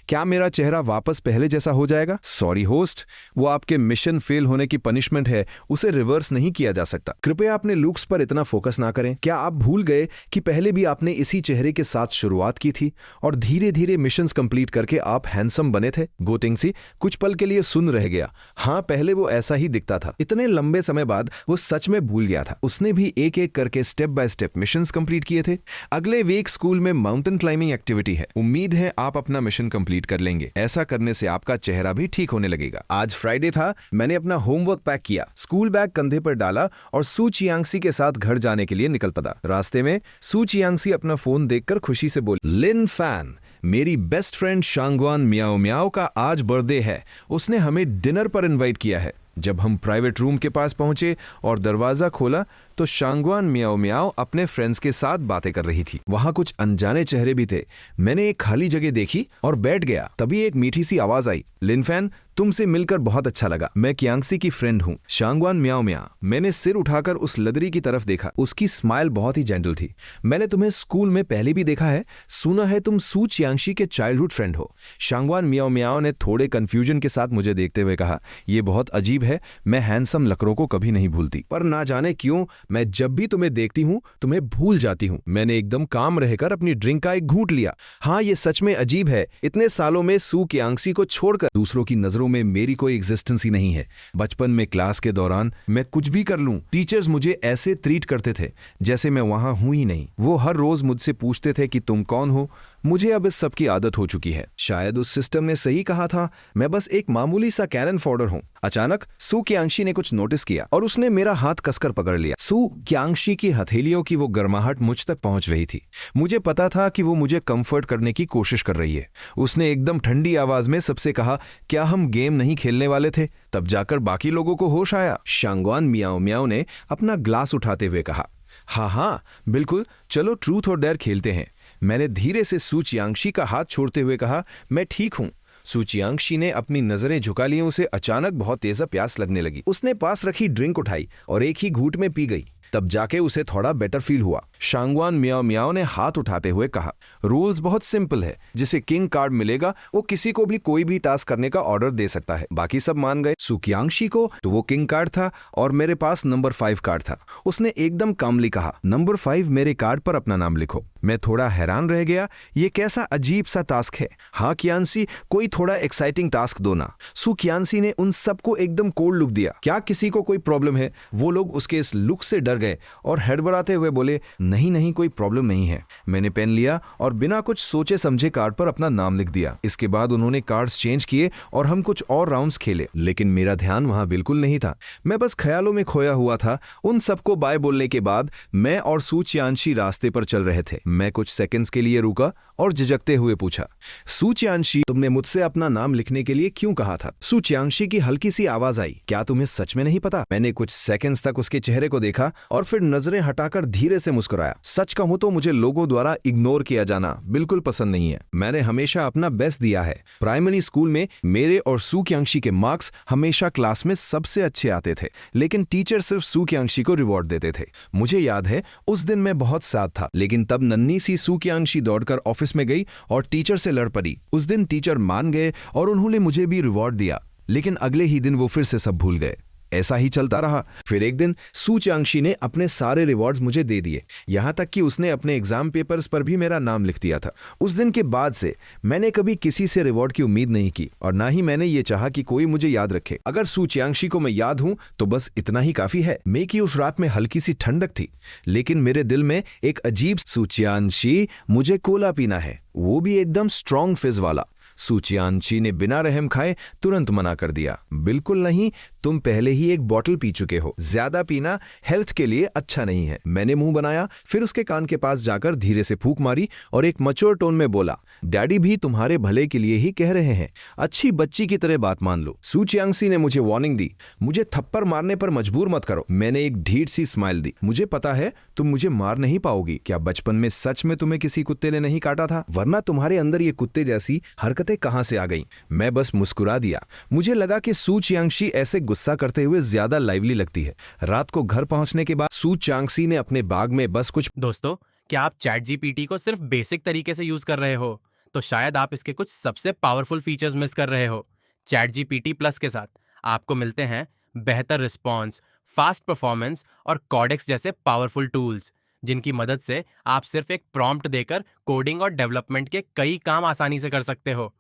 क्या मेरा चेहरा वापस पहले जैसा हो जाएगा? सॉरी होस्ट, वो आपके मिशन फेल होने की पनिशमेंट है, उसे रिवर्स नहीं किया जा सकता। कृपया अपने लुक्स पर इतना फोकस ना करें। क्या आप भूल गए कि पहले भी आपने इसी चेहरे के साथ शुरुआत की थी और धीरे धीरे मिशंस कंप्लीट करके आप हैंडसम बने थे? गू टिंगसी कुछ पल के लिए सुन रह गया। हाँ, पहले वो ऐसा ही दिखता था। इतने लंबे समय बाद वो सच में भूल गया था। उसने भी एक एक करके step by step missions complete किए थे। अगले वीक स्कूल में माउंटेन क्लाइंबिंग एक्टिविटी है। उम्मीद है आप अपना मिशन कंप्लीट कर लेंगे। ऐसा करने से आपका चेहरा भी ठीक होने लगेगा। आज फ्राइडे था। मैंने अपना होमवर्क पैक किया, स्कूल बैग कंधे पर डाला और सू चियांगशी के साथ घर जाने के लिए निकल पड़ा। रास्ते में सू चियांगशी अपना फोन देखकर खुशी से बोली, लिन फैन, मेरी बेस्ट फ्रेंड शांगवान मियाओ मियाओ का आज बर्थडे है। उसने हमें डिनर पर इनवाइट किया है। जब हम प्राइवेट रूम के पास पहुंचे और दरवाजा खोला तो शांगवान मियाओ मियाओ अपने फ्रेंड्स के साथ बातें कर रही थी। वहां कुछ अनजाने चेहरे भी थे। मैंने एक खाली जगह देखी और बैठ गया। तभी एक मीठी सी आवाज आई, लिनफैन, तुमसे मिलकर बहुत अच्छा लगा। मैं क्यांगसी की फ्रेंड हूँ, शांगवान मियाओ मियाओ। मैंने सिर उठाकर उस लदरी की तरफ देखा। उसकी स्माइल बहुत ही जेंटल थी। मैंने तुम्हें स्कूल में पहले भी देखा है। सुना है तुम सू चियांगशी के चाइल्डहुड फ्रेंड हो। शांगवान मियाओ मियाओ ने थोड़े कंफ्यूजन के साथ मुझे देखते हुए कहा, यह बहुत अजीब है, मैं हैंडसम लकड़ों को कभी नहीं भूलती, पर ना जाने क्यों मैं जब भी तुम्हें देखती हूँ तुम्हें भूल जाती हूँ। मैंने एकदम काम रहकर अपनी ड्रिंक का एक घूंट लिया। हाँ, ये सच में अजीब है, इतने सालों में सू कियांग्शी को छोड़कर दूसरों की नजरों में मेरी कोई एग्जिस्टेंस ही नहीं है। बचपन में क्लास के दौरान मैं कुछ भी कर लूं, टीचर्स मुझे ऐसे ट्रीट करते थे जैसे मैं वहां हूं ही नहीं। वो हर रोज मुझसे पूछते थे कि तुम कौन हो। मुझे अब इस सब की आदत हो चुकी है। शायद उस सिस्टम ने सही कहा था, मैं बस एक मामूली सा कैनन फॉडर हूं। अचानक सू कियांग्शी ने कुछ नोटिस किया और उसने मेरा हाथ कसकर पकड़ लिया। सू कियांग्शी की हथेलियों की वो गर्माहट मुझ तक पहुंच रही थी। मुझे पता था कि वो मुझे कंफर्ट करने की कोशिश कर रही है। उसने एकदम ठंडी आवाज में सबसे कहा, क्या हम गेम नहीं खेलने वाले थे? तब जाकर बाकी लोगों को होश आया। शांगवान मियाओ मियाओ ने अपना ग्लास उठाते हुए कहा, हाँ हाँ बिल्कुल, चलो ट्रूथ और डेयर खेलते हैं। मैंने धीरे से सू चियांग्शी का हाथ छोड़ते हुए कहा, मैं ठीक हूं। सू चियांग्शी ने अपनी नजरें झुका ली। उसे अचानक बहुत तेज प्यास लगने लगी। उसने पास रखी ड्रिंक उठाई और एक ही घूंट में पी गई। तब जाके उसे थोड़ा बेटर फील हुआ। शांगवान मियाओ मियाओ ने हाथ उठाते हुए कहा, रूल्स बहुत सिंपल है, जिसे किंग कार्ड मिलेगा वो किसी को भी कोई भी टास्क करने का ऑर्डर दे सकता है। बाकी सब मान गए। सू कियांग्शी को तो वो किंग कार्ड था और मेरे पास नंबर 5 कार्ड था। उसने एकदम कामली कहा, नंबर 5 मेरे कार्ड पर अपना नाम लिखो। मैं थोड़ा हैरान रह गया, ये कैसा अजीब सा टास्क है। हाँ कियांग्शी, कोई थोड़ा एक्साइटिंग टास्क दो ना। सू कियांग्शी ने उन सबको एकदम कोल्ड लुक दिया। क्या किसी को कोई प्रॉब्लम है? वो लोग उसके इस लुक से डर गए और हड़बड़ाते हुए बोले, नहीं नहीं, कोई प्रॉब्लम नहीं है। मैंने पेन लिया और बिना कुछ सोचे समझे कार्ड पर अपना नाम लिख दिया। इसके बाद उन्होंने कार्ड्स चेंज किए और हम कुछ और राउंड्स खेले, लेकिन मेरा ध्यान वहां बिल्कुल नहीं था। मैं बस ख्यालों में खोया हुआ था। उन सबको बाय बोलने के बाद मैं और सू चियांग्शी रास्ते पर चल रहे थे। मैं कुछ सेकंड्स के लिए रुका और झिझकते हुए पूछा, सू चियांग्शी, तुमने मुझसे अपना नाम लिखने के लिए क्यों कहा था? सू चियांग्शी की हल्की सी आवाज आई, क्या तुम्हें सच में नहीं पता? मैंने कुछ सेकंड्स तक उसके चेहरे को देखा और फिर नजरें हटाकर धीरे से मुस्कुराया। सच कहूं तो मुझे लोगों द्वारा इग्नोर किया जाना बिल्कुल पसंद नहीं है। मैंने हमेशा अपना बेस्ट दिया है। प्राइमरी स्कूल में मेरे और सू कियांग्शी के मार्क्स हमेशा क्लास में सबसे अच्छे आते थे, लेकिन टीचर सिर्फ सू कियांग्शी को रिवॉर्ड देते थे। मुझे याद है उस दिन मैं बहुत साथ था, लेकिन तब नन्ही सी सू कियांग्शी दौड़कर ऑफिस में गई और टीचर से लड़ पड़ी। उस दिन टीचर मान गए और उन्होंने मुझे भी रिवॉर्ड दिया, लेकिन अगले ही दिन वो फिर से सब भूल गए। ऐसा ही चलता रहा। फिर एक दिन सू चियांग्शी ने अपने सारे रिवॉर्ड्स मुझे दे दिए, यहां तक कि उसने अपने एग्जाम पेपर्स पर भी मेरा नाम लिख दिया था। उस दिन के बाद से मैंने कभी किसी से रिवॉर्ड की उम्मीद नहीं की और ना ही मैंने ये चाहा कि कोई मुझे याद रखे। अगर सू चियांग्शी को मैं याद हूं तो बस इतना ही काफी है। मे की उस रात में हल्की सी ठंडक थी, लेकिन मेरे दिल में एक अजीब, सू चियांग्शी मुझे कोला पीना है, वो भी एकदम स्ट्रॉन्ग फिज वाला। सू चियांग्शी ने बिना रहम खाए तुरंत मना कर दिया, बिल्कुल नहीं, तुम पहले ही एक बॉटल पी चुके हो, ज्यादा पीना हेल्थ के लिए अच्छा नहीं है। मैंने मुंह बनाया, फिर उसके कान के पास जाकर धीरे से फूंक मारी और एक मैच्योर टोन में बोला, डैडी भी तुम्हारे भले के लिए ही कह रहे हैं, अच्छी बच्ची की तरह बात मान लो। सू चियांग्शी ने मुझे वार्निंग दी, मुझे थप्पड़ मारने पर मजबूर मत करो। मैंने एक ढीठ सी स्माइल दी, मुझे पता है तुम मुझे मार नहीं पाओगी। क्या बचपन में सच में तुम्हें किसी कुत्ते ने नहीं काटा था? वरना तुम्हारे अंदर ये कुत्ते जैसी हरकतें कहां से आ गई? मैं बस मुस्कुरा दिया। मुझे लगा कि सू चियांग्शी ऐसे गुस्सा करते हुए ज्यादा लाइवली लगती है। रात को घर पहुंचने के बाद सू चियांग्शी ने अपने बाग में बस कुछ। दोस्तों, क्या आप चैट जीपीटी को सिर्फ बेसिक तरीके से यूज कर रहे हो तो शायद आप इसके कुछ सबसे पावरफुल फीचर्स मिस कर रहे हो। चैट जीपीटी प्लस के साथ आपको मिलते हैं बेहतर रिस्पॉन्स, फास्ट परफॉर्मेंस और कॉडेक्स जैसे पावरफुल टूल्स, जिनकी मदद से आप सिर्फ एक प्रॉम्प्ट देकर कोडिंग और डेवलपमेंट के कई काम आसानी से कर सकते हो।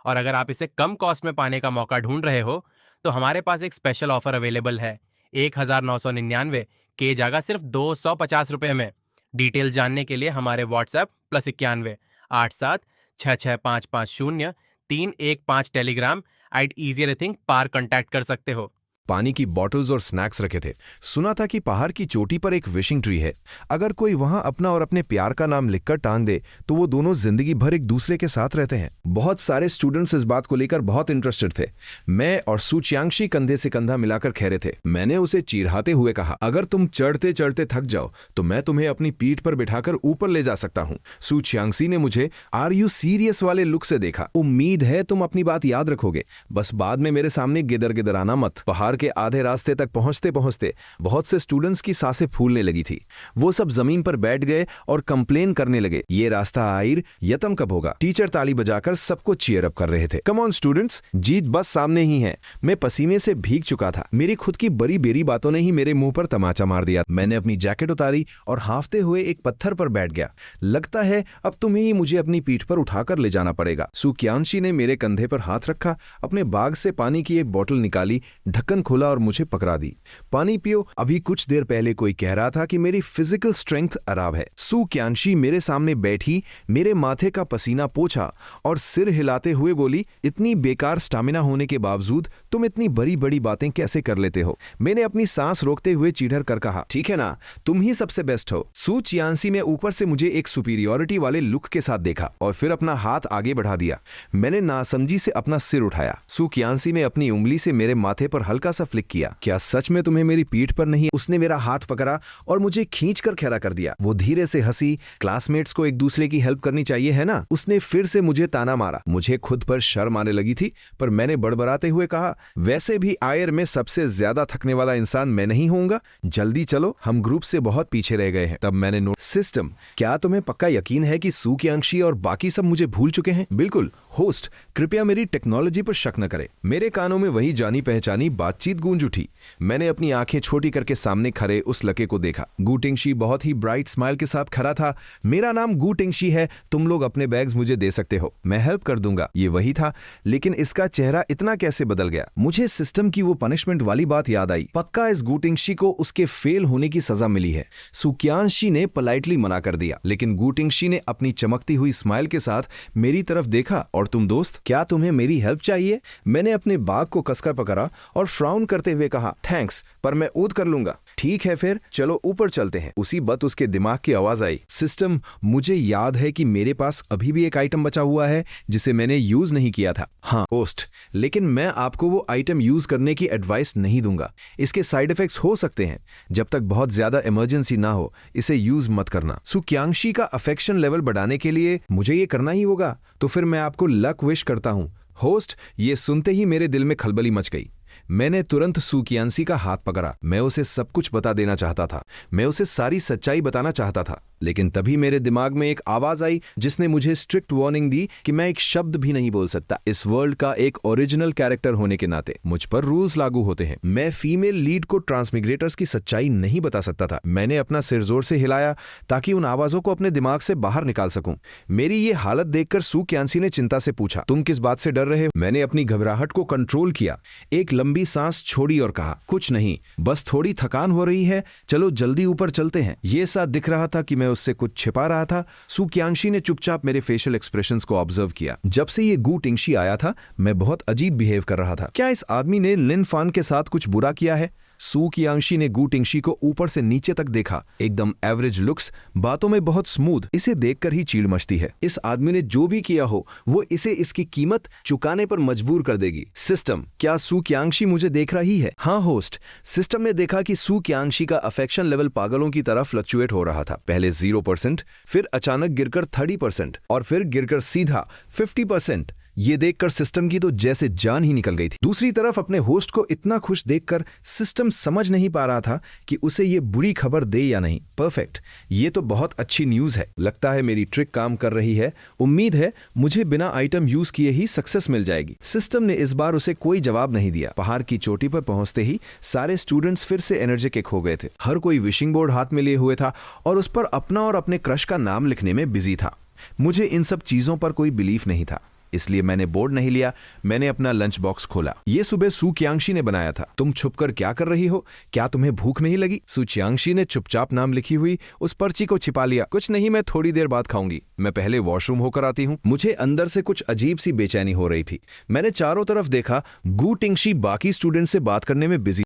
और अगर आप इसे कम कॉस्ट में पाने का मौका ढूंढ रहे हो तो हमारे पास एक स्पेशल ऑफर अवेलेबल है 1999 के जगह सिर्फ 250 रुपये में। डिटेल जानने के लिए हमारे व्हाट्सएप +91 87 66550 315 टेलीग्राम @easyrethink पार कॉन्टैक्ट कर सकते हो। पानी की बॉटल्स और स्नैक्स रखे थे। सुना था कि पहाड़ की चोटी पर एक विशिंग ट्री है। अगर कोई वहां अपना और अपने प्यार का नाम लिखकर टांग दे तो वो दोनों जिंदगी भर एक दूसरे के साथ रहते हैं। बहुत सारे स्टूडेंट्स इस बात को लेकर बहुत इंटरेस्टेड थे। मैं और सू चियांग्शी कंधे से कंधा मिलाकर खड़े थे। मैंने उसे चिढ़ाते हुए कहा, अगर तुम चढ़ते चढ़ते थक जाओ तो मैं तुम्हें अपनी पीठ पर बिठाकर ऊपर ले जा सकता हूं। सू चियांग्शी ने मुझे आर यू सीरियस वाले लुक से देखा। उम्मीद है तुम अपनी बात याद रखोगे, बस बाद में मेरे सामने गिदर गिदराना मत। पहाड़ के आधे रास्ते तक पहुंचते पहुंचते बहुत से स्टूडेंट्स की सांसें फूलने लगी थी। वो सब जमीन पर बैठ गए और कंप्लेन करने लगे, ये रास्ता आइर यतम कब होगा। टीचर ताली बजाकर सबको चीयर अप कर रहे थे। कम ऑन स्टूडेंट्स, जीत बस सामने ही है। मैं पसीने से भीग चुका था। मेरी खुद की बड़ी बेरी बातों ने ही मेरे मुंह पर तमाचा मार दिया। मैंने अपनी जैकेट उतारी और हांफते हुए एक पत्थर पर बैठ गया। लगता है अब तुम्हें ही मुझे अपनी पीठ पर उठाकर ले जाना पड़ेगा। सू क्यांशी ने मेरे कंधे पर हाथ रखा, अपने बैग से पानी की एक बोतल निकाली, ढक्कन खोला और मुझे पकड़ा दी। पानी पियो। अभी कुछ देर पहले कोई कह रहा था कि मेरी फिजिकल स्ट्रेंथ खराब है। सू क्यांशी मेरे सामने बैठी, मेरे माथे का पसीना पोंछा और सिर हिलाते हुए बोली, इतनी बेकार स्टैमिना होने के बावजूद तुम इतनी बड़ी बड़ी बातें कैसे कर लेते हो। मैंने अपनी सांस रोकते हुए चिढ़कर कर कहा, ठीक है ना, तुम ही सबसे बेस्ट हो। सू क्यांशी ने ऊपर से मुझे एक सुपीरियरिटी वाले लुक के साथ देखा और फिर अपना हाथ आगे बढ़ा दिया। मैंने नासमझी से अपना सिर उठाया। सू क्यांशी ने अपनी उंगली से मेरे माथे पर हल्का सा फ्लिक किया। क्या सच में तुम्हें मेरी पीठ पर नहीं? उसने मेरा हाथ पकड़ा और मुझे खींचकर खड़ा कर दिया। वो धीरे से हंसी, क्लासमेट्स को एक दूसरे की हेल्प करनी चाहिए है ना। उसने फिर से मुझे ताना मारा। मुझे खुद पर शर्म आने लगी थी, पर मैंने बड़बड़ाते हुए कहा, वैसे भी आयर में सबसे ज्यादा थकने वाला इंसान मैं नहीं होऊंगा। जल्दी चलो, हम ग्रुप से बहुत पीछे रह गए हैं। तब मैंने नोट, सिस्टम, क्या तुम्हें पक्का यकीन है कि सू क्यांशी और बाकी सब मुझे भूल चुके हैं? बिल्कुल। होस्ट, कृपया मेरी टेक्नोलॉजी पर शक न करे। मेरे कानों में वही जानी पहचानी बातचीत गूंज उठी। मैंने अपनी आंखें छोटी करके सामने खड़े उस लड़के को देखा। गू टिंगशी बहुत ही ब्राइट स्माइल के साथ खड़ा था। मेरा नाम गू टिंगशी है, तुम लोग अपने बैग्स मुझे दे सकते हो, मैं हेल्प कर दूंगा। ये वही था, लेकिन इसका चेहरा इतना कैसे बदल गया? मुझे सिस्टम की वो पनिशमेंट वाली बात याद आई। पक्का इस गू टिंगशी को उसके फेल होने की सजा मिली है। सू क्यांशी ने पोलाइटली मना कर दिया, लेकिन गू टिंगशी ने अपनी चमकती हुई स्माइल के साथ मेरी तरफ देखा। और तुम दोस्त, क्या तुम्हें मेरी हेल्प चाहिए? मैंने अपने बाग को कसकर पकड़ा और फ्राउन करते हुए कहा, थैंक्स, पर मैं ऊद कर लूंगा। ठीक है, फिर चलो ऊपर चलते हैं। उसी वक्त उसके दिमाग की आवाज आई, सिस्टम, मुझे याद है कि मेरे पास अभी भी एक आइटम बचा हुआ है जिसे मैंने यूज नहीं किया था। हाँ होस्ट, लेकिन मैं आपको वो आइटम यूज करने की एडवाइस नहीं दूंगा। इसके साइड इफेक्ट्स हो सकते हैं। जब तक बहुत ज्यादा इमरजेंसी ना हो, इसे यूज मत करना। सू क्यांशी का अफेक्शन लेवल बढ़ाने के लिए मुझे ये करना ही होगा, तो फिर मैं आपको लक विश करता हूं। होस्ट, ये सुनते ही मेरे दिल में खलबली मच गई। मैंने तुरंत सू क्यांशी का हाथ पकड़ा। मैं उसे सब कुछ बता देना चाहता था। मैं उसे सारी सच्चाई बताना चाहता था, लेकिन तभी मेरे दिमाग में एक आवाज आई जिसने मुझे स्ट्रिक्ट वार्निंग दी कि मैं एक शब्द भी नहीं बोल सकता। इस वर्ल्ड का एक ओरिजिनल कैरेक्टर होने के नाते मुझ पर रूल्स लागू होते हैं। मैं फीमेल लीड को ट्रांसमिग्रेटर्स की सच्चाई नहीं बता सकता था। मैंने अपना सिर जोर से हिलाया ताकि उन आवाजों को अपने दिमाग से बाहर निकाल सकूं। मेरी ये हालत देखकर सू क्यांशी ने चिंता से पूछा, तुम किस बात से डर रहे हो? मैंने अपनी घबराहट को कंट्रोल किया, एक लंबी सांस छोड़ी और कहा, कुछ नहीं, बस थोड़ी थकान हो रही है, चलो जल्दी ऊपर चलते हैं। ये साथ दिख रहा था कि मैं उससे कुछ छिपा रहा था। सू क्यांशी ने चुपचाप मेरे फेशियल एक्सप्रेशंस को ऑब्जर्व किया। जब से ये गू टिंगशी आया था, मैं बहुत अजीब बिहेव कर रहा था। क्या इस आदमी ने लिन फान के साथ कुछ बुरा किया है? सू क्यांशी ने गू टिंगशी को ऊपर से नीचे तक देखा। एकदम एवरेज लुक्स, बातों में बहुत स्मूथ। इसे देखकर ही चीड़ मचती है। इस आदमी ने जो भी किया हो, वो इसे इसकी कीमत चुकाने पर मजबूर कर देगी। सिस्टम, क्या सू क्यांशी मुझे देख रही है? हाँ होस्ट, सिस्टम ने देखा कि सू क्यांशी का अफेक्शन लेवल पागलों की तरह फ्लक्चुएट हो रहा था। पहले 0%, फिर अचानक गिरकर 30% और फिर गिरकर सीधा 50%। ये देखकर सिस्टम की तो जैसे जान ही निकल गई थी। दूसरी तरफ अपने होस्ट को इतना खुश देखकर सिस्टम समझ नहीं पा रहा था कि उसे ये बुरी खबर दे या नहीं। परफेक्ट, ये तो बहुत अच्छी न्यूज है। लगता है मेरी ट्रिक काम कर रही है। उम्मीद है मुझे बिना आइटम यूज किए ही सक्सेस मिल जाएगी। सिस्टम ने इस बार उसे कोई जवाब नहीं दिया। पहाड़ की चोटी पर पहुंचते ही सारे स्टूडेंट्स फिर से एनर्जेटिक हो गए थे। हर कोई विशिंग बोर्ड हाथ में लिए हुए था और उस पर अपना और अपने क्रश का नाम लिखने में बिजी था। मुझे इन सब चीजों पर कोई बिलीफ नहीं था, इसलिए मैंने बोर्ड नहीं लिया। मैंने अपना लंच बॉक्स खोला। ये सुबह सू क्यांशी ने बनाया था। तुम छुपकर क्या कर रही हो? क्या तुम्हें भूख नहीं लगी? सू क्यांशी ने चुपचाप नाम लिखी हुई उस पर्ची को छिपा लिया। कुछ नहीं, मैं थोड़ी देर बाद खाऊंगी। मैं पहले वॉशरूम होकर आती हूँ। मुझे अंदर से कुछ अजीब सी बेचैनी हो रही थी। मैंने चारों तरफ देखा। गू टिंगशी बाकी स्टूडेंट से बात करने में बिजी